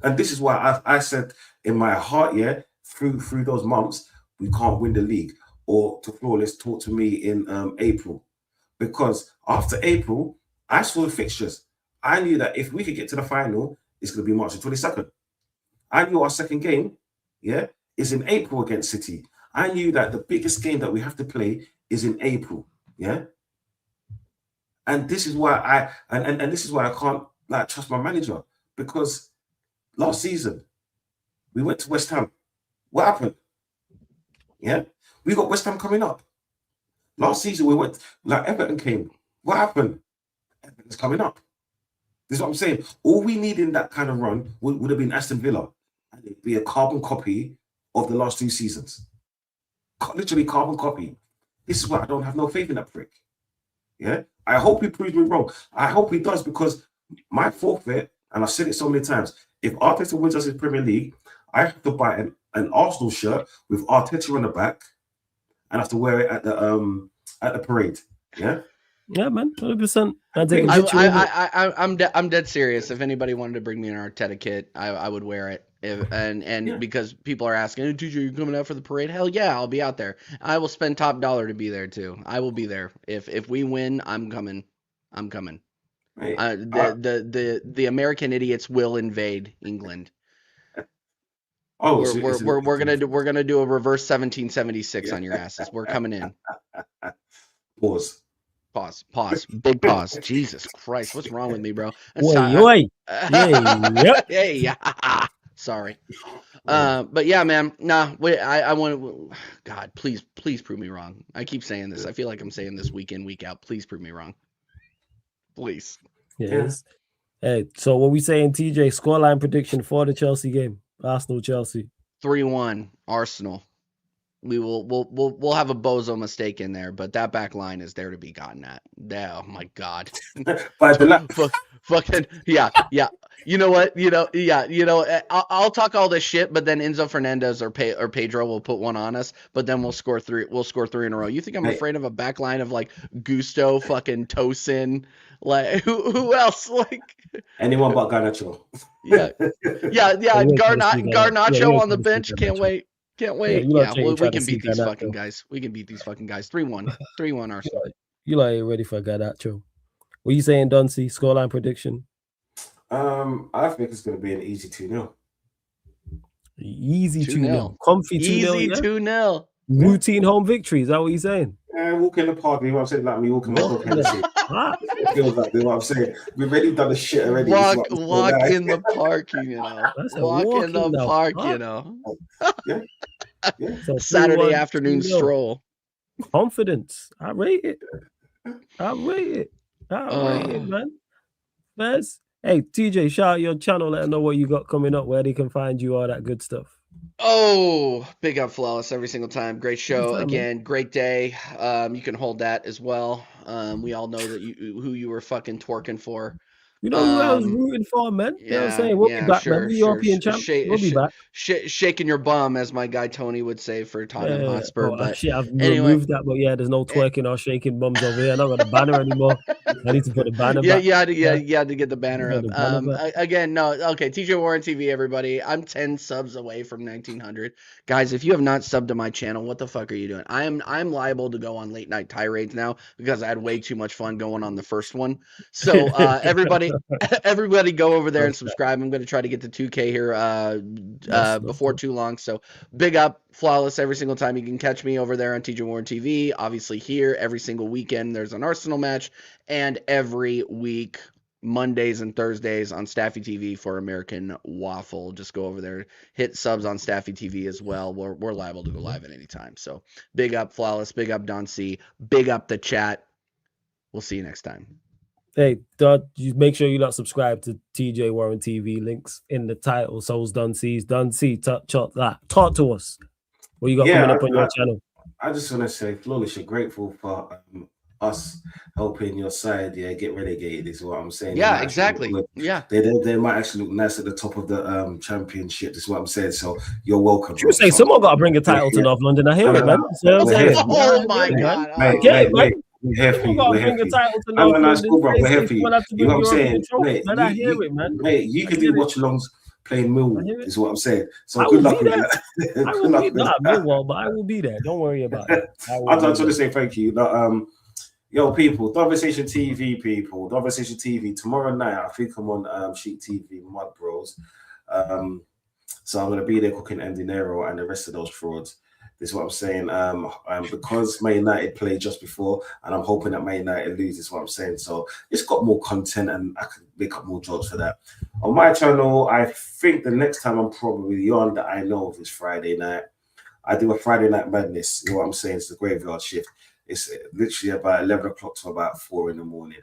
[SPEAKER 8] And this is why I said in my heart, yeah, through those months, we can't win the league. Or to Flawless, talk to me in April. Because after April, I saw the fixtures. I knew that if we could get to the final, it's going to be March the 22nd. I knew our second game, yeah, is in April against City. I knew that the biggest game that we have to play is in April, yeah. And this is why this is why I can't trust my manager, because last season we went to West Ham. What happened? Yeah, we got West Ham coming up. Last season we went Everton came. What happened? Everton's coming up. This is what I'm saying. All we need in that kind of run would have been Aston Villa, and it'd be a carbon copy of the last 2 seasons. Literally carbon copy. This is why I don't have no faith in that prick. Yeah, I hope he proves me wrong. I hope he does, because my forfeit, and I've said it so many times, if Arteta wins us in Premier League, I have to buy an Arsenal shirt with Arteta on the back, and I have to wear it at the parade. Yeah.
[SPEAKER 5] Yeah, man, 100%.
[SPEAKER 6] I'm dead serious. If anybody wanted to bring me an Arteta kit, I would wear it. Because people are asking, hey, TJ, you coming out for the parade? Hell yeah, I'll be out there. I will spend top dollar to be there too. I will be there. If we win, I'm coming. I'm coming. Right. The American idiots will invade England. Oh, we're gonna do a reverse 1776 on your asses. We're coming in. Pause. Big pause. Jesus Christ, what's wrong with me, bro? Hey, sorry. But yeah, man. Nah, wait. I want to. God, please prove me wrong. I keep saying this. I feel like I'm saying this week in, week out. Please prove me wrong. Please.
[SPEAKER 5] Yes. Hey, so what we saying, TJ? Scoreline prediction for the Chelsea game. Arsenal Chelsea
[SPEAKER 6] 3-1 Arsenal. We'll have a bozo mistake in there, but that back line is there to be gotten at. Oh my God. Fucking yeah. You know what? I'll talk all this shit, but then Enzo Fernandez or Pedro will put one on us, but then we'll score 3 in a row. You think I'm afraid of a back line of like Gusto, fucking Tosin, like who else? Like
[SPEAKER 8] anyone but Garnacho.
[SPEAKER 6] Yeah. Garnacho on the bench. Can't wait. Yeah, we can beat these fucking guys. 3-1 Arsenal.
[SPEAKER 5] You ain't ready for Garnacho. What you saying, Dunsey? Scoreline prediction?
[SPEAKER 8] I think it's going to be an easy 2-0.
[SPEAKER 5] Easy 2-0. Comfy 2-0.
[SPEAKER 6] Easy 2-0.
[SPEAKER 5] Routine home victory. Is that what you're saying?
[SPEAKER 8] Walk in the park. You know what I'm saying? Like me walking the park. It feels like, you know what I'm saying? We've already done the shit already.
[SPEAKER 6] Walk in the park, you know. Walk in the park, you know. Yeah. So Saturday afternoon stroll.
[SPEAKER 5] Confidence. I rate it, man. Fez. Hey, TJ, shout out your channel. Let them know what you got coming up, where they can find you, all that good stuff.
[SPEAKER 6] Oh, big up Flawless every single time. Great show. Again, great day. You can hold that as well. We all know that who you were fucking twerking for.
[SPEAKER 5] You know who I was rooting for, man? You know what I'm saying? We'll be back, man. European champ. We'll be back.
[SPEAKER 6] Shaking your bum, as my guy Tony would say for Tottenham Hotspur. But
[SPEAKER 5] actually, I've removed that. But yeah, there's no twerking or shaking bums over here. I don't got the banner anymore. I need to put the banner back.
[SPEAKER 6] You had to get the banner up. Again, no. Okay, TJ Warren TV, everybody. I'm 10 subs away from 1900. Guys, if you have not subbed to my channel, what the fuck are you doing? I'm liable to go on late night tirades now because I had way too much fun going on the first one. So everybody go over there and subscribe. I'm going to try to get to 2K here before too long. So big up Flawless every single time. You can catch me over there on TJ Warren TV. Obviously here every single weekend there's an Arsenal match, and every week Mondays and Thursdays on Staffy TV for American Waffle. Just go over there, hit subs on Staffy TV as well. We're liable to go live at any time. So big up Flawless, big up Don C, big up the chat. We'll see you next time.
[SPEAKER 5] Hey, you make sure you not subscribe to TJ Warren TV. Links in the title. So's Don C's. Don C, talk to us. What you got coming up on your channel? I
[SPEAKER 8] just want to say, Flawless, you're grateful for us helping your side, get relegated is what I'm saying.
[SPEAKER 6] Yeah, exactly. Yeah,
[SPEAKER 8] they might actually look nice at the top of the championship. Is what I'm saying. So you're welcome.
[SPEAKER 5] You say someone got to bring a title to North London. I hear it, man.
[SPEAKER 6] Oh my God!
[SPEAKER 8] We're here for you. We're here for you. I'm a nice cool, bro. We're here for you. You know what I'm saying? Mate, you can do watch-alongs playing Millwall, is what I'm saying. So good luck with that.
[SPEAKER 5] I will be there. Not Millwall, but I will be there. Don't worry about it.
[SPEAKER 8] I just want to say thank you. Yo, people, Donversation TV, people, Donversation TV. Tomorrow night, I think I'm on Chic TV, Mud Bros. So I'm gonna be there cooking MD Nero and the rest of those frauds. This is what I'm saying. Because Man United played just before, and I'm hoping that Man United loses. What I'm saying. So it's got more content, and I can make up more jokes for that. On my channel, I think the next time I'm probably on that I know of is Friday night. I do a Friday Night Madness. You know what I'm saying? It's the graveyard shift. It's literally about 11 o'clock to about 4 in the morning.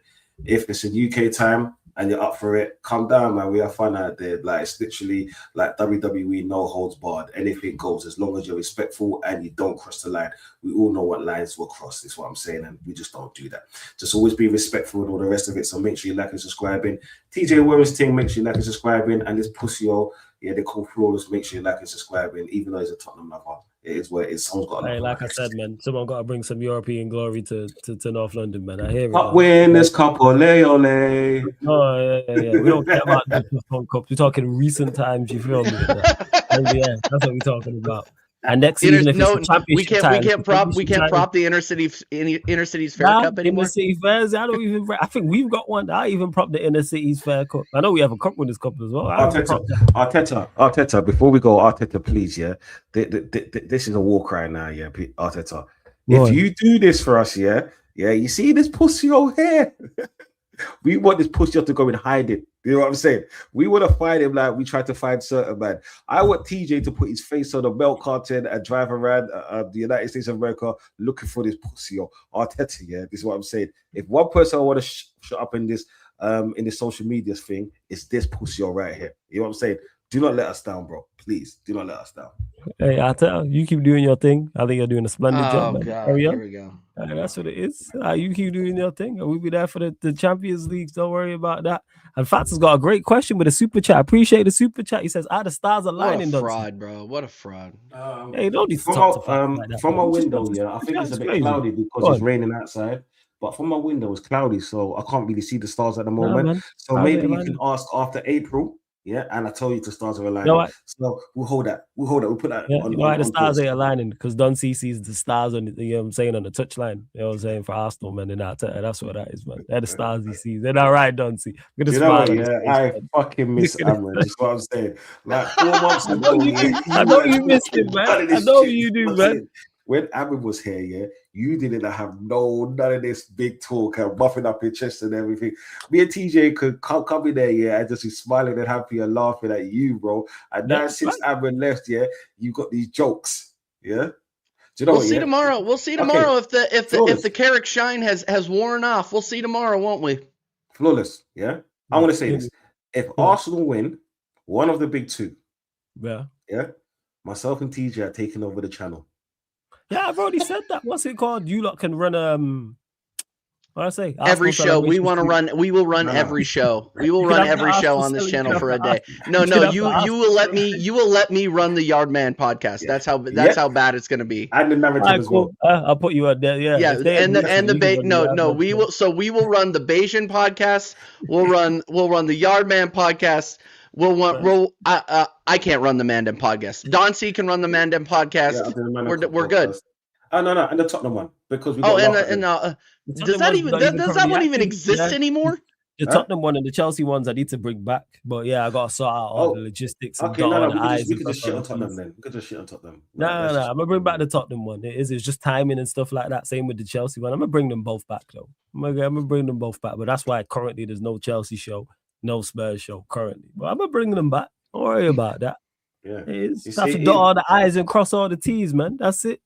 [SPEAKER 8] If it's in UK time and you're up for it, come down, man. We have fun out there. Like, it's literally like WWE, no holds barred. Anything goes as long as you're respectful and you don't cross the line. We all know what lines will cross, is what I'm saying, and we just don't do that. Just always be respectful and all the rest of it. So make sure you like and subscribing. TJ Warren's thing, make sure you like and subscribing. And this Pussyo, they call Flawless, make sure you like and subscribing, even though he's a Tottenham lover. It is what it is. Someone's got
[SPEAKER 5] to like I said, man, someone got to bring some European glory to North London, man. I hear it.
[SPEAKER 8] Cup winners, cup ole ole.
[SPEAKER 5] Oh, yeah. We don't care about the cups. We're talking recent times, you feel me? Yeah, that's what we're talking about. And next season,
[SPEAKER 6] we can't prop the inner city's fair cup anymore.
[SPEAKER 5] Inner city fairs, I think we've got one. I even prop the inner city's fair cup. I know we have a cup winners cup as well.
[SPEAKER 8] Arteta. Before we go, Arteta, please, yeah. This is a war cry now, yeah. Arteta, if you do this for us, yeah. You see this pussy over here. We want this pussy to go and hide it. You know what I'm saying? We want to find him like we tried to find certain man. I want TJ to put his face on a milk carton and drive around the United States of America looking for this pussy. Arteta, yeah, this is what I'm saying. If one person I want to shut up in this social media thing, it's this pussy right here. You know what I'm saying? Do not let us down, bro. Please, do not let us down.
[SPEAKER 5] Hey, Arteta, you keep doing your thing. I think you're doing a splendid job, man.
[SPEAKER 6] God, here we go.
[SPEAKER 5] That's what it is. You keep doing your thing. We'll be there for the Champions League. Don't worry about that. And Fats has got a great question with a super chat. Appreciate the super chat. He says, the stars aligning?
[SPEAKER 6] What a fraud, bro. What a fraud.
[SPEAKER 5] Hey, don't need to talk to
[SPEAKER 8] like that, from my window, I think it's a bit cloudy because it's raining outside. But from my window, it's cloudy, so I can't really see the stars at the moment. So maybe you can ask after April. Yeah, and I told you the stars are aligning. So we'll hold that. We'll put that on.
[SPEAKER 5] Why the stars ain't aligning? Because Don C sees the stars on the, you know what I'm saying, on the touchline. You know what I'm saying, for Arsenal, man. And that's what that is, man. They're the stars he sees. They're not right, Don C.
[SPEAKER 8] I fucking miss Amron. That's what I'm saying. Like 4 months ago.
[SPEAKER 5] I know you missed it, man. I know you do, man.
[SPEAKER 8] When Amron was here, yeah, you didn't have none of this big talk and muffing up your chest and everything. Me and TJ could come in there, yeah, and just be smiling and happy and laughing at you, bro. And now since Amron left, yeah, you got these jokes, yeah.
[SPEAKER 6] Do you know see tomorrow. We'll see tomorrow if the Carrick shine has worn off. We'll see tomorrow, won't we?
[SPEAKER 8] Flawless, yeah. I want to say this: if Arsenal win one of the big two, yeah, myself and TJ are taking over the channel.
[SPEAKER 5] Yeah, I've already said that. What's it called? You lot can run what I say?
[SPEAKER 6] Every show we want to run. We will run every show. We will run every show on this channel for a day. No, you will let me. You will let me run the Yardman podcast. That's how bad it's going to be.
[SPEAKER 8] And the narrative as well.
[SPEAKER 5] I'll put you out there. Yeah.
[SPEAKER 6] And the we will. So we will run the Bayesian podcast. We'll run the Yardman podcast. I can't run the Mandem podcast. Don C can run the Mandem podcast. We're good.
[SPEAKER 8] Oh no, and the Tottenham one because we.
[SPEAKER 6] Does that one even exist anymore?
[SPEAKER 5] The Tottenham one and the Chelsea ones I need to bring back, but yeah, I gotta sort out all the logistics.
[SPEAKER 8] Okay, we could just shit on Tottenham then. We could just shit on Tottenham.
[SPEAKER 5] No, I'm gonna bring back the Tottenham one. It's just timing and stuff like that. Same with the Chelsea one. I'm gonna bring them both back though. I'm gonna bring them both back, but that's why currently there's no Chelsea show, no Spurs show currently. But I'm gonna bring them back. Don't worry about that.
[SPEAKER 8] Yeah,
[SPEAKER 5] it's have to dot all the I's and cross all the T's, man. That's it.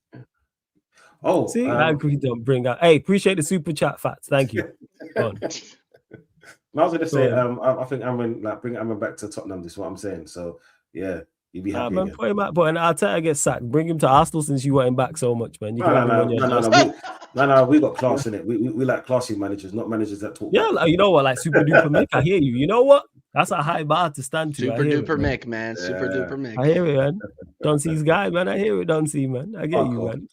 [SPEAKER 8] Oh,
[SPEAKER 5] see, I agree. Don't bring out. Hey, appreciate the super chat, Fats. Thank you.
[SPEAKER 8] I was gonna say, I think Amran, like, bring Amran back to Tottenham. This is what I'm saying. So yeah, you'd be happy.
[SPEAKER 5] Man, put him back, but Arteta gets sacked. Bring him to Arsenal since you want him back so much, man.
[SPEAKER 8] No, we got class in it. We like classy managers, not managers that talk.
[SPEAKER 5] Yeah, like, you know what, like super duper Mick. I hear you. You know what? That's a high bar to stand to.
[SPEAKER 6] Super duper Mick, man. Super duper Mick.
[SPEAKER 5] I hear it, man. Don't see his guy, man. I hear it. Don't see, man. I get you, man.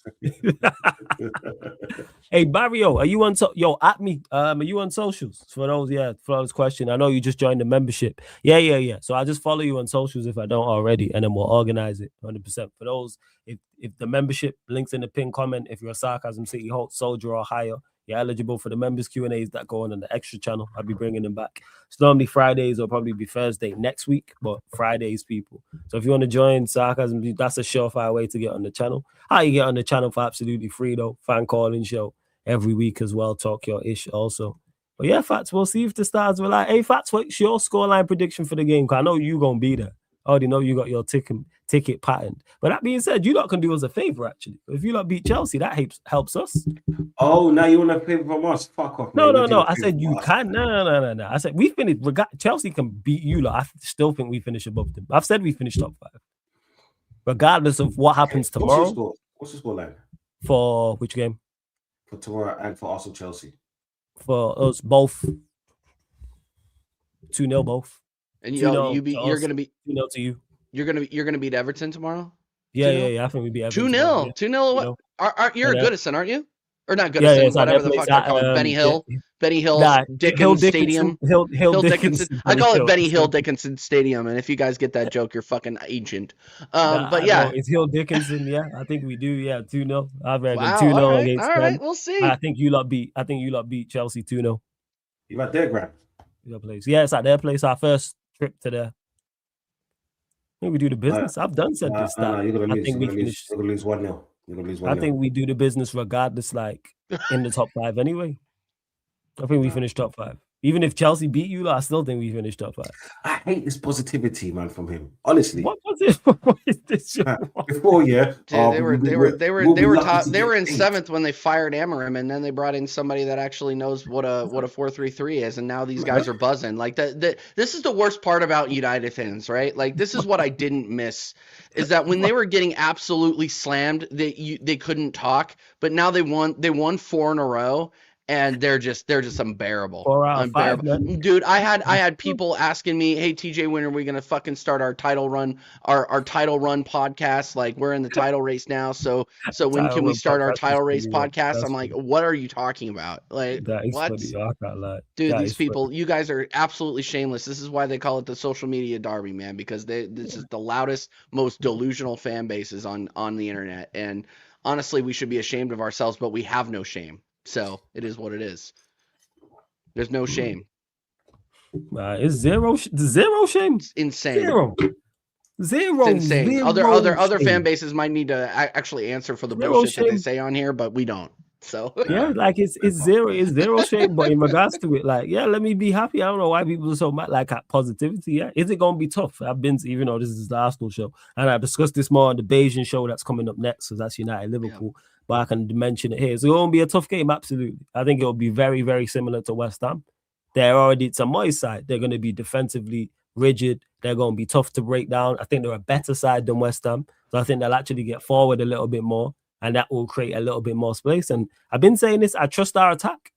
[SPEAKER 5] Hey, Barrio, are you on? At me. Are you on socials? For those question. I know you just joined the membership. Yeah. So I'll just follow you on socials if I don't already, and then we'll organize it 100%. For those, if the membership links in the pin comment, if you're a Sarcasm City Holt soldier or higher, you're eligible for the members Q&As that go on the extra channel. I'll be bringing them back. It's normally Fridays or probably be Thursday next week, but Fridays, people. So if you want to join Sarcasm, that's a surefire way to get on the channel. How you get on the channel for absolutely free, though. Fan calling show every week as well. Talk your ish also. But yeah, Fats, we'll see if the stars were like, hey, Fats, what's your scoreline prediction for the game? Because I know you're going to be there. I already know you got your ticket patterned. But that being said, you lot can do us a favor, actually. If you lot beat Chelsea, that helps us.
[SPEAKER 8] Oh, now you want a favor from us? Fuck off.
[SPEAKER 5] Man. No. I said you can. No. I said we finished. Chelsea can beat you lot. I still think we finish above them. I've said we finish top 5. Regardless of what happens tomorrow.
[SPEAKER 8] What's the score line?
[SPEAKER 5] For which game?
[SPEAKER 8] For tomorrow and for Arsenal Chelsea.
[SPEAKER 5] For us both. 2-0 both.
[SPEAKER 6] And you're gonna be
[SPEAKER 5] 2-0 to you.
[SPEAKER 6] You're gonna beat Everton tomorrow.
[SPEAKER 5] Yeah. I think we beat Everton.
[SPEAKER 6] 2-0. 2-0. You're a Goodison, aren't you? Or not Goodison, whatever the fuck they're called. Benny Hill. Benny Hill Dickens Stadium. Hill Dickinson. I call it Benny Hill Dickinson Stadium. And if you guys get that joke, you're fucking ancient. But yeah,
[SPEAKER 5] it's Hill Dickinson. Yeah, I think we do. Yeah, 2-0. I've read 2-0 against them.
[SPEAKER 6] All right, we'll see.
[SPEAKER 5] I think you lot beat Chelsea 2-0.
[SPEAKER 8] You at their ground?
[SPEAKER 5] Your place. Yeah, it's at their place. Our first trip to there. I think we do the business. I've done said this.
[SPEAKER 8] You're gonna lose 1-0.
[SPEAKER 5] I think we do the business regardless, like in the top 5 anyway. I think we finished top 5. Even if Chelsea beat you, I still think we finished top 5.
[SPEAKER 8] I hate this positivity, man, from him. Honestly,
[SPEAKER 5] what was it?
[SPEAKER 8] Before, yeah,
[SPEAKER 6] dude, they were top. They were in 7th when they fired Amorim, and then they brought in somebody that actually knows what a 4-3-3 is, and now these guys are buzzing. Like this is the worst part about United fans, right? Like this is what I didn't miss is that when they were getting absolutely slammed, they couldn't talk, but now they won 4 in a row. And they're just unbearable.
[SPEAKER 5] 4 out of 5,
[SPEAKER 6] dude. I had people asking me, "Hey TJ, when are we gonna fucking start our title run podcast? Like we're in the title race now, so when can we start our title race podcast?" I'm like, "What are you talking about? Like what?" Dude, these people, you guys are absolutely shameless. This is why they call it the social media derby, man, because this is the loudest, most delusional fan bases on the internet. And honestly, we should be ashamed of ourselves, but we have no shame. So it is what it is. There's no shame.
[SPEAKER 5] It's zero shame.
[SPEAKER 6] It's insane.
[SPEAKER 5] Zero.
[SPEAKER 6] It's insane. Other fan bases might need to actually answer for the bullshit that they say on here, but we don't. So
[SPEAKER 5] yeah, like it's zero shame. But in regards to it, like let me be happy. I don't know why people are so mad. Like positivity. Yeah, is it gonna be tough? Even though this is the Arsenal show, and I discussed this more on the Bayesian show that's coming up next, because that's United Liverpool. Yeah. But I can mention it here. So it won't be a tough game, absolutely. I think it will be very, very similar to West Ham. They're already to my side. They're going to be defensively rigid. They're going to be tough to break down. I think they're a better side than West Ham. So I think they'll actually get forward a little bit more, and that will create a little bit more space. And I've been saying this, I trust our attack.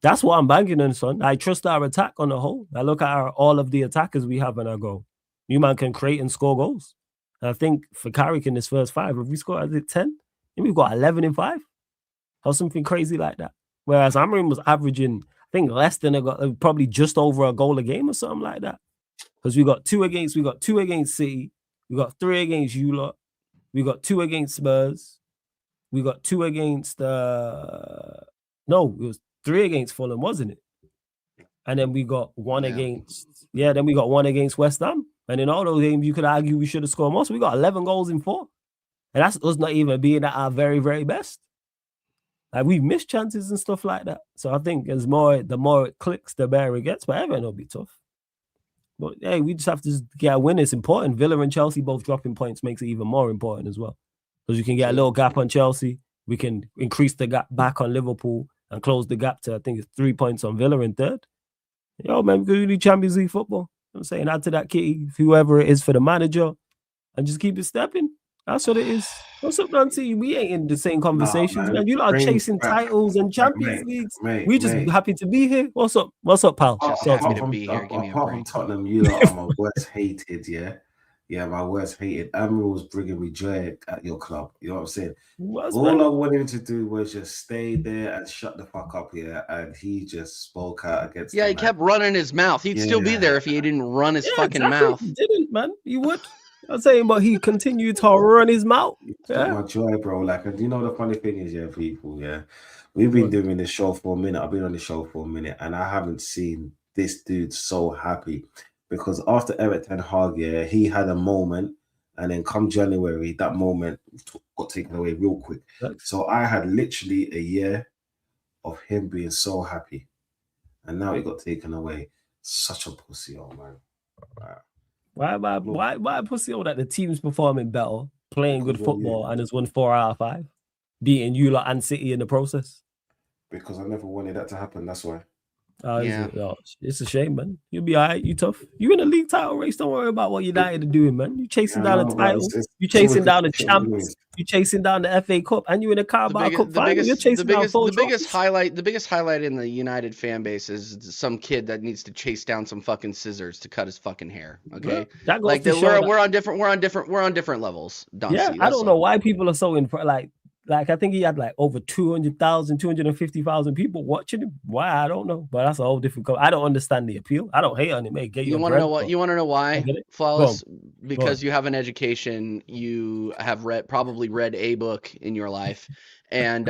[SPEAKER 5] That's what I'm banking on, son. I trust our attack on the whole. I look at all of the attackers we have and I go, you man can create and score goals. And I think for Carrick in his first 5, if we score, is it 10? We've got 11 in 5 or something crazy like that. Whereas Amorim was averaging, I think, less than probably just over a goal a game or something like that. Because we got 2 against City, we got 3 against you lot, we got 2 against Spurs, we got 2 against it was 3 against Fulham, wasn't it? And then we got 1 then we got 1 against West Ham. And in all those games, you could argue we should have scored more. So we got 11 goals in 4. And that's us not even being at our very, very best. Like we've missed chances and stuff like that. So I think the more it clicks, the better it gets. But everyone will be tough. But hey, we just have to get a win. It's important. Villa and Chelsea both dropping points makes it even more important as well. Because you can get a little gap on Chelsea. We can increase the gap back on Liverpool and close the gap to, I think it's 3 points on Villa in third. Yo, man, we need Champions League football. I'm saying, add to that kitty, whoever it is for the manager, and just keep it stepping. That's what it is. What's up, Nancy? We ain't in the same conversations, man. You lot are chasing titles and Champions Leagues. We just happy to be here. What's up? What's up, pal?
[SPEAKER 6] Just happy to be here. Give me a break.
[SPEAKER 8] From Tottenham, you lot are my worst hated, yeah? Yeah, my worst hated. Admiral was bringing me joy at your club. You know what I'm saying? All I wanted to do was just stay there and shut the fuck up here. And he just spoke out against.
[SPEAKER 6] Yeah, he kept running his mouth. He'd still be there if he didn't run his fucking mouth.
[SPEAKER 5] He didn't, man. He would. I'm saying, but he continued to run his mouth.
[SPEAKER 8] Yeah. My joy, bro. Like, you know, the funny thing is, yeah, people, yeah, we've been doing this show for a minute. I've been on the show for a minute, and I haven't seen this dude so happy. Because after Eric Ten Hag, yeah, he had a moment, and then come January, that moment got taken away real quick. So I had literally a year of him being so happy, and now it got taken away. Such a pussy, oh man.
[SPEAKER 5] Why pussy all that the team's performing better, playing good football, and has won 4 out of 5, beating you lot and City in the process?
[SPEAKER 8] Because I never wanted that to happen. That's why.
[SPEAKER 5] It's a shame, man. You'll be all right. You tough. You in a league title race. Don't worry about what United are doing, man. You chasing down the title. You chasing down the champs. You chasing down the FA Cup, and you in a Carabao Cup final. You're chasing down the
[SPEAKER 6] biggest highlight in the United fan base is some kid that needs to chase down some fucking scissors to cut his fucking hair. Okay, like we're on different levels.
[SPEAKER 5] Yeah, I don't know why people are so Like I think he had like over 200,000, 250,000 people watching him. Why? I don't know, but that's a whole different. I don't understand the appeal. I don't hate on him. Hey,
[SPEAKER 6] you want to know what? You want to know why? Flawless, because you have an education. You have probably read a book in your life, and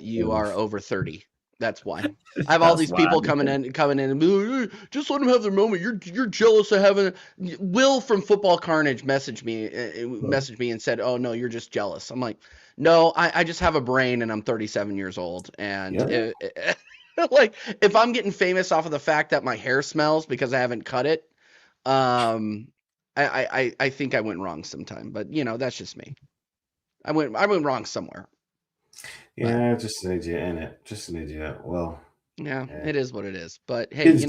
[SPEAKER 6] you are over 30. That's why. I have all these people coming in and be like, hey, just let them have their moment. You're jealous of having. Will from Football Carnage messaged me and said, "Oh no, you're just jealous." I'm like, no, I just have a brain and I'm 37 years old, and like if I'm getting famous off of the fact that my hair smells because I haven't cut it, I think I went wrong sometime. But you know, that's just me. I went wrong somewhere.
[SPEAKER 8] Yeah, just an idiot, innit? Just an idiot. Well,
[SPEAKER 6] yeah, it is what it is. But hey, you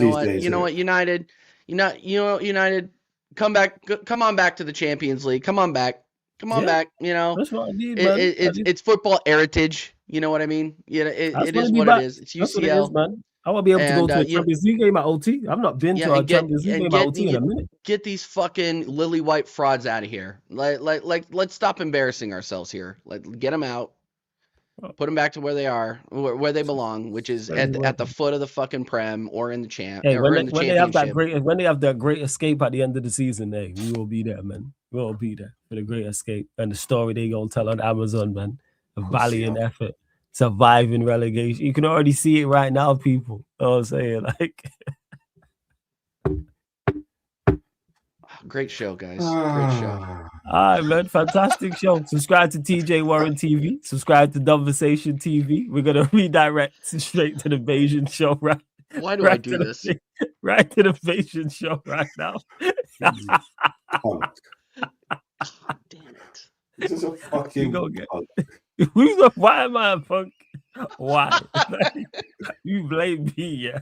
[SPEAKER 6] know what? United, United, come on back to the Champions League. Come on back. back. You know,
[SPEAKER 5] that's what I need, man.
[SPEAKER 6] It's football heritage. You know what I mean? Yeah, it is what it is. It's UCL,
[SPEAKER 5] what it is, man. I want to be able to go to a Champions League game at OT. I've not been to a Champions League game at OT in a minute.
[SPEAKER 6] Get these fucking lily white frauds out of here. Like, let's stop embarrassing ourselves here. Get them out. Put them back to where they are, where they belong, which is at the foot of the fucking Prem or in the champ.
[SPEAKER 5] Hey, when they have that great escape at the end of the season, hey, we will be there, man. We will be there for the great escape and the story they gonna tell on Amazon, man. A valiant effort, surviving relegation. You can already see it right now, people. You know what I'm saying? Like,
[SPEAKER 6] great show, guys. Great show.
[SPEAKER 5] All right, man. Fantastic show. Subscribe to TJ Warren TV. Subscribe to Donversation TV. We're going to redirect straight to the Bayesian show, right?
[SPEAKER 6] Why do I do this?
[SPEAKER 5] Right to the Bayesian show right now.
[SPEAKER 6] God damn it.
[SPEAKER 8] This is a fucking
[SPEAKER 5] why am I a punk? Why? You blame me, yeah.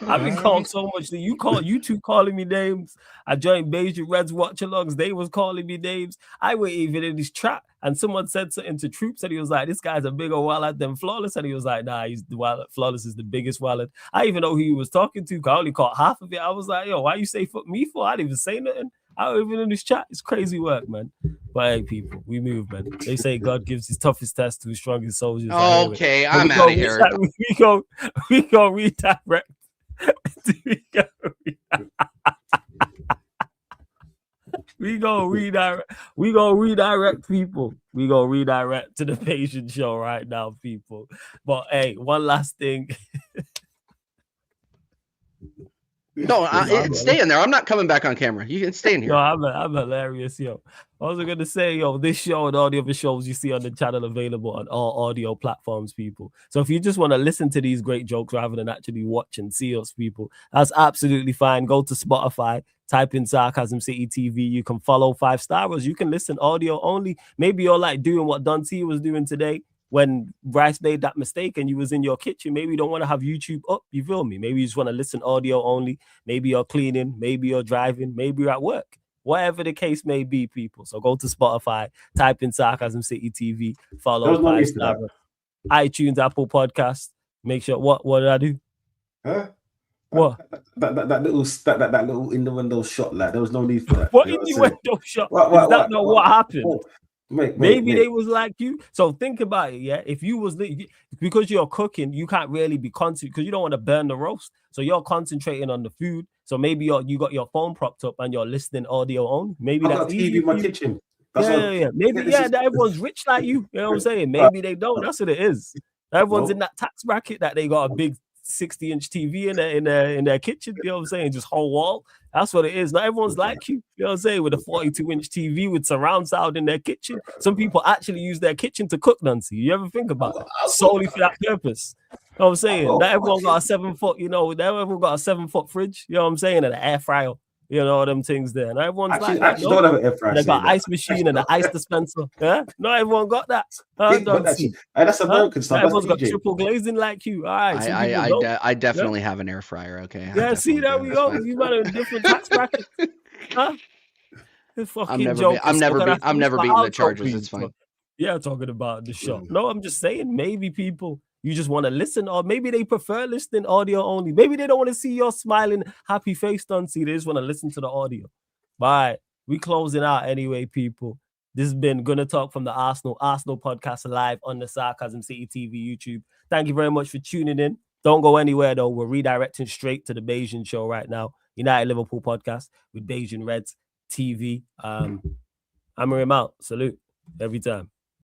[SPEAKER 5] I've been called so much that you two calling me names. I joined Bayesian Reds watch-alongs. They was calling me names. I went even in this trap, and someone said something to Troops, and he was like, "This guy's a bigger wallet than Flawless," and he was like, "Nah, he's the wallet. Flawless is the biggest wallet." I even know who he was talking to. I only caught half of it. I was like, "Yo, why you say fuck me for?" I didn't even say nothing. I don't even in this chat. It's crazy work, man. But hey, people, we move, man. They say God gives his toughest test to his strongest soldiers.
[SPEAKER 6] Okay, I'm out of here.
[SPEAKER 5] We go redirect. We gonna redirect people. We gonna redirect to the Bayesian show right now, people. But hey, one last thing.
[SPEAKER 6] No, stay in there. I'm not coming back on camera. You can stay in here.
[SPEAKER 5] Yo, I'm hilarious, yo. I was gonna say, yo, this show and all the other shows you see on the channel available on all audio platforms, people. So if you just want to listen to these great jokes rather than actually watch and see us, people, that's absolutely fine. Go to Spotify, type in Sarcasm City TV. You can follow 5 stars. You can listen audio only. Maybe you're like doing what Don T was doing today. When Bryce made that mistake and you was in your kitchen, maybe you don't want to have YouTube up, you feel me? Maybe you just want to listen audio only. Maybe you're cleaning, maybe you're driving, maybe you're at work. Whatever the case may be, people. So go to Spotify, type in Sarcasm City TV, follow 5 stars, iTunes, Apple Podcasts. Make sure, what did I do?
[SPEAKER 8] Huh?
[SPEAKER 5] What?
[SPEAKER 8] That little in the window shot, like there was no need for that.
[SPEAKER 5] What in the window shot? Is that not what happened? Maybe they was like you. So think about it, yeah. If you was because you're cooking, you can't really be concentrating because you don't want to burn the roast. So you're concentrating on the food. So maybe you got your phone propped up and you're listening audio on. Maybe
[SPEAKER 8] I
[SPEAKER 5] that's
[SPEAKER 8] got
[SPEAKER 5] easy
[SPEAKER 8] TV in my kitchen.
[SPEAKER 5] Yeah. Maybe that everyone's rich like you. You know what I'm saying? Maybe they don't. That's what it is. Everyone's in that tax bracket that they got a big 60-inch TV in their kitchen. You know what I'm saying? Just whole wall. That's what it is. Not everyone's like you. You know what I'm saying? With a 42-inch TV with surround sound in their kitchen. Some people actually use their kitchen to cook, Nancy. You ever think about it? Solely for that purpose. You know what I'm saying? Not everyone got a 7-foot, not everyone got a 7-foot fridge. You know what I'm saying? And an air fryer. You know them things there. Not everyone's
[SPEAKER 8] don't have an air fryer.
[SPEAKER 5] They got ice machine and an ice dispenser. Yeah, not everyone got that.
[SPEAKER 8] That's American stuff.
[SPEAKER 5] Everyone's got triple glazing like you. All right,
[SPEAKER 6] I definitely have an air fryer. Okay.
[SPEAKER 5] Yeah, see, there we go. You got a different tax bracket. Huh?
[SPEAKER 6] I'm never beating the charges. It's fine.
[SPEAKER 5] Yeah, talking about the show. No, I'm just saying maybe people. You just want to listen, or maybe they prefer listening audio only. Maybe they don't want to see your smiling, happy face, don't see. They just want to listen to the audio. Bye. We closing out anyway, people. This has been Gonna Talk from the Arsenal podcast live on the Sarcasm City TV YouTube. Thank you very much for tuning in. Don't go anywhere, though. We're redirecting straight to the Bayesian show right now. United Liverpool podcast with Bayesian Reds TV. Hammer him out. Salute every time.